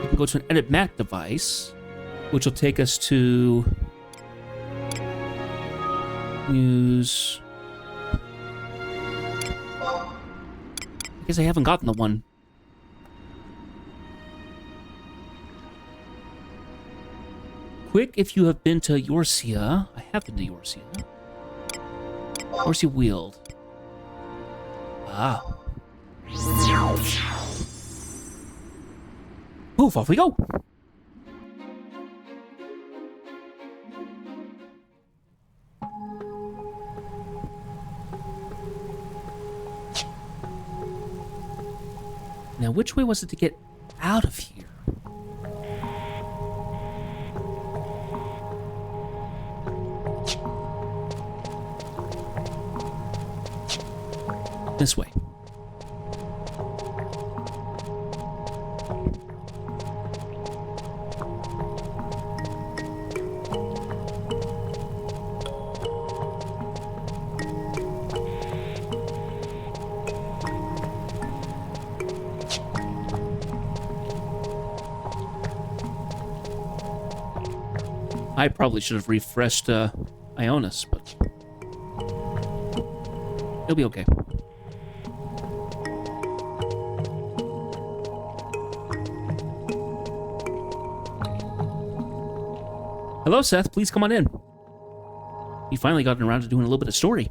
Speaker 1: can go to an edit map device, which will take us to use. I guess I haven't gotten the one. Quick, if you have been to Eorzea. I have been to Eorzea. Eorzea Weald. Ah. Poof, off we go. Now, which way was it to get out of here? This way. I probably should have refreshed Ionis, but it'll be okay. Hello, Seth. Please come on in. You finally gotten around to doing a little bit of story.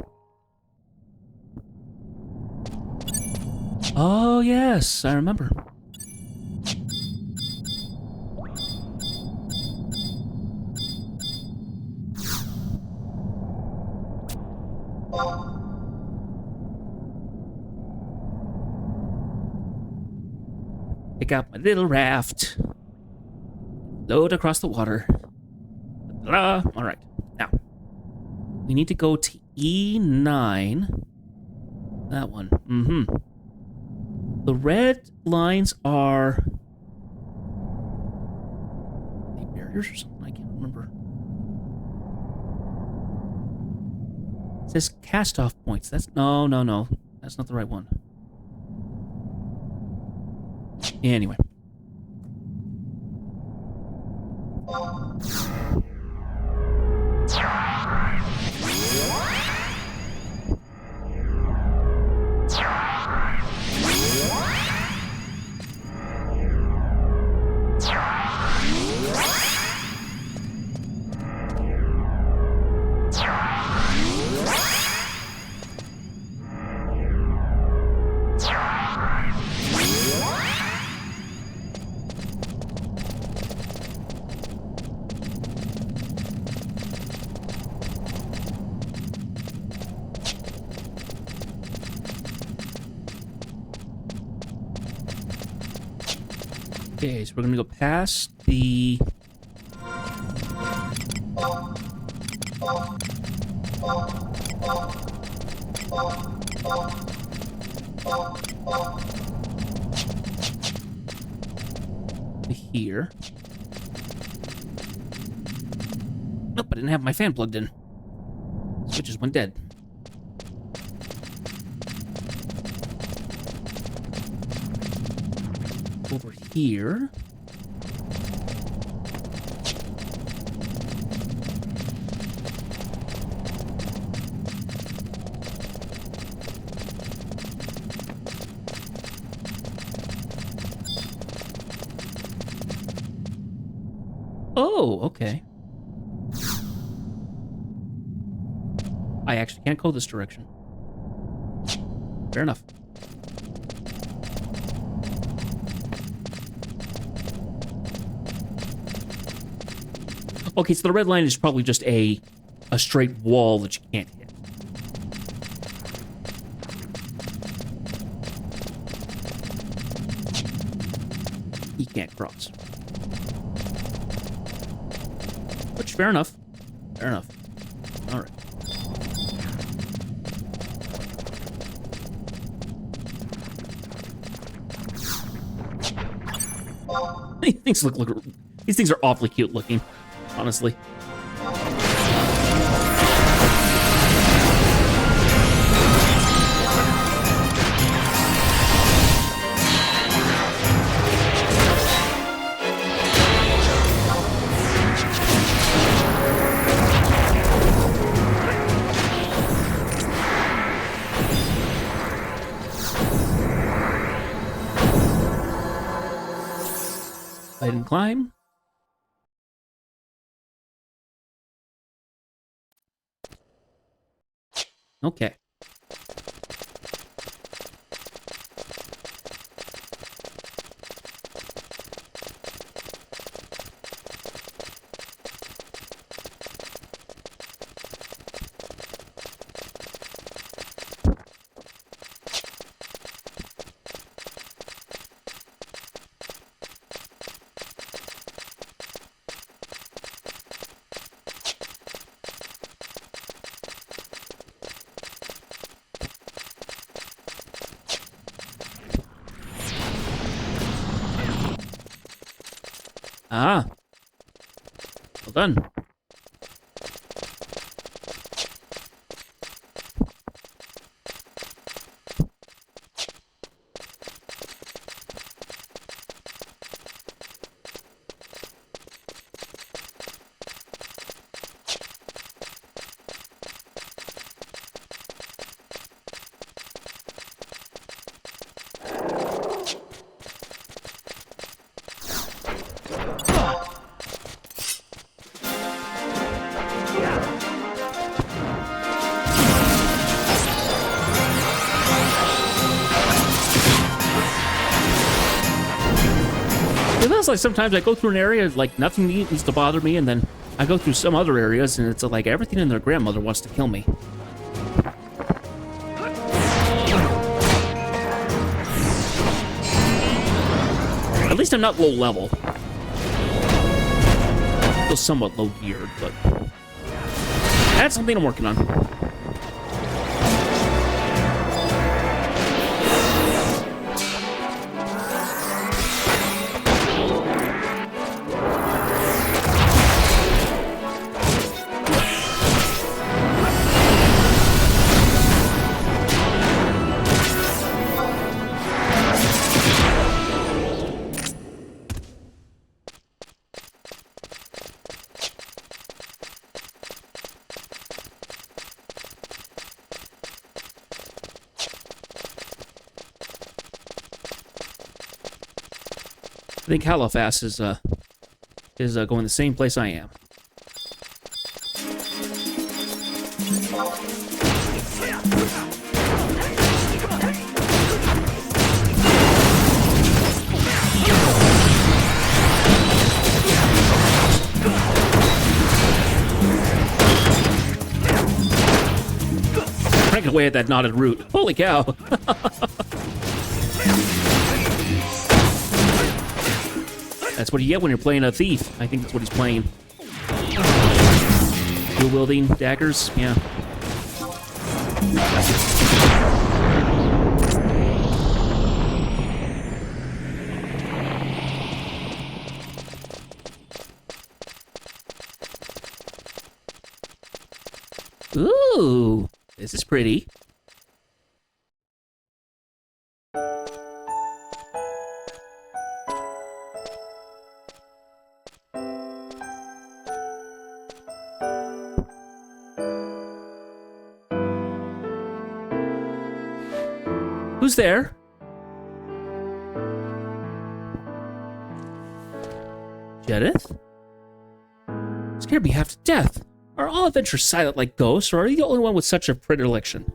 Speaker 1: Oh, yes. I remember. Pick up my little raft. Load across the water. All right, now we need to go to E9. That one. The red lines are the barriers or something. I can't remember. It says cast-off points. That's no. That's not the right one. Anyway. Okay, so we're gonna go past the... here. Nope, I didn't have my fan plugged in. Switches went dead. Over here. Oh, okay. I actually can't go this direction. Fair enough. Okay, so the red line is probably just a straight wall that you can't hit. He can't cross. Which, fair enough. Fair enough. All right. These things are awfully cute looking, honestly. I didn't climb. Okay. Ah. Well done. It feels like sometimes I go through an area, like nothing needs to bother me, and then I go through some other areas, and it's like everything and their grandmother wants to kill me. At least I'm not low level. Still somewhat low geared, but that's something I'm working on. I think Halofas is going the same place I am. Crank away at that knotted root. Holy cow! That's what you get when you're playing a thief. I think that's what he's playing. Dual wielding daggers, yeah. Ooh, this is pretty. Who's there? Jedith? Scared me half to death. Are all adventures silent like ghosts, or are you the only one with such a predilection?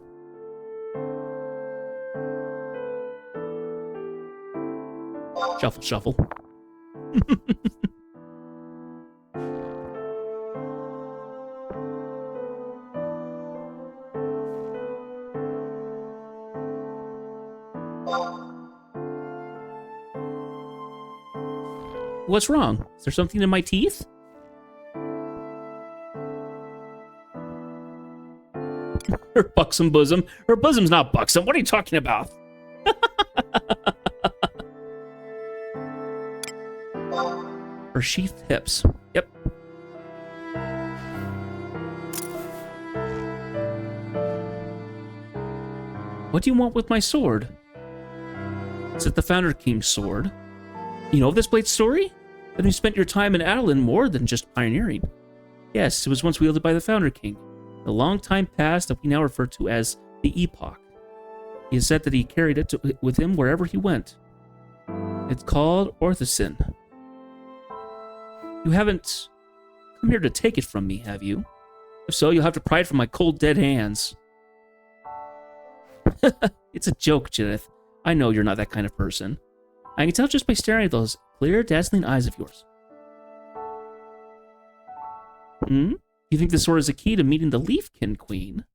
Speaker 1: Shuffle, shuffle. What's wrong? Is there something in my teeth? Her buxom bosom. Her bosom's not buxom. What are you talking about? Her sheathed hips. Yep. What do you want with my sword? Is it the Founder King's sword? You know of this blade's story? Then you spent your time in Adeline more than just pioneering. Yes, it was once wielded by the Founder King. A long time past that we now refer to as the Epoch. He has said that he carried it with him wherever he went. It's called Orthicin. You haven't come here to take it from me, have you? If so, you'll have to pry it from my cold, dead hands. It's a joke, Jedith. I know you're not that kind of person. I can tell just by staring at those clear, dazzling eyes of yours. You think the sword is a key to meeting the Leafkin Queen?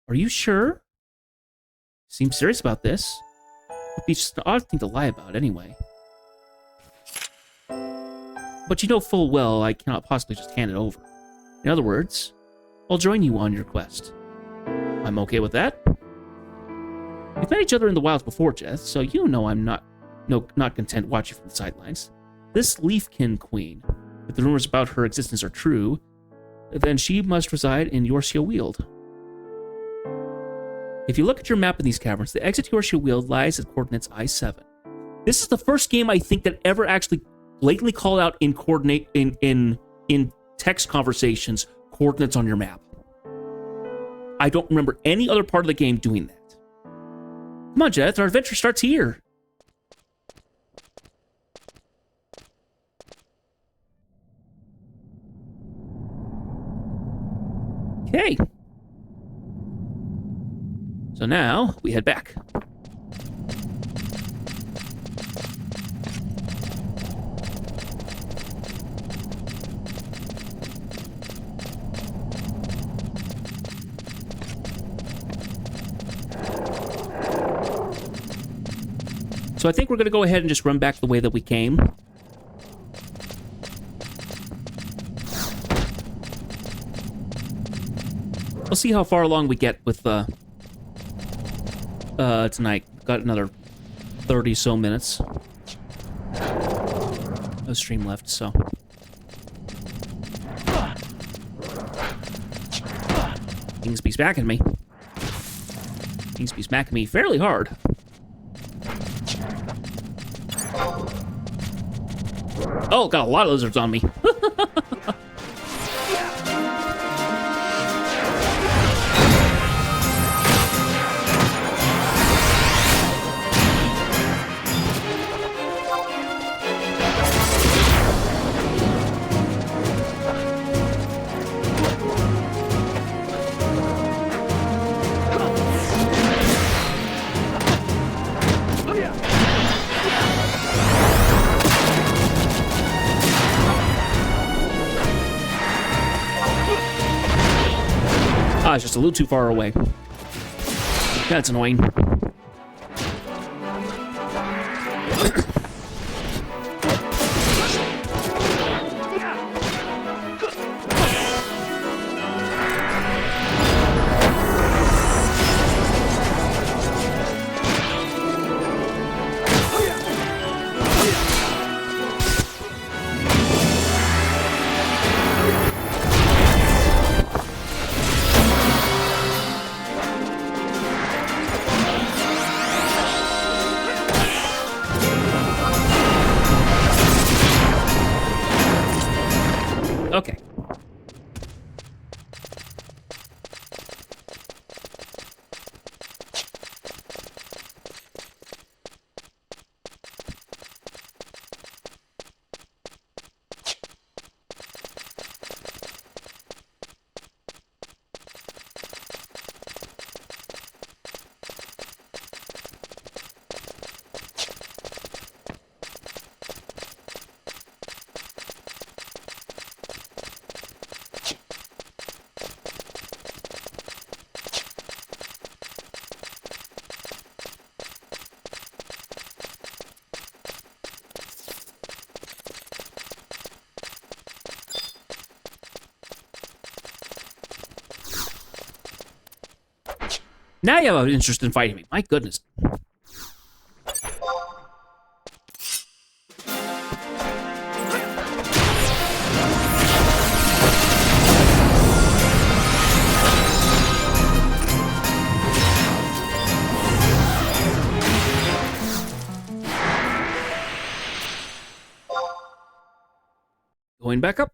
Speaker 1: Are you sure? Seem serious about this. It'd be just an odd thing to lie about, anyway. But you know full well I cannot possibly just hand it over. In other words, I'll join you on your quest. I'm okay with that. We've met each other in the wilds before, Jeth, so you know I'm not content watching from the sidelines. This Leafkin Queen, if the rumors about her existence are true, then she must reside in Yorcia Weald. If you look at your map in these caverns, the exit to Yorcia Weald lies at coordinates I-7. This is the first game I think that ever actually blatantly called out in in text conversations coordinates on your map. I don't remember any other part of the game doing that. Come on, Jeth, our adventure starts here. Okay. So now we head back. So I think we're going to go ahead and just run back the way that we came. We'll see how far along we get with tonight. Got another 30 so minutes. No stream left, so. Things be smacking me. Things be smacking me fairly hard. Oh, got a lot of lizards on me. It's just a little too far away. That's annoying. Okay. Now you have an interest in fighting me. My goodness. Going back up.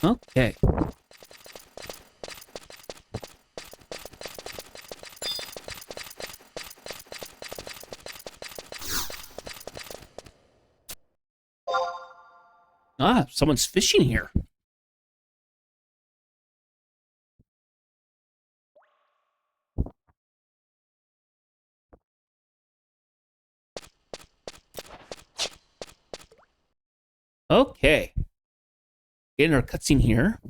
Speaker 1: Okay. Ah, someone's fishing here. Okay. Getting our cutscene here.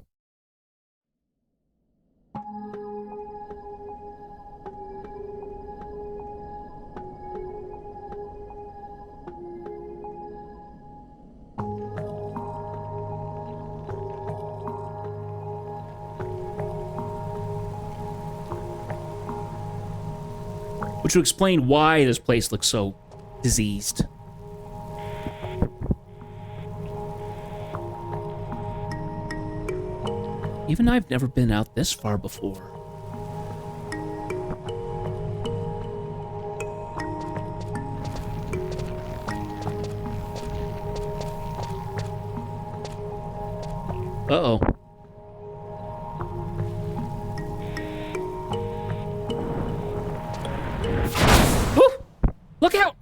Speaker 1: Which would explain why this place looks so diseased. Even I've never been out this far before. Uh-oh. Woo! Look out!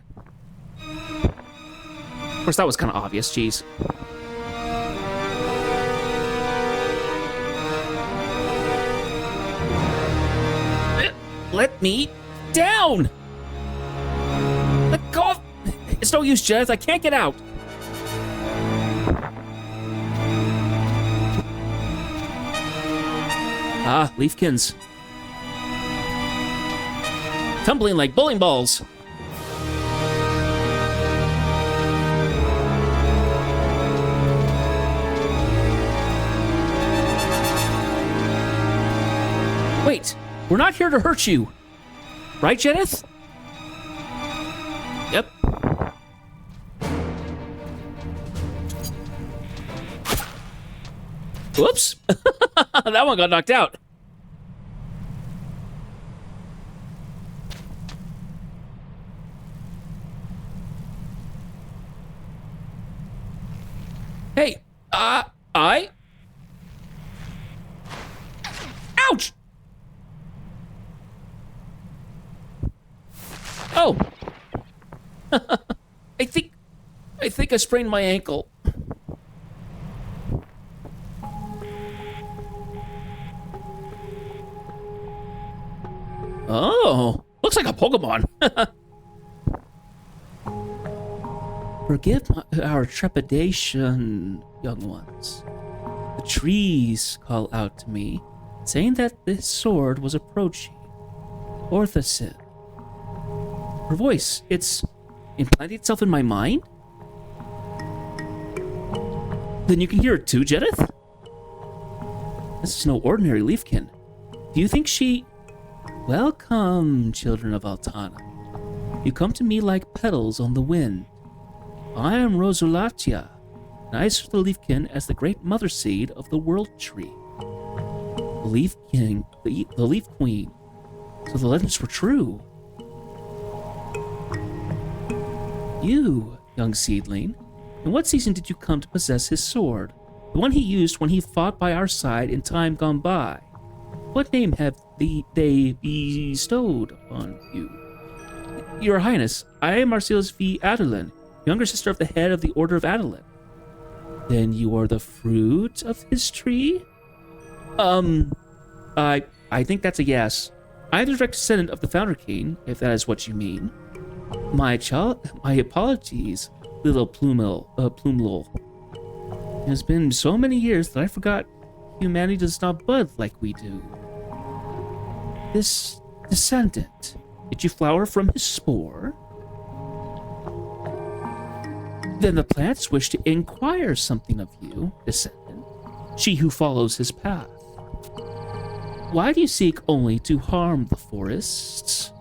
Speaker 1: Of course, that was kind of obvious, jeez. Let me down! Let go of... It's no use, Jez. I can't get out. Ah, Leafkins. Tumbling like bowling balls. Wait. We're not here to hurt you. Right, Jenith? Yep. Whoops. That one got knocked out. Hey, Ouch! Oh. I think I sprained my ankle. Oh, looks like a Pokemon. Forgive our trepidation, young ones. The trees call out to me, saying that this sword was approaching. Orthacid. Her voice, it's implanted itself in my mind? Then you can hear it too, Jedith? This is no ordinary Leafkin. Do you think she... Welcome, children of Altana. You come to me like petals on the wind. I am Rosulatia, and I serve the Leafkin as the great mother seed of the World Tree. The Leaf King, the Leaf Queen. So the legends were true. You, young seedling, in what season did you come to possess his sword? The one he used when he fought by our side in time gone by. What name have they bestowed upon you? Your Highness, I am Marcellus V. Adelin, younger sister of the head of the Order of Adelin. Then you are the fruit of his tree? I think that's a yes. I am the direct descendant of the Founder King, if that is what you mean. My apologies, little Plumlol. It has been so many years that I forgot humanity does not bud like we do. This descendant, did you flower from his spore? Then the plants wish to inquire something of you, descendant, she who follows his path. Why do you seek only to harm the forests?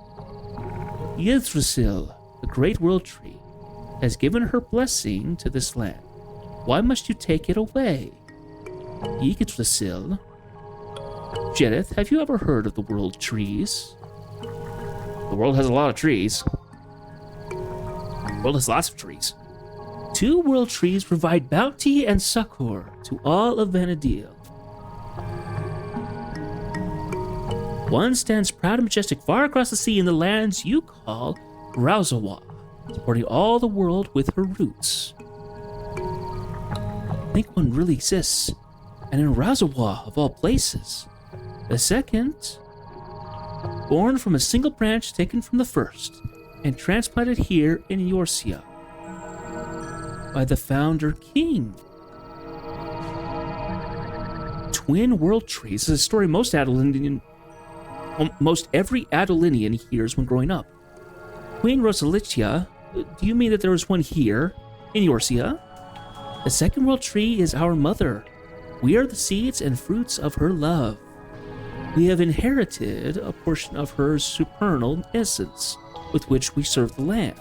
Speaker 1: Yggdrasil, the great world tree, has given her blessing to this land. Why must you take it away? Yggdrasil? Jedith, have you ever heard of the world trees? The world has a lot of trees. The world has lots of trees. 2 world trees provide bounty and succor to all of Vanadil. One stands proud and majestic far across the sea in the lands you call Rauzawa, supporting all the world with her roots. I think one really exists, and in Rauzawa of all places. The second, born from a single branch taken from the first, and transplanted here in Eorzea by the Founder King. Twin world trees is a story most every Adolinian hears when growing up. Queen Rosalitia, do you mean that there is one here in Eorzea? The second world tree is our mother. We are the seeds and fruits of her love. We have inherited a portion of her supernal essence, with which we serve the land.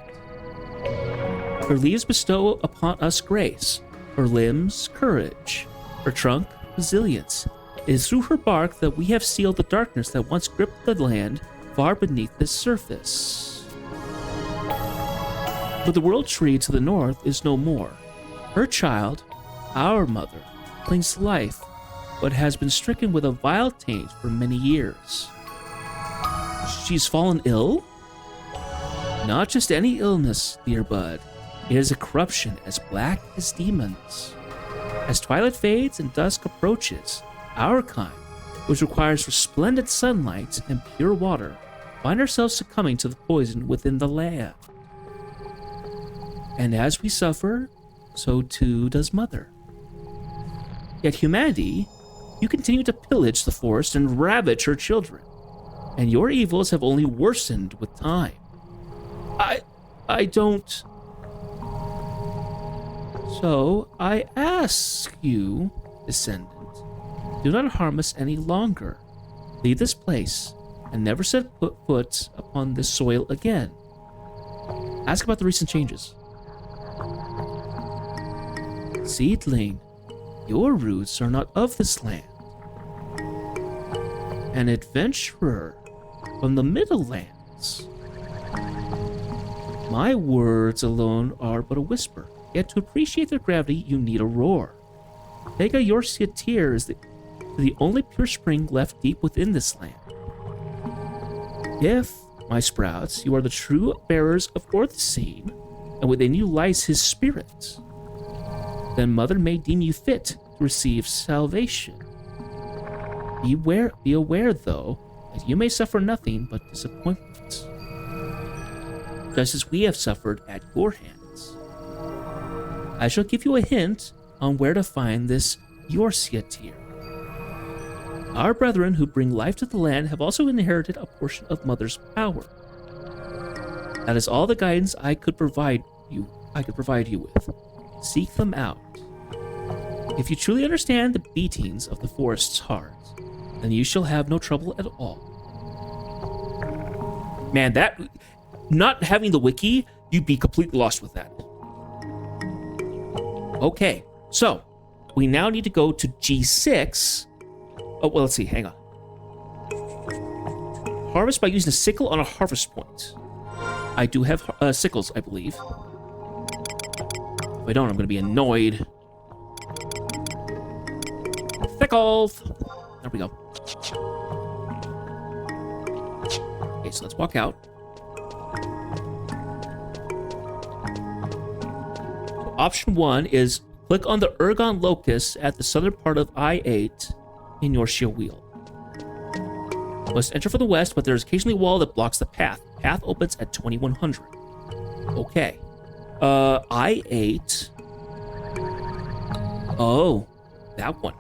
Speaker 1: Her leaves bestow upon us grace, her limbs courage, her trunk resilience. It is through her bark that we have sealed the darkness that once gripped the land far beneath this surface. But the world tree to the north is no more. Her child, our mother, clings to life, but has been stricken with a vile taint for many years. She's fallen ill? Not just any illness, dear bud. It is a corruption as black as demons. As twilight fades and dusk approaches, our kind, which requires resplendent sunlight and pure water, find ourselves succumbing to the poison within the land. And as we suffer, so too does Mother. Yet humanity, you continue to pillage the forest and ravage her children, and your evils have only worsened with time. I don't... So I ask you, descendant, do not harm us any longer. Leave this place and never set foot upon this soil again. Ask about the recent changes. Seedling, your roots are not of this land. An adventurer from the Middle Lands. My words alone are but a whisper, yet to appreciate their gravity you need a roar. Tega Eorzea Tear is the only pure spring left deep within this land. If, my sprouts, you are the true bearers of Orthacene, and within you lies his spirit, then Mother may deem you fit to receive salvation. Be aware, though, as you may suffer nothing but disappointment, just as we have suffered at your hands. I shall give you a hint on where to find this Yorsiatir. Our brethren who bring life to the land have also inherited a portion of Mother's power. That is all the guidance I could provide you with. Seek them out. If you truly understand the beatings of the forest's heart, then you shall have no trouble at all. Man, that not having the wiki, you'd be completely lost with that. Okay, so we now need to go to G6. Oh, well, let's see. Hang on. Harvest by using a sickle on a harvest point. I do have sickles, I believe. If I don't, I'm going to be annoyed. Sickles! There we go. Okay, so let's walk out. So option 1 is click on the Ergon Locust at the southern part of I-8 in your shield wheel. Must enter from the west, but there is occasionally a wall that blocks the path. Path opens at 2100. Okay. I-8. Oh, that one.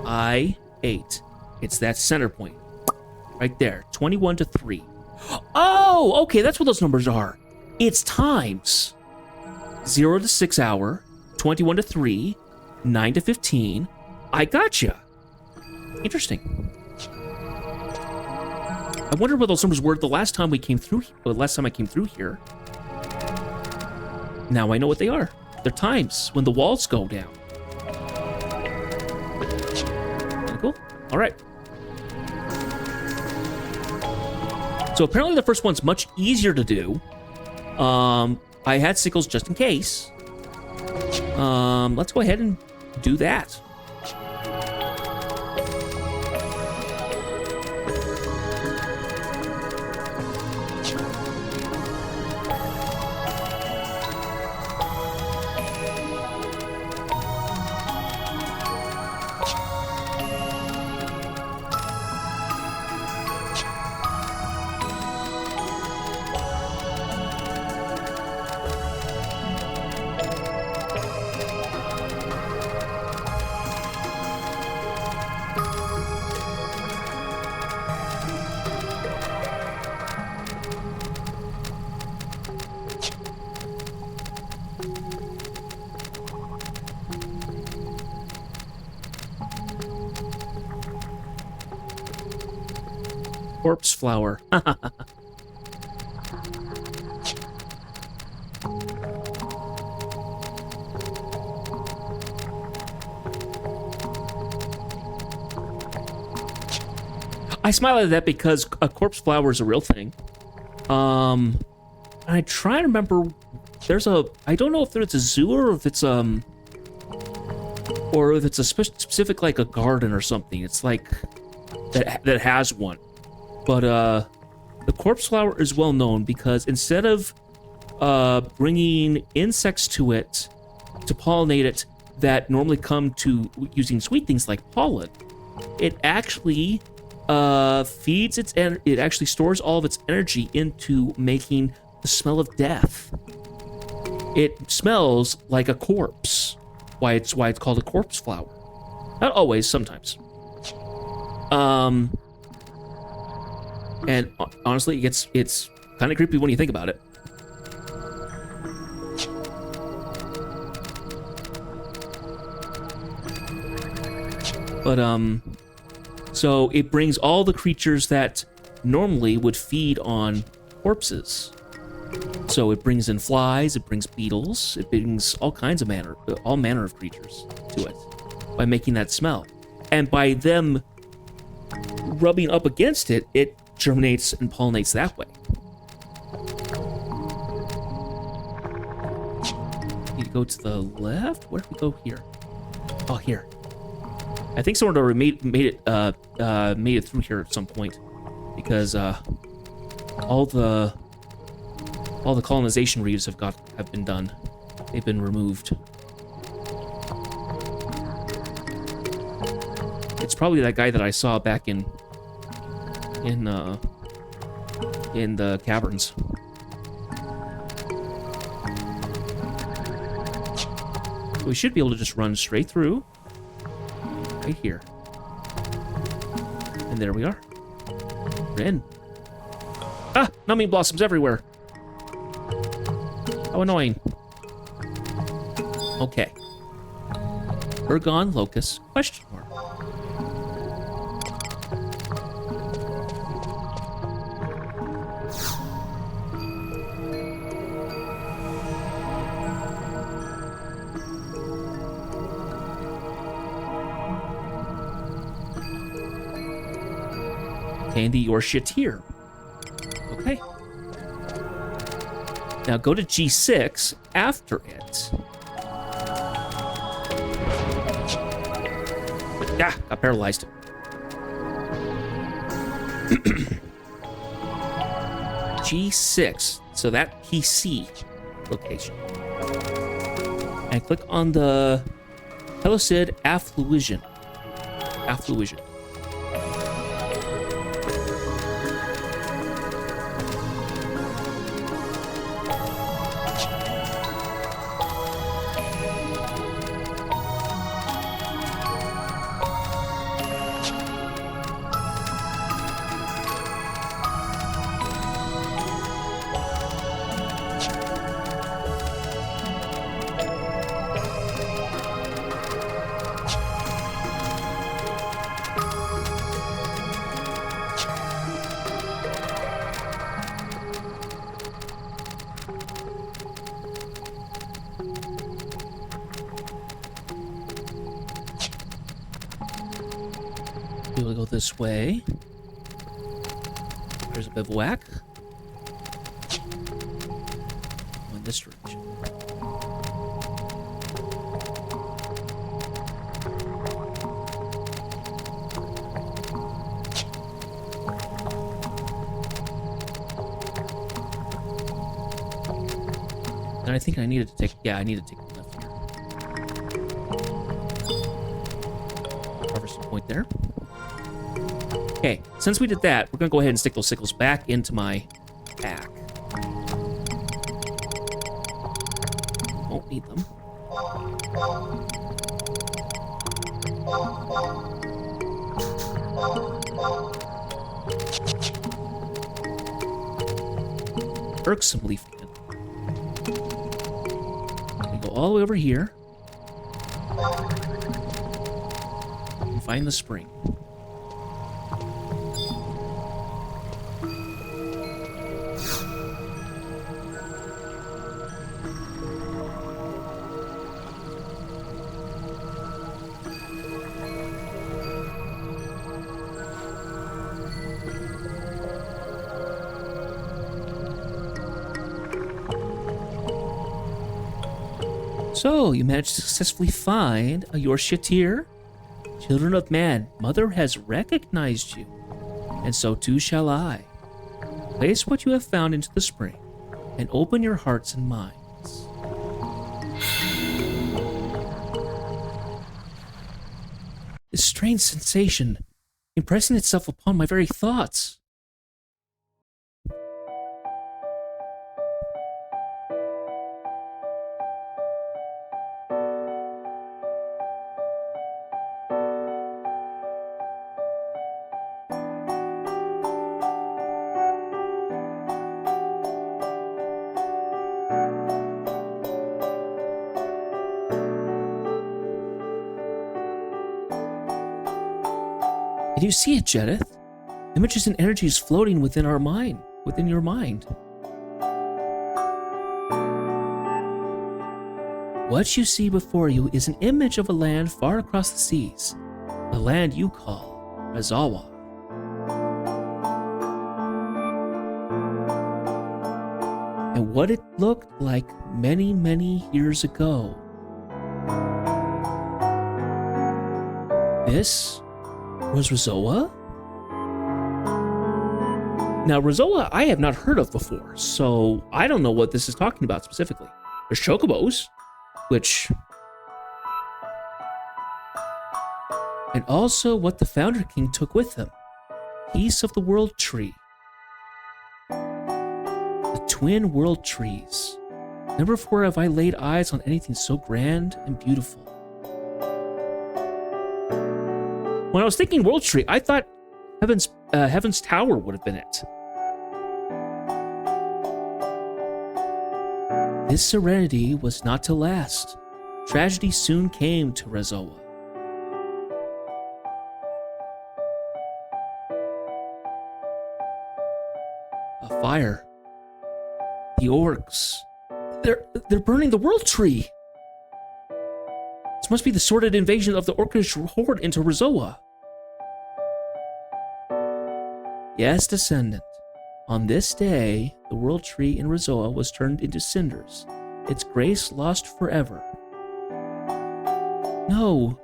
Speaker 1: I-8. It's that center point. Right there. 21 to 3. Oh, okay, that's what those numbers are. It's times. 0 to 6 hour, 21 to 3, 9 to 15. I gotcha. Interesting. I wonder what those numbers were the last time we came through. The last time I came through here. Now I know what they are. They're times when the walls go down. Cool. All right. So apparently the first one's much easier to do. I had sickles just in case. Let's go ahead and do that. Corpse flower. I smile at that because a corpse flower is a real thing. I try to remember. I don't know if there's a zoo or if it's a specific like a garden or something. It's like that has one. But the corpse flower is well known because instead of bringing insects to it to pollinate it that normally come to using sweet things like pollen, it actually feeds it actually stores all of its energy into making the smell of death. It smells like a corpse. Why it's called a corpse flower. Not always, sometimes. And honestly, it's kind of creepy when you think about it. But so it brings all the creatures that normally would feed on corpses. So it brings in flies, it brings beetles, it brings all manner of creatures to it by making that smell. And by them rubbing up against it, it germinates and pollinates that way. Need to go to the left? Where do we go here? Oh, here. I think someone already made it through here at some point, because all the colonization reefs have been done. They've been removed. It's probably that guy that I saw back in in the caverns. We should be able to just run straight through right here. And there we are. We're in. Ah! Numbing blossoms everywhere. How annoying. Okay. Ergon Locus, question mark. Candy your shit here. Okay. Now go to G6 after it. Ah, got paralyzed. G6, so that PC location. And click on the Pellucid Affluvision. Affluvision. We'll go this way. There's a bivouac. In this direction. And I think I needed to take, yeah, I needed to take the left here. Harvesting point there. Okay, since we did that, we're gonna go ahead and stick those sickles back into my pack. Won't need them. Irksome leaf can. We go all the way over here and find the spring. So, you managed to successfully find a Yorshitir? Children of man, Mother has recognized you, and so too shall I. Place what you have found into the spring, and open your hearts and minds. This strange sensation, impressing itself upon my very thoughts. Can you see it, Jedith? Images and energies floating within our mind, within your mind. What you see before you is an image of a land far across the seas, the land you call Razawa. And what it looked like many, many years ago. This was Razawa? Now, Razawa I have not heard of before, so I don't know what this is talking about specifically. There's chocobos, which... and also what the Founder King took with him. piece of the world tree. The twin world trees. Never before have I laid eyes on anything so grand and beautiful. When I was thinking world tree, I thought Heaven's Tower would have been it. This serenity was not to last. Tragedy soon came to Rezoa. A fire. The orcs. They're burning the world tree. This must be the sordid invasion of the orcish horde into Rezoa. Yes, descendant. On this day, the world tree in Rezoa was turned into cinders, its grace lost forever. No,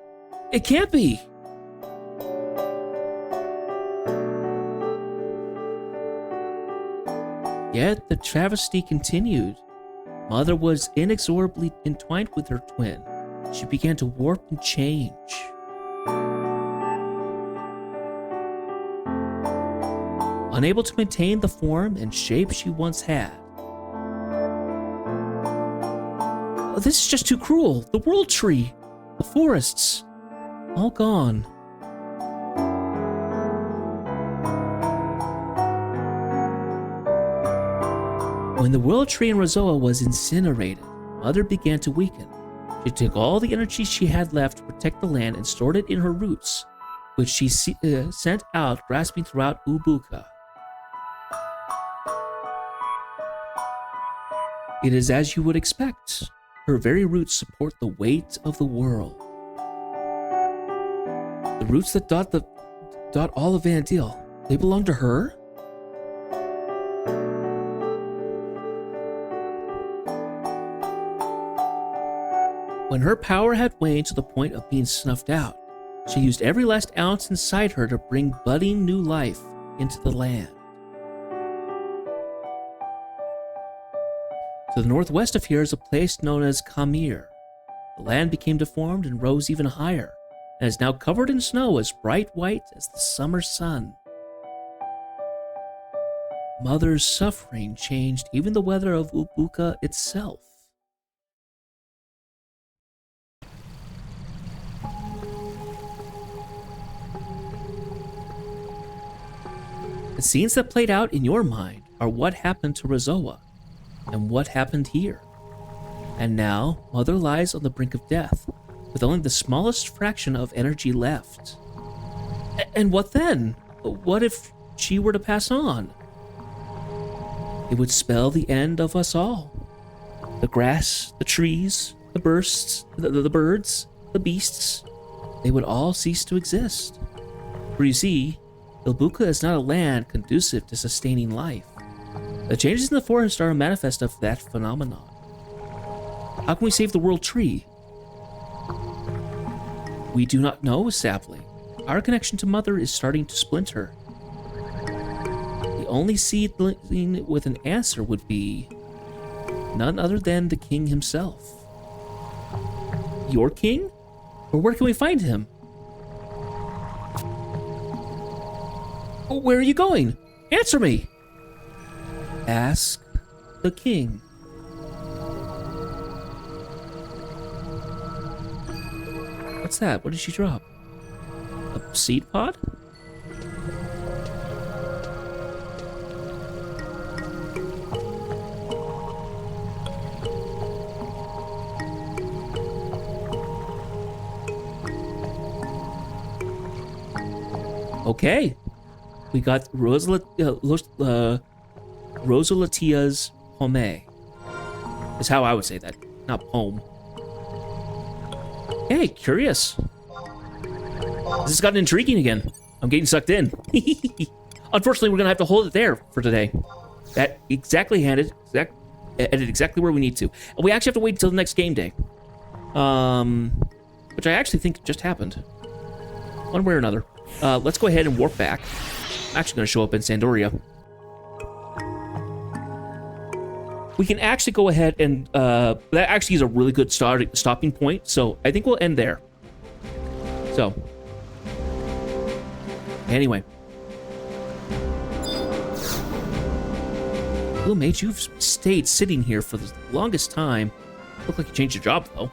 Speaker 1: it can't be. Yet the travesty continued. Mother was inexorably entwined with her twin. She began to warp and change. Unable to maintain the form and shape she once had. Oh, this is just too cruel. The world tree, the forests, all gone. When the world tree in Rezoa was incinerated, Mother began to weaken. She took all the energy she had left to protect the land and stored it in her roots, which she sent out grasping throughout Ubuka. It is as you would expect. Her very roots support the weight of the world. The roots that dot all of Vana'diel, they belong to her? When her power had waned to the point of being snuffed out, she used every last ounce inside her to bring budding new life into the land. To the northwest of here is a place known as Kamir. The land became deformed and rose even higher, and is now covered in snow as bright white as the summer sun. Mother's suffering changed even the weather of Ubuka itself. The scenes that played out in your mind are what happened to Rezoa, and what happened here. And now, Mother lies on the brink of death, with only the smallest fraction of energy left. And what then? What if she were to pass on? It would spell the end of us all. The grass, the trees, the birds, the beasts, they would all cease to exist. For you see, Ubuka is not a land conducive to sustaining life. The changes in the forest are a manifest of that phenomenon. How can we save the world tree? We do not know, Sapling. Our connection to Mother is starting to splinter. The only seedling with an answer would be none other than the king himself. Your king? Or where can we find him? Where are you going? Answer me! Ask the king. What's that? What did she drop? A seed pod? Okay. We got Rosalatia's Pome. Is how I would say that, not poem. Hey, curious. This has gotten intriguing again. I'm getting sucked in. Unfortunately, we're gonna have to hold it there for today. That exactly ended exactly where we need to. And we actually have to wait until the next game day. Which I actually think just happened. One way or another. Let's go ahead and warp back. I'm actually gonna show up in Sandoria. We can actually go ahead and, that actually is a really good stopping point, so I think we'll end there. So, anyway, Blue Mage, you've stayed sitting here for the longest time. Look like you changed your job, though.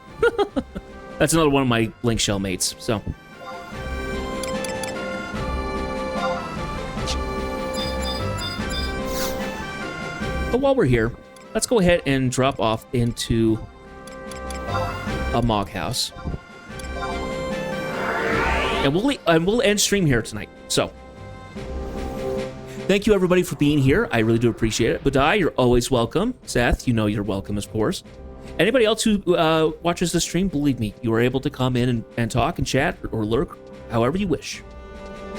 Speaker 1: That's another one of my Blink Shell mates, so. But while we're here, let's go ahead and drop off into a Mog House. And we'll end stream here tonight, so. Thank you, everybody, for being here. I really do appreciate it. Badai, you're always welcome. Seth, you know you're welcome, of course. Anybody else who watches the stream, believe me, you are able to come in and talk and chat or lurk however you wish.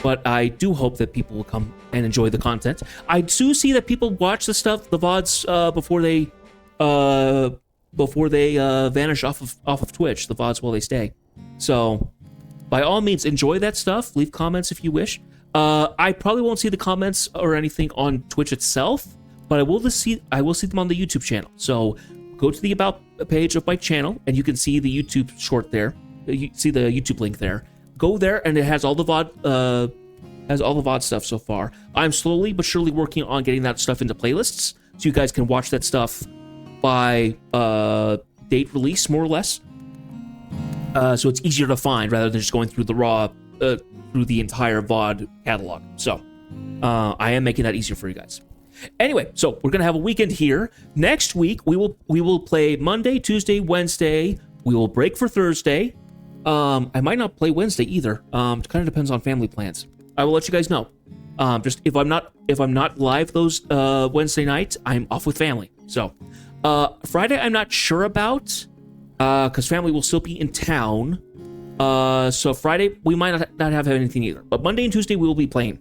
Speaker 1: But I do hope that people will come and enjoy the content. I do see that people watch the stuff, the VODs, before they vanish off of Twitch, the VODs while they stay. So, by all means, enjoy that stuff. Leave comments if you wish. I probably won't see the comments or anything on Twitch itself, but I will see them on the YouTube channel. So go to the About page of my channel, and you can see the YouTube short there. You see the YouTube link there. Go there, and it has all the VOD stuff so far. I'm slowly but surely working on getting that stuff into playlists, so you guys can watch that stuff by date release, more or less. So it's easier to find rather than just going through the raw. Through the entire VOD catalog. So, I am making that easier for you guys. Anyway, so we're gonna have a weekend here. Next week, we will play Monday, Tuesday, Wednesday. We will break for Thursday. I might not play Wednesday either. It kind of depends on family plans. I will let you guys know. Just if I'm not live those Wednesday nights, I'm off with family. So, Friday I'm not sure about, because family will still be in town. So Friday, we might not have anything either. But Monday and Tuesday, we will be playing.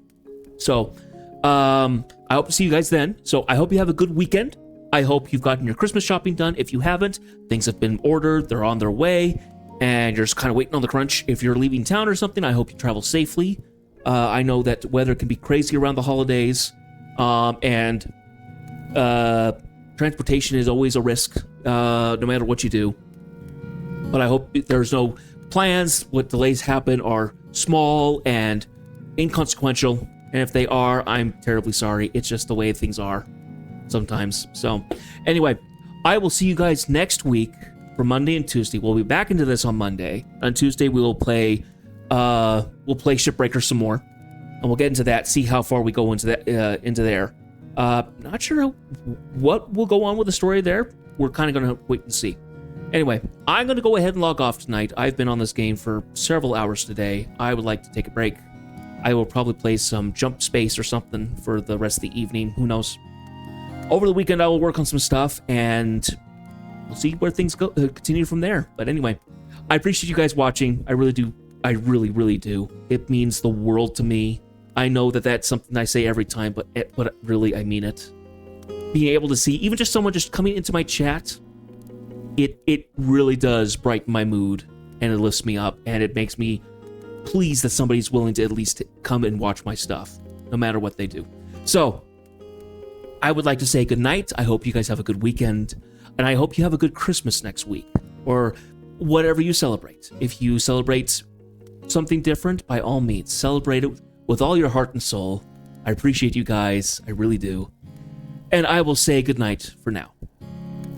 Speaker 1: So, I hope to see you guys then. So, I hope you have a good weekend. I hope you've gotten your Christmas shopping done. If you haven't, things have been ordered. They're on their way. And you're just kind of waiting on the crunch. If you're leaving town or something, I hope you travel safely. I know that weather can be crazy around the holidays. And transportation is always a risk, no matter what you do. But I hope there's no plans. What delays happen are small and inconsequential, and if they are, I'm terribly sorry. It's just the way things are sometimes. So anyway, I will see you guys next week for Monday and Tuesday. We'll be back into this on Monday. On Tuesday, we will play Shipbreaker some more, and we'll get into that, see how far we go into that into there. Not sure what will go on with the story there. We're kind of gonna wait and see. Anyway, I'm going to go ahead and log off tonight. I've been on this game for several hours today. I would like to take a break. I will probably play some Jump Space or something for the rest of the evening. Who knows? Over the weekend, I will work on some stuff, and we'll see where things go. Continue from there. But anyway, I appreciate you guys watching. I really do. I really, really do. It means the world to me. I know that that's something I say every time, but really, I mean it. Being able to see, even just someone just coming into my chat, it really does brighten my mood, and it lifts me up, and it makes me pleased that somebody's willing to at least come and watch my stuff, no matter what they do. So, I would like to say good night. I hope you guys have a good weekend, and I hope you have a good Christmas next week, or whatever you celebrate. If you celebrate something different, by all means, celebrate it with all your heart and soul. I appreciate you guys. I really do. And I will say good night for now.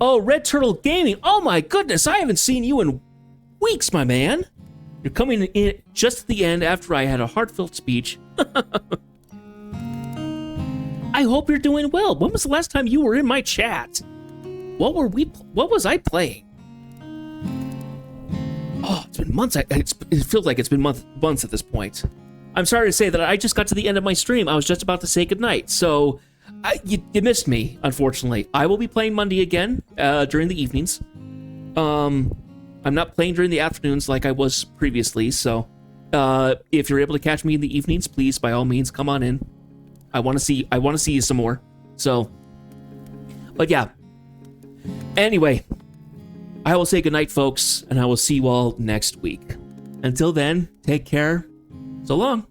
Speaker 1: Oh, Red Turtle Gaming. Oh my goodness, I haven't seen you in weeks, my man. You're coming in just at the end after I had a heartfelt speech. I hope you're doing well. When was the last time you were in my chat? What was I playing? Oh, it's been months. It feels like it's been months at this point. I'm sorry to say that I just got to the end of my stream. I was just about to say goodnight, so you missed me, unfortunately. I will be playing Monday again during the evenings. I'm not playing during the afternoons like I was previously, so if you're able to catch me in the evenings, please, by all means, come on in. I want to see you some more. So, but yeah. Anyway, I will say goodnight, folks, and I will see you all next week. Until then, take care. So long.